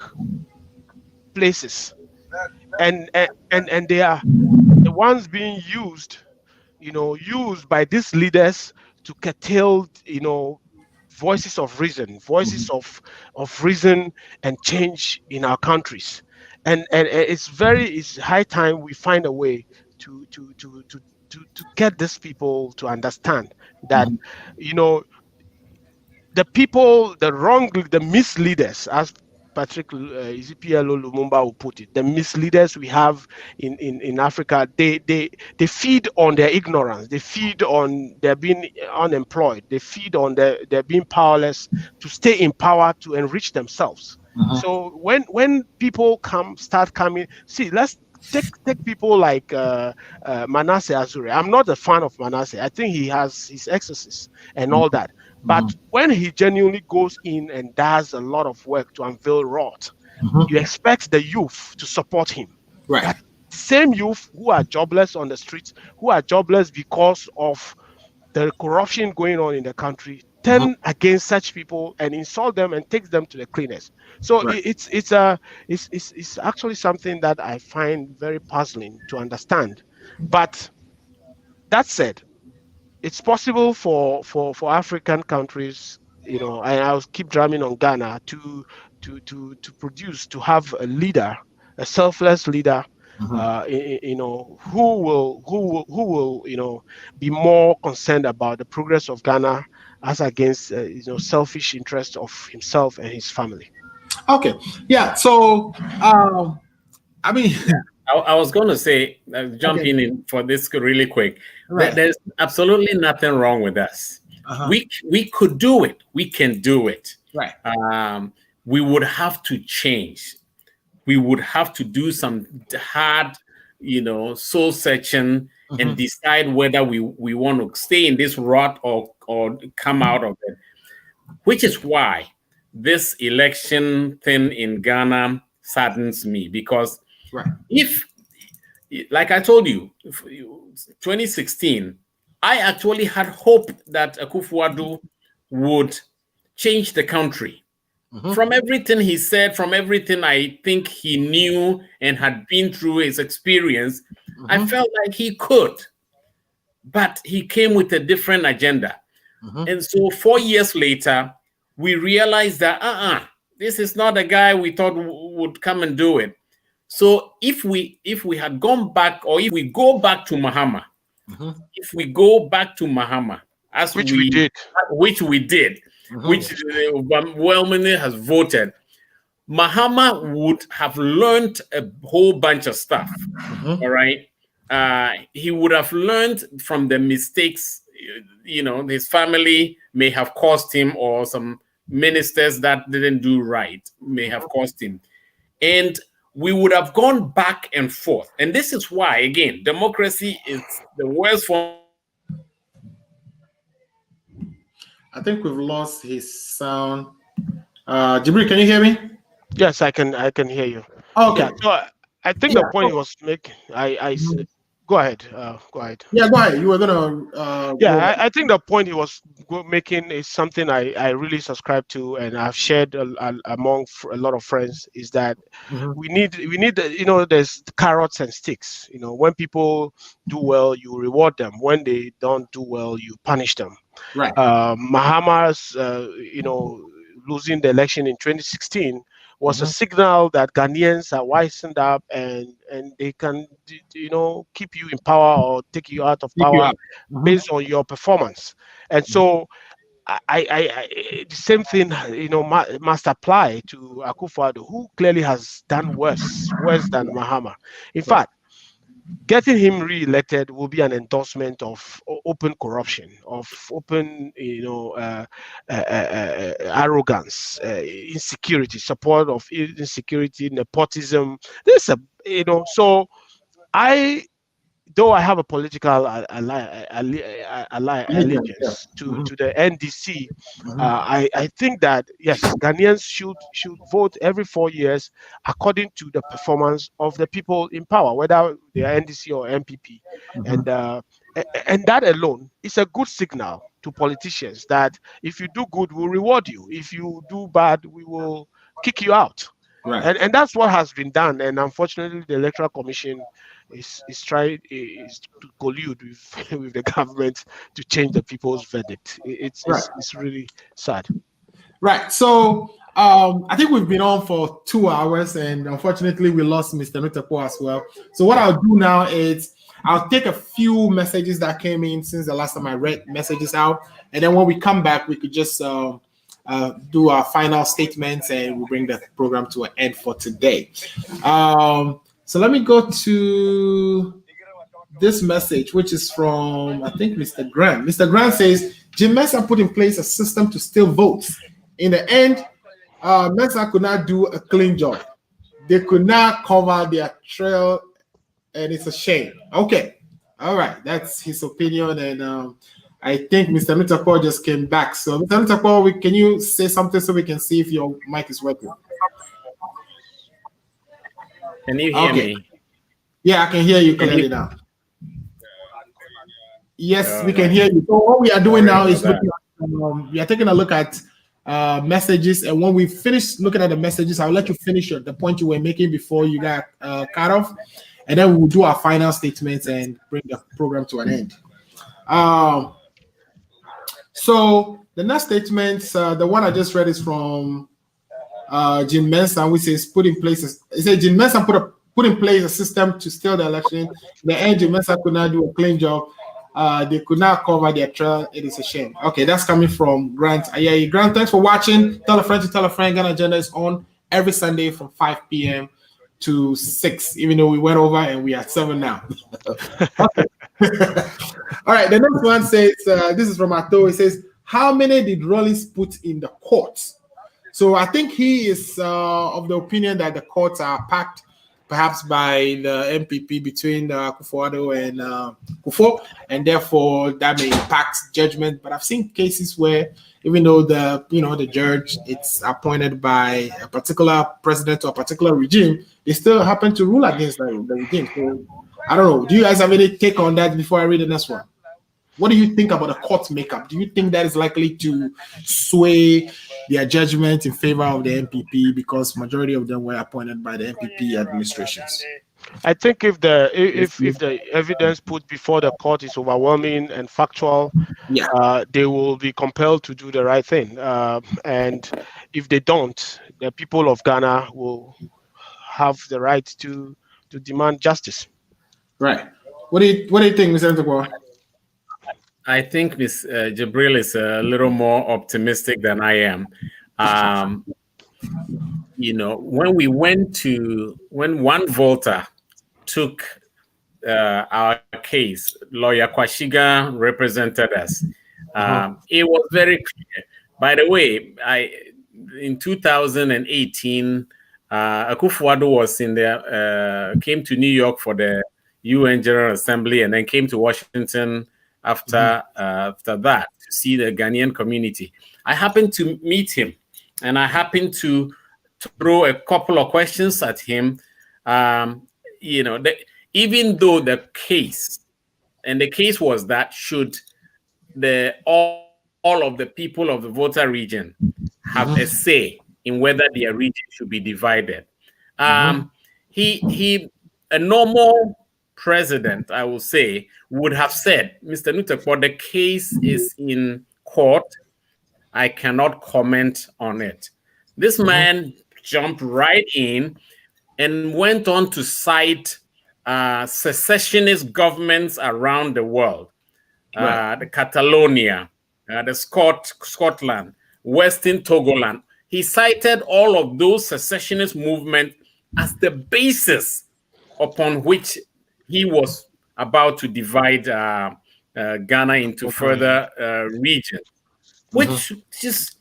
places, and they are the ones being used by these leaders to curtail, voices of reason, and change in our countries. And it's high time we find a way to get these people to understand that, the people, the misleaders, as Patrick Ezekiel Lumumba will put it, the misleaders we have in Africa, they feed on their ignorance, they feed on their being unemployed, they feed on their being powerless to stay in power to enrich themselves. So when people start coming, see, let's take people like Manasseh Azure. I'm not a fan of Manasseh. I think he has his excesses and all that. But when he genuinely goes in and does a lot of work to unveil rot, you expect the youth to support him. Right. That same youth who are jobless on the streets, who are jobless because of the corruption going on in the country, turn against such people and insult them and take them to the cleaners. So it's actually something that I find very puzzling to understand. But that said, it's possible for African countries, and I'll keep drumming on Ghana to produce, to have a leader, a selfless leader, who will be more concerned about the progress of Ghana as against selfish interests of himself and his family. Okay, yeah. So, I mean, I was going to say, jumping in for this really quick. Right. There's absolutely nothing wrong with us. We could do it. We can do it. Right. We would have to change. We would have to do some hard, soul searching and decide whether we want to stay in this rut or come out of it. Which is why this election thing in Ghana saddens me, because if, like I told you, 2016, I actually had hope that Akufo-Addo would change the country. From everything he said, from everything I think he knew and had been through his experience, I felt like he could. But he came with a different agenda. And so 4 years later, we realized that this is not a guy we thought would come and do it. So if we had gone back, or if we go back to Mahama, which we did, which overwhelmingly has voted, Mahama would have learned a whole bunch of stuff. All right. He would have learned from the mistakes, his family may have caused him, or some ministers that didn't do right may have caused him. And we would have gone back and forth. And this is why, again, democracy is the worst form. I think we've lost his sound. Jibreal, can you hear me? Yes, I can hear you. Okay. Yeah, so I think the point he was making, go ahead. Go ahead. Yeah, go ahead. You were gonna. I think the point he was making is something I really subscribe to, and I've shared among a lot of friends, is that we need there's carrots and sticks. When people do well, you reward them. When they don't do well, you punish them. Right. Mahama's losing the election in 2016 was a signal that Ghanaians are wisened up and they can, keep you in power or take you out of power based on your performance. And so the same thing, must apply to Akufo-Addo, who clearly has done worse than Mahama. In fact, getting him re-elected will be an endorsement of open corruption, of open, arrogance, insecurity, support of insecurity, nepotism. There's a, so I, though I have a political allegiance to the NDC, I think that yes, Ghanaians should vote every 4 years according to the performance of the people in power, whether they are NDC or MPP, and that alone is a good signal to politicians that if you do good, we'll reward you. If you do bad, we will kick you out. Right. And that's what has been done. And unfortunately, the Electoral Commission is trying to collude with the government to change the people's verdict. It's really sad. Right. So I think we've been on for 2 hours, and unfortunately, we lost Mr. Nutekpor as well. So what I'll do now is I'll take a few messages that came in since the last time I read messages out, and then when we come back, we could just do our final statements, and we'll bring the program to an end for today. So let me go to this message, which is from, I think, Mr. Grant. Mr. Grant says, Jim Mensah put in place a system to steal votes. In the end, Mensah could not do a clean job. They could not cover their trail, and it's a shame. Okay. All right. That's his opinion, and I think Mr. Nutekpor just came back. So, Mr. Nutekpor, can you say something so we can see if your mic is working? Can you hear me? Yeah, I can hear you clearly now. Yes, we can hear you. So what we are doing now is we are taking a look at messages, and when we finish looking at the messages, I'll let you finish the point you were making before you got cut off, and then we'll do our final statements and bring the program to an end. So the next statement, the one I just read is from Jim Mensah, which says put in place. It says Jim Mensah put in place a system to steal the election. In the end, Jim Mensah could not do a clean job. They could not cover their trail. It is a shame. Okay, that's coming from Grant. Yeah, Grant, thanks for watching. Tell a friend to tell a friend. Ghana Agenda is on every Sunday from 5 p.m. to 6, even though we went over and we are 7 now. Okay. All right, the next one says, this is from Ato. It says, how many did Rawlings put in the courts? So I think he is of the opinion that the courts are packed, perhaps by the MPP between Akufo-Addo and Kufuor, and therefore that may impact judgment. But I've seen cases where even though the judge it's appointed by a particular president or a particular regime, they still happen to rule against the regime. So I don't know. Do you guys have any take on that before I read the next one? What do you think about the court makeup? Do you think that is likely to sway their judgment in favor of the MPP because majority of them were appointed by the MPP administrations? I think if the evidence put before the court is overwhelming and factual, they will be compelled to do the right thing. And if they don't, the people of Ghana will have the right to demand justice. Right. What do you think, Mr. Nutekpor? I think Ms. Jibreal is a little more optimistic than I am. When one Volta took our case, lawyer Kwashiga represented us. It was very clear. By the way, in 2018, Akufo-Addo was came to New York for the UN General Assembly and then came to Washington after that to see the Ghanaian community. I happened to meet him, and I happened to throw a couple of questions at him. Even though the case was that should all of the people of the Volta region have a say in whether their region should be divided. A normal president, I will say, would have said, Mr. Nutekpor, the case is in court. I cannot comment on it. This man jumped right in and went on to cite secessionist governments around the world, the Catalonia, the Scotland, Western Togoland. He cited all of those secessionist movements as the basis upon which he was about to divide Ghana into further regions, which just,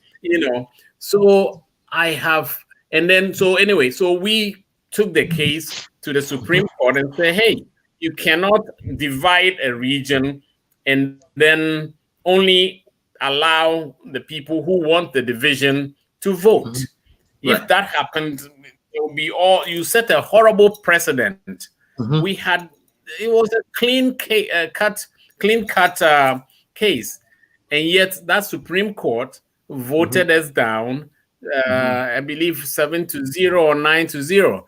so I have, and then, so anyway, so we took the case to the Supreme Court and say, hey, you cannot divide a region and then only allow the people who want the division to vote. If that happened, it will be all, you set a horrible precedent. We had, it was a clean cut case, and yet that Supreme Court voted us down, I believe 7-0 or 9-0,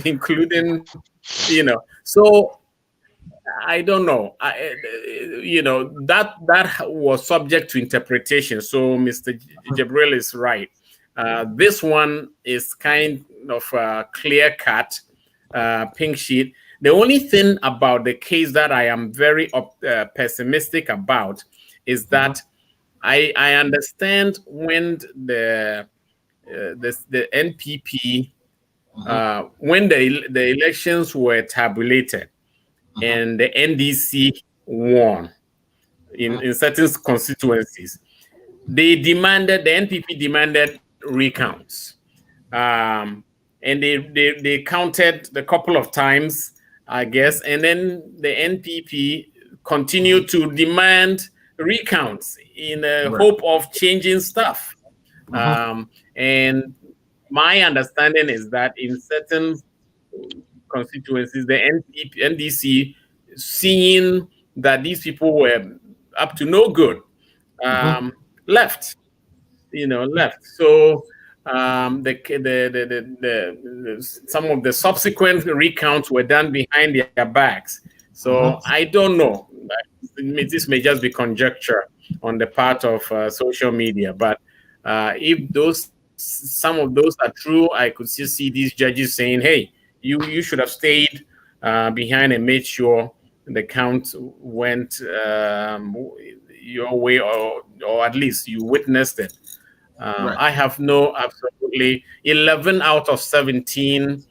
including, so I don't know. That was subject to interpretation. So Mr. Jibreal is right. This one is kind of a clear-cut pink sheet. The only thing about the case that I am very pessimistic about is that I understand when the NPP, when the elections were tabulated and the NDC won in certain constituencies, the NPP demanded recounts. And they counted a couple of times, I guess, and then the NPP continued to demand recounts in the hope of changing stuff. And my understanding is that in certain constituencies, the NDC, seeing that these people were up to no good, left. So some of the subsequent recounts were done behind their backs. So I don't know. This may just be conjecture on the part of social media, but if some of those are true, I could still see these judges saying, "Hey, you should have stayed behind and made sure the count went your way, or at least you witnessed it." I have absolutely 11 out of 17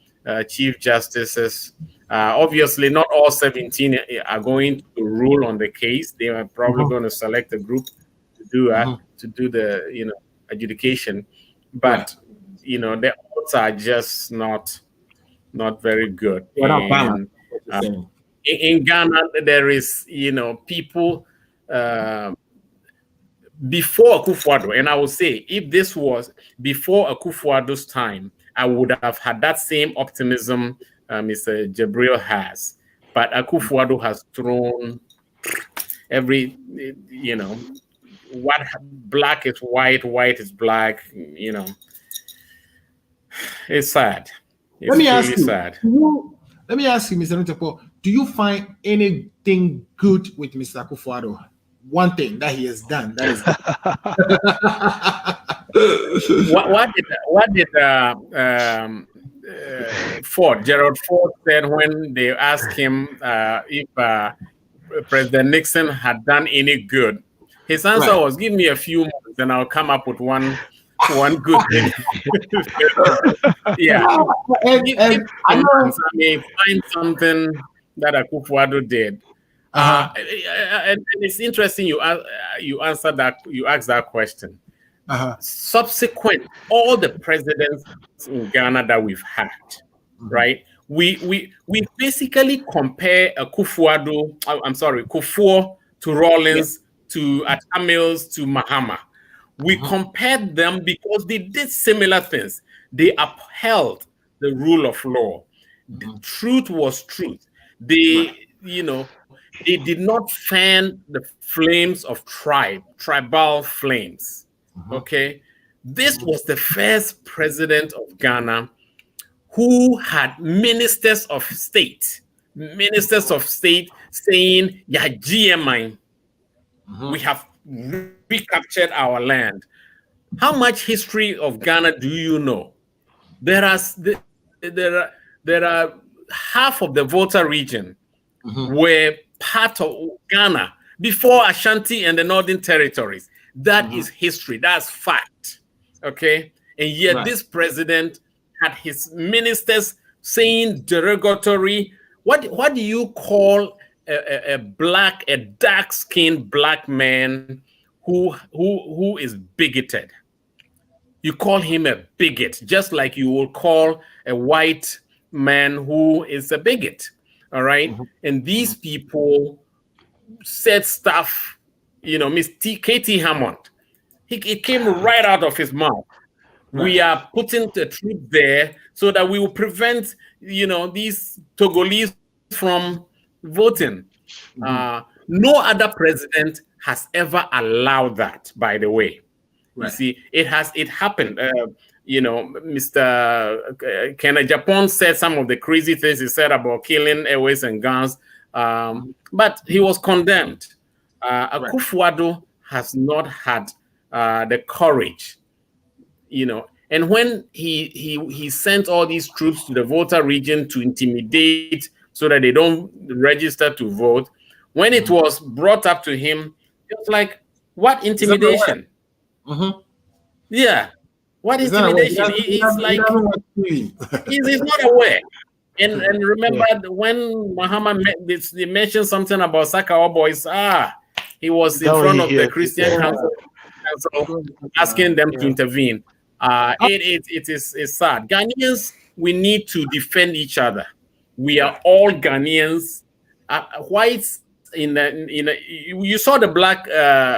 chief justices. Obviously, not all 17 are going to rule on the case. They are probably going to select a group to do the adjudication. But the odds are just not very good. And, in Ghana, there is people. Before Akufo-Addo, and I would say if this was before Akufo-Addo's time, I would have had that same optimism Mr. Jibreal has. But Akufo-Addo has thrown every, what black is white, white is black, It's sad. It's let me ask you, Mr. Nutekpor, do you find anything good with Mr. Akufo-Addo? One thing that he has done, that is what did Gerald Ford said when they asked him if President Nixon had done any good? His answer was, "Give me a few months and I'll come up with one good thing." Yeah, I may find something that Akufo-Addo did. And it's interesting you answered that, you asked that question. Subsequent, all the presidents in Ghana that we've had, right? We basically compare Kufuor to Rawlings, to Atta Mills, to Mahama. We compared them because they did similar things. They upheld the rule of law. The truth was truth. They, they did not fan the flames of tribal flames. Okay. This was the first president of Ghana who had ministers of state saying, "Yeah, GMI, we have recaptured our land." How much history of Ghana do you know? There are half of the Volta region were part of Ghana before Ashanti and the Northern Territories. That is history. That's fact. Okay. And yet this president had his ministers saying derogatory. What do you call a dark-skinned black man who is bigoted? You call him a bigot, just like you will call a white man who is a bigot. All right. And these people said stuff, Miss K.T. Hammond. It came right out of his mouth. Right. We are putting the truth there so that we will prevent, these Togolese from voting. No other president has ever allowed that, by the way. Right. You see, it happened. Mr. Ken Agyapa said some of the crazy things he said about killing airways and guns, but he was condemned. Akufo-Addo has not had the courage, and when he sent all these troops to the Volta region to intimidate so that they don't register to vote, when it was brought up to him, it was like, what intimidation? Yeah, what intimidation? He's like, he's not aware. And remember when Muhammad they mentioned something about Sakawa boys. He was in front of the Christian Council asking them to intervene. It is sad. Ghanaians, we need to defend each other. We are all Ghanaians. Whites you saw the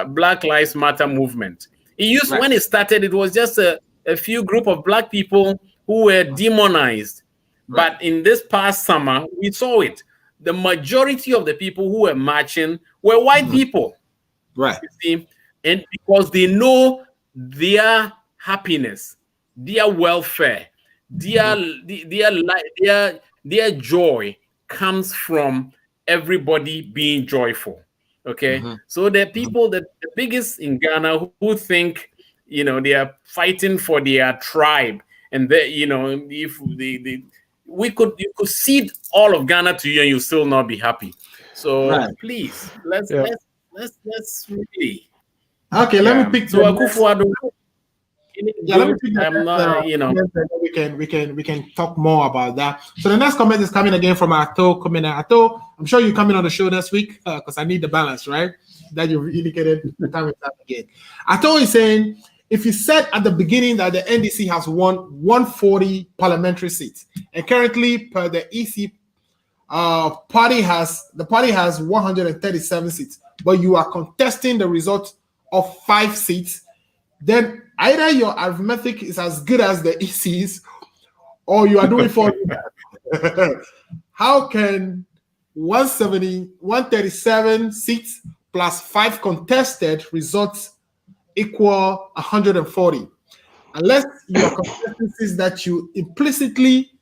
Black Lives Matter movement. When it started, it was just a few group of black people who were demonized. Right. But in this past summer, we saw it. The majority of the people who were marching were white people. Right. You see? And because they know their happiness, their welfare, their joy comes from everybody being joyful. Okay. So the people the biggest in Ghana who think, they are fighting for their tribe, and if you could cede all of Ghana to you and you still not be happy. So please, let's really. Okay, let me pick. So Akufo-Addo. Let me pick. We can talk more about that. So the next comment is coming again from Ato. Ato, I'm sure you're coming on the show next week because I need the balance, right? That you've indicated the time and time again. Ato is saying, if you said at the beginning that the NDC has won 140 parliamentary seats, and currently per the EC party has 137 seats, but you are contesting the result of 5 seats, then either your arithmetic is as good as the EC's, or you are doing 40. How can 137 seats plus 5 contested results equal 140? Unless you are contesting seats that you implicitly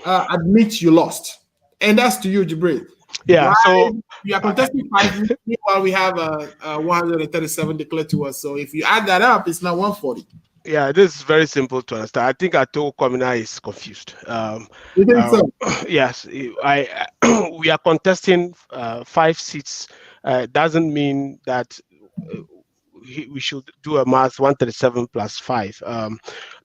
admit you lost. And that's to you, Jibreal. Yeah, so we are contesting 5 while we have 137 declared to us. So if you add that up, it's now 140. Yeah, this is very simple to understand. I think Ato Komina is confused. You think so? Yes, we are contesting 5 seats. Doesn't mean that we should do a math 137 plus 5.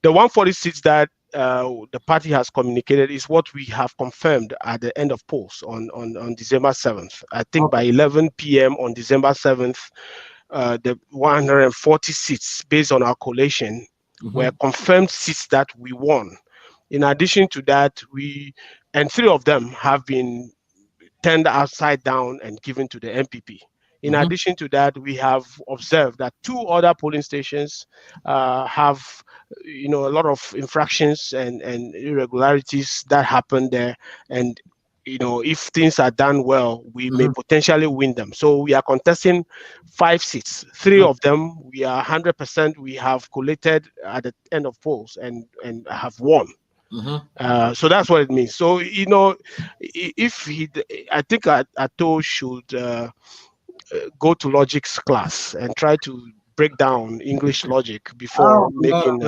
The 140 seats that the party has communicated is what we have confirmed at the end of polls on December 7th. I think by 11 p.m. on December 7th, the 140 seats based on our collation were confirmed seats that we won. In addition to that, 3 of them have been turned upside down and given to the MPP. In addition to that, we have observed that 2 other polling stations have, a lot of infractions and irregularities that happen there. And, if things are done well, we may potentially win them. So we are contesting 5 seats. 3 of them, we are 100%. We have collated at the end of polls and have won. So that's what it means. So, I think Ato should go to logics class and try to break down English logic before making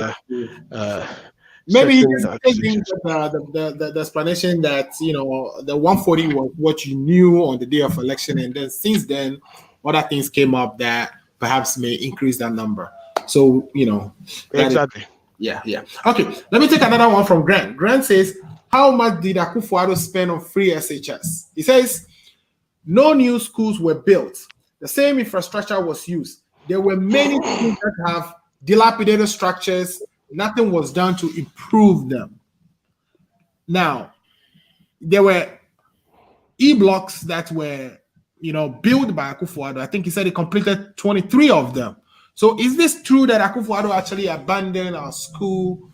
maybe the explanation that the 140 was what you knew on the day of election, and then since then other things came up that perhaps may increase that number. So exactly. Yeah. Okay, let me take another one from Grant. Grant says, how much did Akufo-Addo spend on free SHS? He says, no new schools were built. The same infrastructure was used. There were many schools that have dilapidated structures. Nothing was done to improve them. Now, there were E-blocks that were, built by Akufo-Addo. I think he said he completed 23 of them. So is this true that Akufo-Addo actually abandoned our school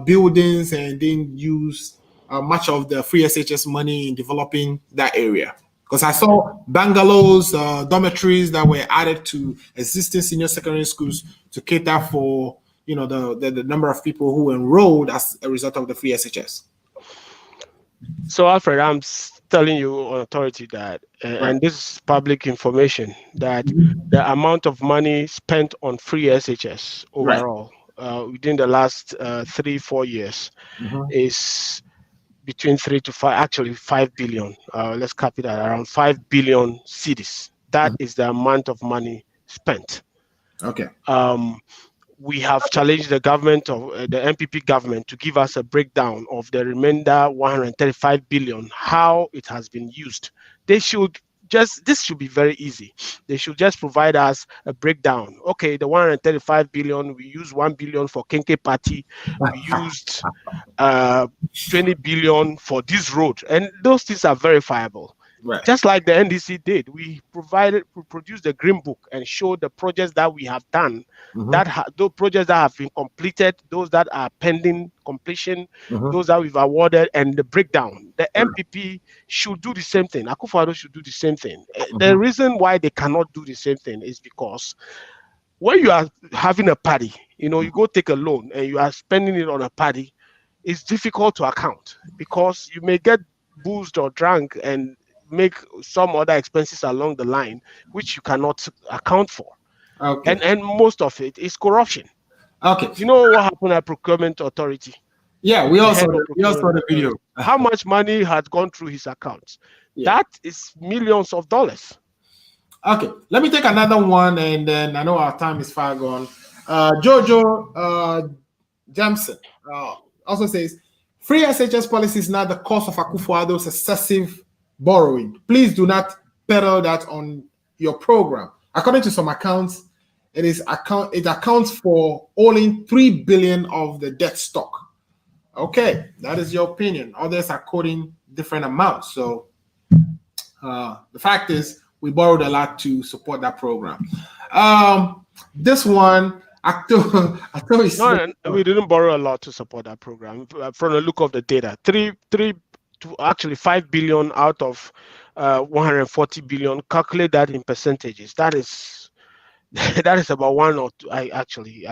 buildings and didn't use much of the free SHS money in developing that area? Because I saw bungalows, dormitories that were added to existing senior secondary schools to cater for, the number of people who enrolled as a result of the free SHS. So, Alfred, I'm telling you on authority that, and this is public information, that the amount of money spent on free SHS overall within the last 3-4 years is between 3 to 5, actually 5 billion. Let's cap it at around 5 billion cedis. That is the amount of money spent. Okay. We have challenged the government of the MPP government to give us a breakdown of the remainder 135 billion, how it has been used. This should be very easy. They should just provide us a breakdown. Okay, the 135 billion, we used 1 billion for Kenke Party. We used 20 billion for this road. And those things are verifiable. Right. Just like the NDC did, we produced the green book and showed the projects that we have done, those projects that have been completed, those that are pending completion, those that we've awarded, and the breakdown. The MPP should do the same thing. Akufo-Addo should do the same thing. The reason why they cannot do the same thing is because when you are having a party, you go take a loan and you are spending it on a party, it's difficult to account because you may get boozed or drunk and make some other expenses along the line, which you cannot account for. Okay. And most of it is corruption. Okay. You know what happened at Procurement Authority? Yeah, we also saw the video. How much money had gone through his accounts? Yeah. That is millions of dollars. Okay, let me take another one, and then I know our time is far gone. Jojo Jamson also says, free SHS policy is not the cause of Akufo-Addo's excessive borrowing. Please do not peddle that on your program. According to some accounts, it accounts for owning 3 billion of the debt stock. Okay, that is your opinion. Others are quoting different amounts. So the fact is, we borrowed a lot to support that program. This one, I thought we didn't borrow a lot to support that program. From the look of the data, 5 billion out of 140 billion. Calculate that in percentages. That is about 1 or 2. I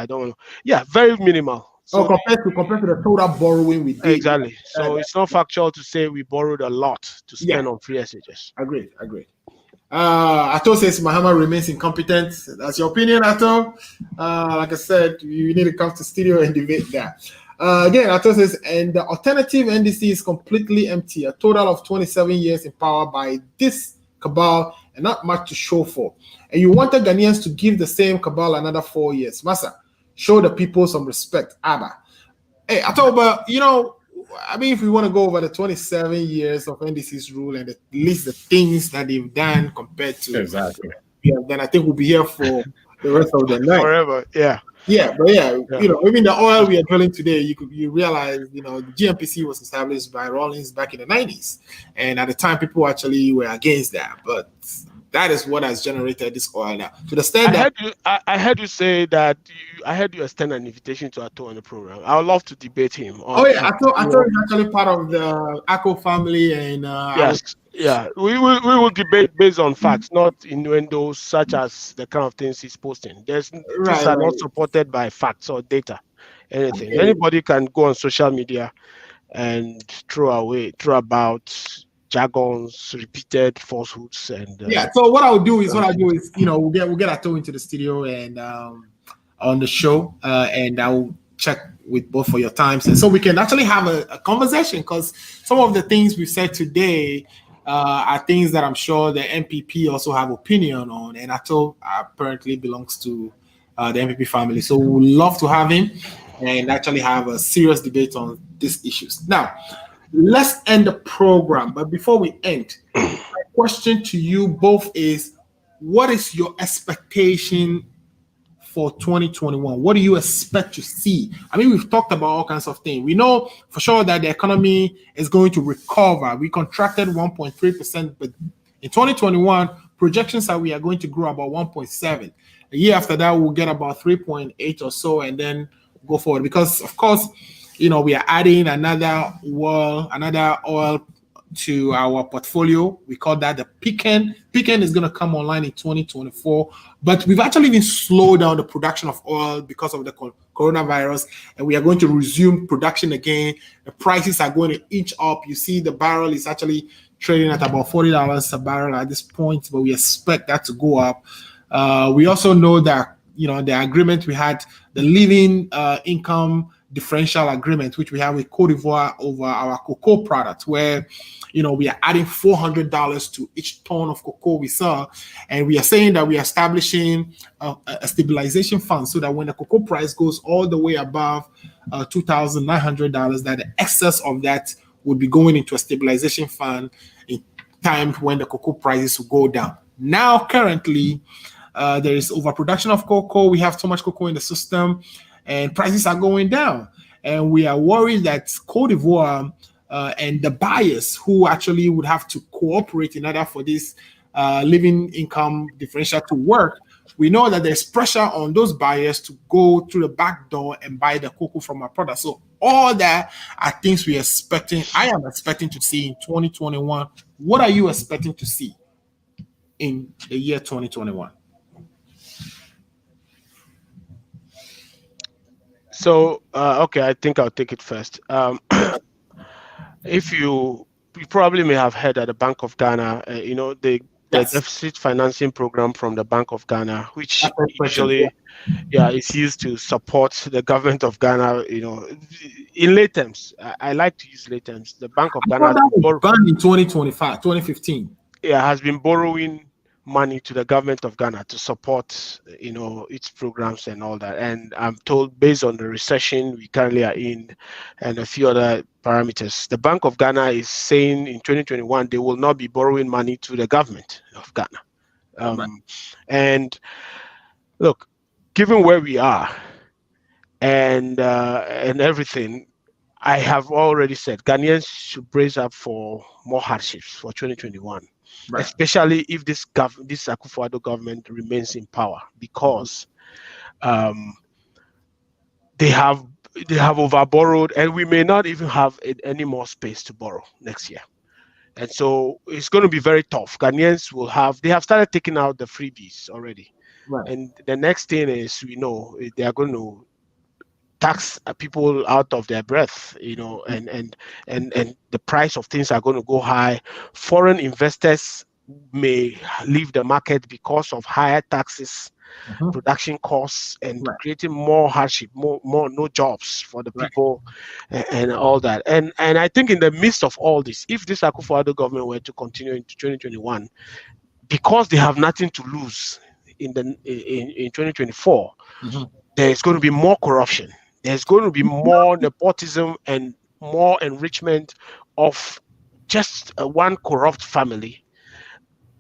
don't know. Yeah, very minimal. So compared to the total borrowing we did. Exactly. So it's not factual to say we borrowed a lot to spend on free SHS. Agreed. Ato says Mahama remains incompetent. That's your opinion, Ato. Like I said, you need to come to studio and debate that. Again, Ato says, and the alternative NDC is completely empty. A total of 27 years in power by this cabal and not much to show for. And you wanted Ghanaians to give the same cabal another 4 years. Massa, show the people some respect. Abba. Hey, Ato, but if we want to go over the 27 years of NDC's rule and at least the things that they've done compared to then I think we'll be here for the rest of the night. Forever, yeah. Yeah, but even the oil we are drilling today, you realize, the GMPC was established by Rawlings back in the 90s. And at the time, people actually were against that. But that is what has generated this oil now. To the extent I heard you say that I heard you extend an invitation to Ato on the program. I would love to debate him. Ato is actually part of the Ako family, and yes, we will debate based on facts, not innuendos such as the kind of things he's posting. These are not supported by facts or data, anything. Okay. Anybody can go on social media and throw about jargons, repeated falsehoods, and So what I'll do is we'll get Ato into the studio and on the show, and I'll check with both for your times, and so we can actually have a conversation, because some of the things we said today are things that I'm sure the MPP also have opinion on, and Ato apparently belongs to the MPP family, so we would love to have him. and actually have a serious debate on these issues. Now, let's end the program. But before we end, my question to you both is, what is your expectation for 2021? What do you expect to see? I mean, we've talked about all kinds of things. We know for sure that the economy is going to recover. We contracted 1.3%, but in 2021, projections are we are going to grow about 1.7. A year after that, we'll get about 3.8 or so, and then go forward. Because of course, we are adding another oil to our portfolio. We call that the Pecan. Pecan is going to come online in 2024, but we've actually been slowed down the production of oil because of the coronavirus, and we are going to resume production again. The prices are going to inch up. You see the barrel is actually trading at about $40 a barrel at this point, but we expect that to go up. We also know that, the agreement we had, the living income differential agreement, which we have with Cote d'Ivoire over our cocoa product, where we are adding $400 to each ton of cocoa we sell, and we are saying that we are establishing a stabilization fund so that when the cocoa price goes all the way above $2,900, that the excess of that would be going into a stabilization fund in time when the cocoa prices will go down. Now, currently, there is overproduction of cocoa. We have too much cocoa in the system, and prices are going down. And we are worried that Cote d'Ivoire and the buyers who actually would have to cooperate in order for this living income differential to work, we know that there's pressure on those buyers to go through the back door and buy the cocoa from our product. So all that are things I am expecting to see in 2021. What are you expecting to see in the year 2021? So, okay, I think I'll take it first. If you probably may have heard that the Bank of Ghana, the deficit financing program from the Bank of Ghana, which usually, is used to support the government of Ghana. In lay terms, I like to use lay terms. The Bank of Ghana banned in 2015. Has been borrowing money to the government of Ghana to support, its programs and all that. And I'm told, based on the recession we currently are in and a few other parameters, the Bank of Ghana is saying in 2021 they will not be borrowing money to the government of Ghana. Right. And look, given where we are and everything, I have already said Ghanaians should brace up for more hardships for 2021. Right. Especially if this Akufo-Addo government remains in power, because they have overborrowed, and we may not even have any more space to borrow next year. And so it's going to be very tough. Ghanaians they have started taking out the freebies already. Right. And the next thing is, they are going to tax people out of their breath, and the price of things are going to go high. Foreign investors may leave the market because of higher taxes, production costs, and creating more hardship, more no jobs for the people, and all that. And I think in the midst of all this, if this Akufo-Addo government were to continue into 2021, because they have nothing to lose in 2024, there is going to be more corruption. There's going to be more nepotism and more enrichment of just one corrupt family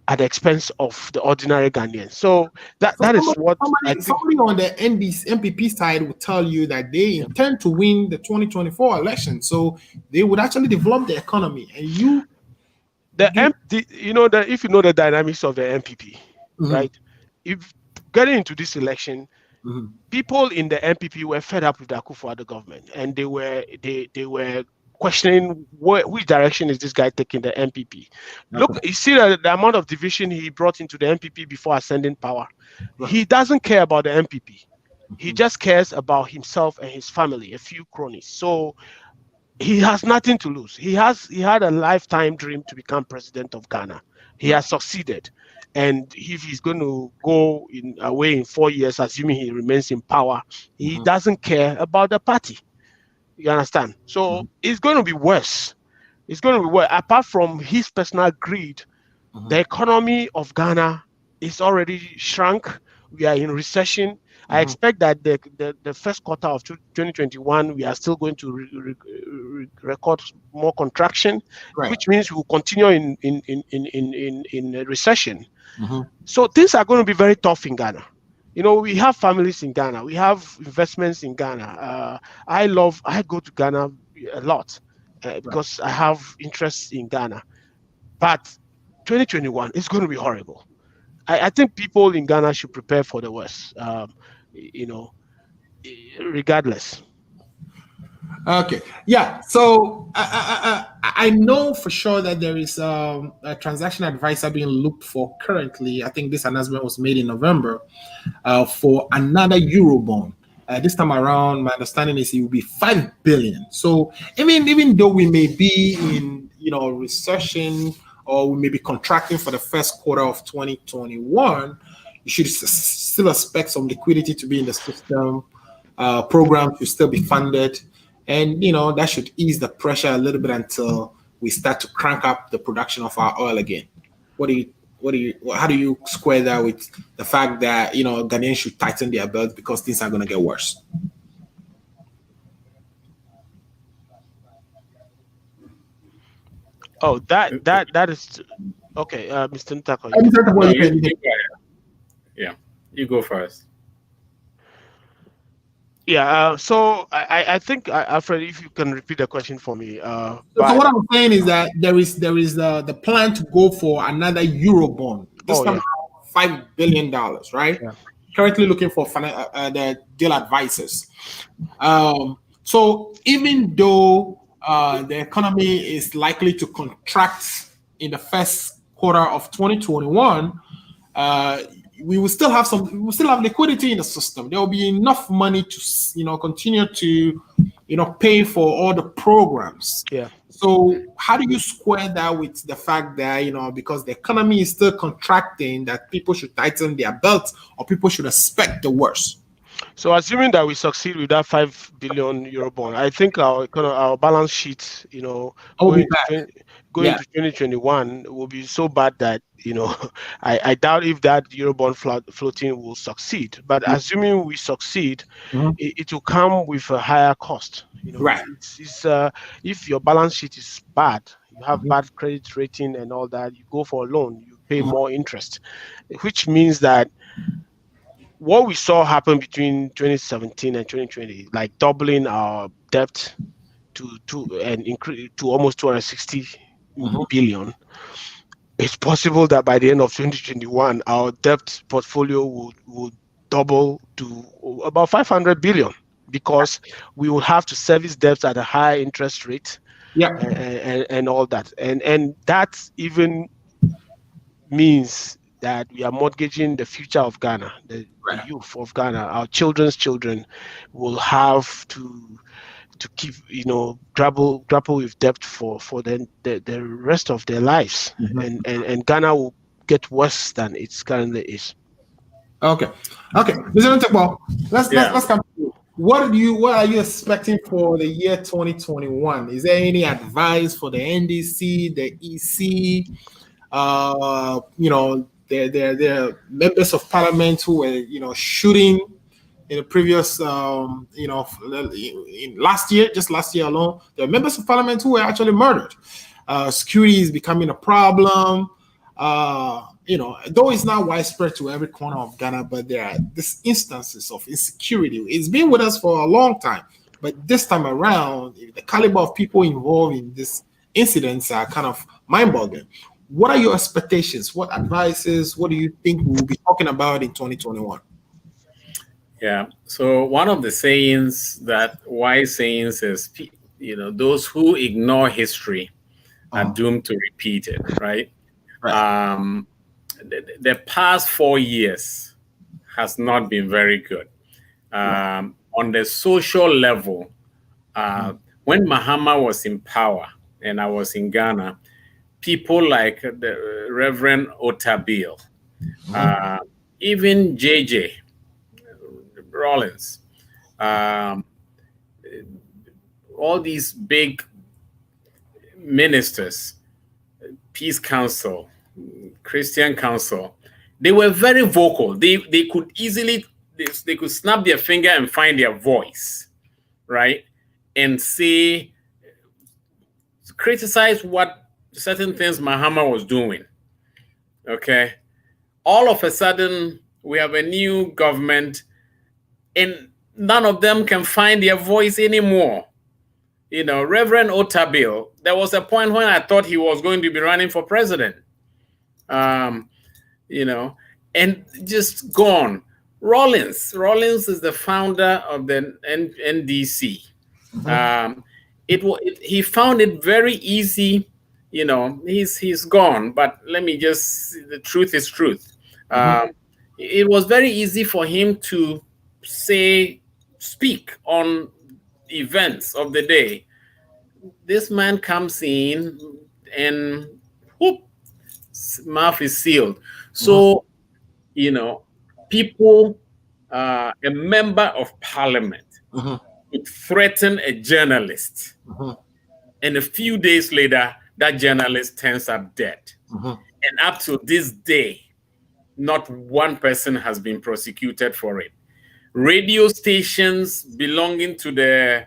at the expense of the ordinary Ghanaian. So that is what I think. Somebody on the MPP side would tell you that they intend to win the 2024 election, so they would actually develop the economy. And if you know the dynamics of the MPP, right? If getting into this election, people in the MPP were fed up with the Akufo-Addo government, and they were questioning which direction is this guy taking the MPP. Look, you see the amount of division he brought into the MPP before ascending power. He doesn't care about the MPP. He just cares about himself and his family, a few cronies. So he has nothing to lose. He had a lifetime dream to become president of Ghana. He has succeeded. And if he's going to go away in 4 years, assuming he remains in power, he doesn't care about the party. You understand? So it's going to be worse. It's going to be worse. Apart from his personal greed, the economy of Ghana is already shrunk. We are in recession. I expect that the first quarter of 2021, we are still going to record more contraction, which means we'll continue in a recession. So things are going to be very tough in Ghana. We have families in Ghana. We have investments in Ghana. I go to Ghana a lot because I have interests in Ghana. But 2021 is going to be horrible. I think people in Ghana should prepare for the worst, regardless. Okay. Yeah. So I know for sure that there is a transaction advisor being looked for currently. I think this announcement was made in November for another Eurobond. This time around, my understanding is it will be 5 billion. So even though we may be in recession or we may be contracting for the first quarter of 2021, you should still expect some liquidity to be in the system. Programs should still be funded. And that should ease the pressure a little bit until we start to crank up the production of our oil again. How do you square that with the fact that Ghanaians should tighten their belts because things are going to get worse? Oh, that is okay, Mr. Nutekpor. Yeah, you go first. Yeah, so I think, Alfred, if you can repeat the question for me. So what I'm saying is that there is the plan to go for another Eurobond. This time, $5 billion, right? Yeah. Currently looking for the deal advisors. So even though the economy is likely to contract in the first quarter of 2021, we will still have liquidity in the system. There will be enough money to continue to pay for all the programs. Yeah. So how do you square that with the fact that because the economy is still contracting, that people should tighten their belts or people should expect the worst? So assuming that we succeed with that 5 billion euro bond, I think our balance sheet, going into 2021 will be so bad that I doubt if that Eurobond floating will succeed. But assuming we succeed, it will come with a higher cost. Right. It's if your balance sheet is bad, you have bad credit rating and all that, you go for a loan, you pay more interest, which means that what we saw happen between 2017 and 2020, like doubling our debt to almost 260 billion, it's possible that by the end of 2021, our debt portfolio will double to about 500 billion because we will have to service debts at a higher interest rate, and all that, and that even means that we are mortgaging the future of Ghana, the youth of Ghana. Our children's children will have to keep, grapple with debt for the rest of their lives, and Ghana will get worse than it currently is. Okay, Mr. Nutekpor, let's come to you. What are you expecting for the year 2021? Is there any advice for the NDC, the EC? There are members of parliament who were, shooting in the previous, in last year alone. There are members of parliament who were actually murdered. Security is becoming a problem. Though it's not widespread to every corner of Ghana, but there are these instances of insecurity. It's been with us for a long time, but this time around, the caliber of people involved in these incidents are kind of mind-boggling. What are your expectations? What advices? What do you think we'll be talking about in 2021? Yeah. So one of the wise sayings is, those who ignore history are doomed to repeat it, right? The past 4 years has not been very good. On the social level, when Mahama was in power and I was in Ghana, people like the Reverend Otabil, even JJ Rawlins, all these big ministers, Peace Council, Christian Council, they were very vocal. They could easily they could snap their finger and find their voice, right? And say, criticize what certain things Mahama was doing. Okay. All of a sudden, we have a new government and none of them can find their voice anymore. You know, Reverend Otabil, there was a point when I thought he was going to be running for president. You know, and just gone. Rawlings is the founder of the NDC. He found it very easy. You know, he's gone. But let me just, the truth is truth. It was very easy for him to speak on events of the day. This man comes in and whoop, mouth is sealed. So, you know, people, a member of parliament would threaten a journalist. And a few days later, that journalist turns up dead. And up to this day, not one person has been prosecuted for it. Radio stations belonging to the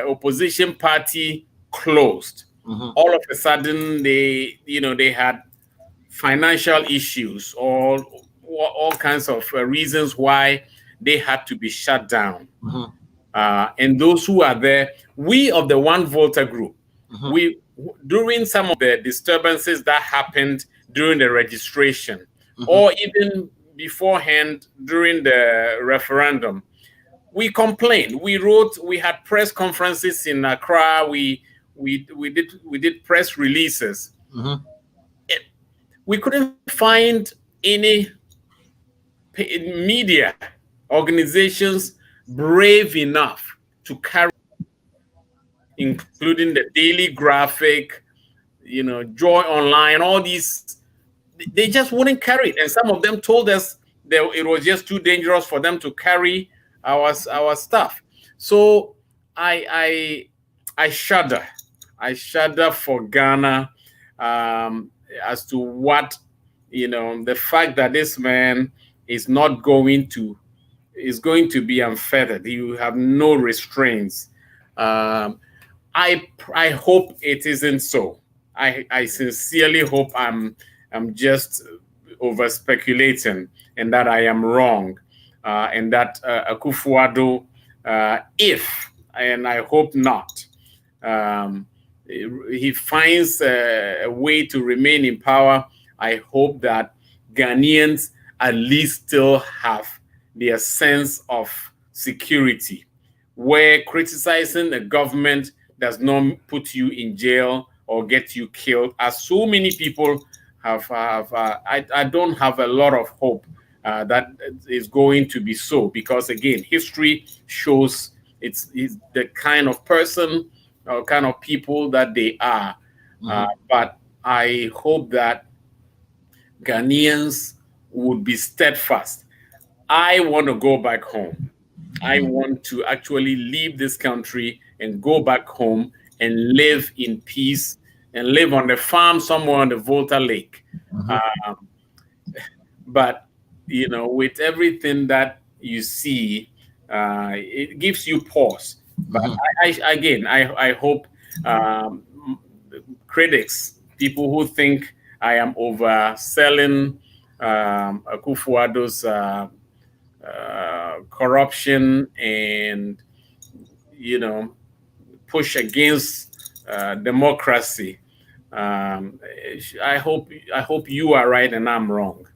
opposition party closed. All of a sudden, they had financial issues or all kinds of reasons why they had to be shut down. And those who are there, we of the One Volta group, we during some of the disturbances that happened during the registration, or even beforehand during the referendum, we complained. We wrote. We had press conferences in Accra. We did press releases. We couldn't find any media organizations brave enough to carry, including the Daily Graphic, you know, Joy Online, all these. They just wouldn't carry it, and some of them told us that it was just too dangerous for them to carry our stuff. So I shudder. I shudder for Ghana as to what, you know, the fact that this man is going to be unfettered. You have no restraints. I hope it isn't so. I sincerely hope I'm just over speculating and that I am wrong, and that Akufo-Addo, if, and I hope not, he finds a way to remain in power, I hope that Ghanaians at least still have their sense of security, where criticizing the government does not put you in jail or get you killed, as so many people have. I don't have a lot of hope that is going to be so, because again, history shows it's the kind of person or kind of people that they are. But I hope that Ghanaians would be steadfast. I want to go back home. I want to actually leave this country and go back home and live in peace and live on the farm somewhere on the Volta Lake. But, you know, with everything that you see, it gives you pause. But I hope critics, people who think I am overselling Akufo-Addo's corruption and, you know, push against democracy. I hope you are right and I'm wrong.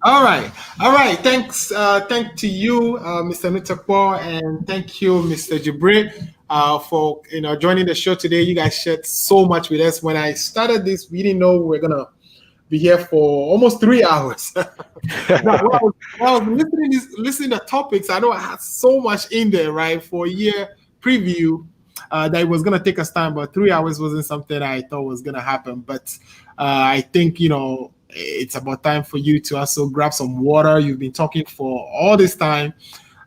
All right. Thanks. Thank to you, Mr. Nutekpor, and thank you, Mr. Jibreal, for joining the show today. You guys shared so much with us. When I started this, we didn't know we were gonna be here for almost 3 hours. Now, when I was listening to topics, I know I had so much in there, right, for a year preview, that it was gonna take us time, but 3 hours wasn't something I thought was gonna happen. But I think it's about time for you to also grab some water. You've been talking for all this time.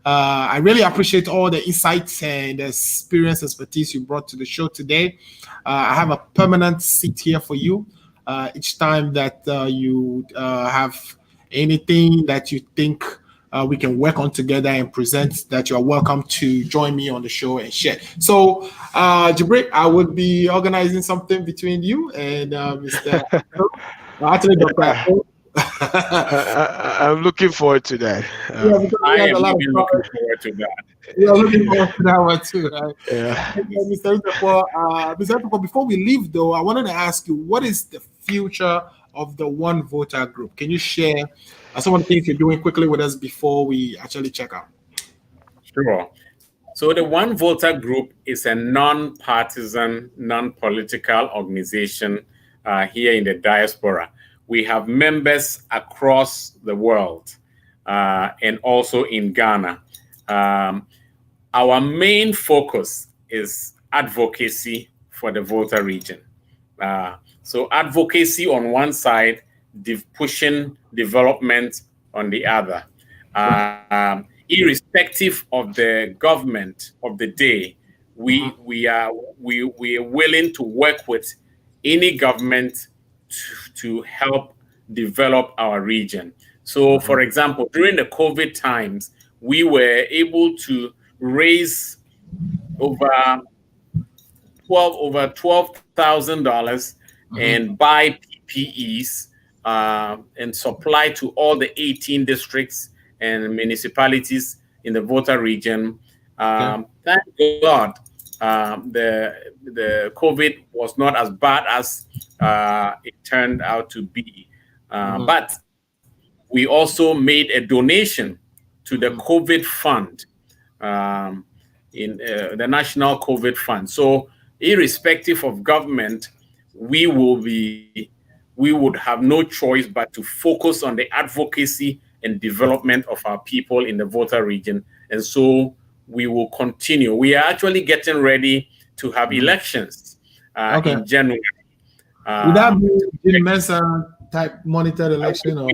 I really appreciate all the insights and the experience, expertise you brought to the show today. I have a permanent seat here for you. Each time that you have anything that you think we can work on together and present that you are welcome to join me on the show and share. So, Jibreal, I would be organizing something between you and Mr. Actually, Dr. I'm looking forward to that. Yeah, because I we had am a lot of even looking forward to that. we are looking forward to that one too. Right? Yeah. Mr. Nutekpor, Mr. Nutekpor, before we leave, though, I wanted to ask you, what is the future of the One Volta group? Can you share some of the things you're doing quickly with us before we actually check out? Sure. So the One Volta Group is a non-partisan, non-political organization here in the diaspora. We have members across the world and also in Ghana. Our main focus is advocacy for the Volta region. So advocacy on one side, pushing development on the other. Irrespective of the government of the day, we are willing to work with any government to help develop our region. So, for example, during the COVID times, we were able to raise over $12,000 and buy PPEs and supply to all the 18 districts and municipalities in the Volta region. Thank God, the COVID was not as bad as it turned out to be. But we also made a donation to the COVID fund, in the National COVID Fund. So, irrespective of government, we would have no choice but to focus on the advocacy and development of our people in the Volta region. And so we will continue. We are actually getting ready to have elections in January. Would that be Jim Mensah type monitored election? Or?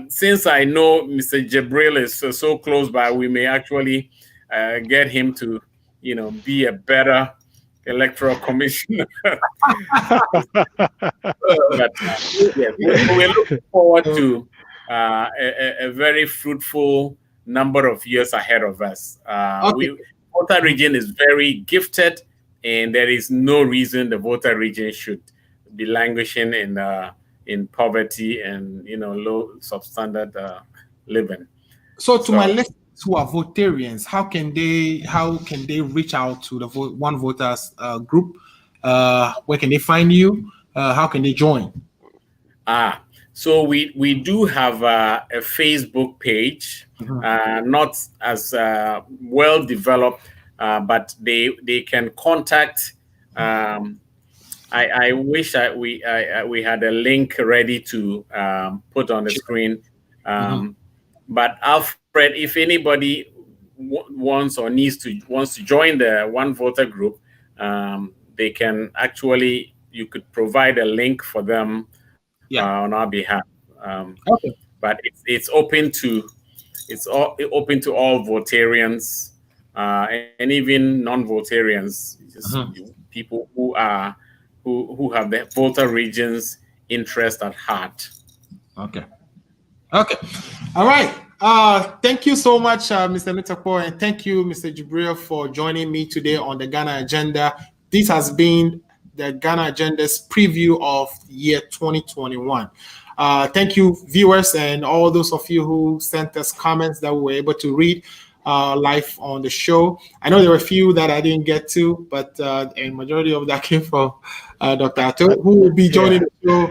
Since I know Mr. Jibreal is so close by, we may actually get him to, be a better electoral commissioner. But we're looking forward to a very fruitful number of years ahead of us. Volta region is very gifted, and there is no reason the Volta region should be languishing in poverty and low substandard living. So, my listeners who are Voltarians, how can they reach out to the One Voters group? Where can they find you? How can they join? So we do have a Facebook page, not as well developed, but they can contact. I wish we had a link ready to put on the screen. But Alfred, if anybody wants or wants to join the One Volta group, they can actually, you could provide a link for them on our behalf. But it's open to all Voltarians and even non-Voltarians, people who have the Volta region's interest at heart. Okay. All right. Thank you so much, Mr. Nutekpor, and thank you, Mr. Jibreal, for joining me today on the Ghana Agenda. This has been the Ghana Agenda's preview of year 2021. Thank you, viewers, and all those of you who sent us comments that we were able to read live on the show. I know there were a few that I didn't get to, but a majority of that came from Dr. Ato, who will be joining the show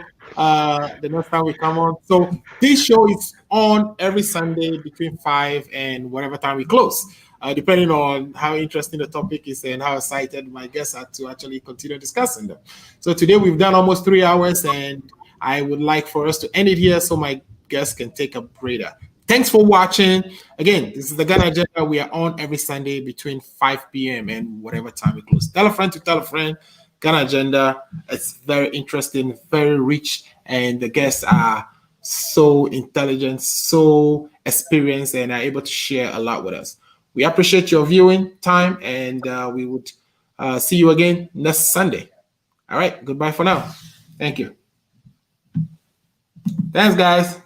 the next time we come on. So this show is on every Sunday between 5 and whatever time we close, depending on how interesting the topic is and how excited my guests are to actually continue discussing them. So today we've done almost 3 hours, and I would like for us to end it here so my guests can take a breather. Thanks for watching. Again, this is the Ghana Agenda. We are on every Sunday between 5 p.m. and whatever time we close. Tell a friend to tell a friend. Ghana Agenda. It's very interesting, very rich, and the guests are so intelligent, so experienced, and are able to share a lot with us. We appreciate your viewing time, and we would see you again next Sunday. All right, goodbye for now. Thank you. Thanks, guys.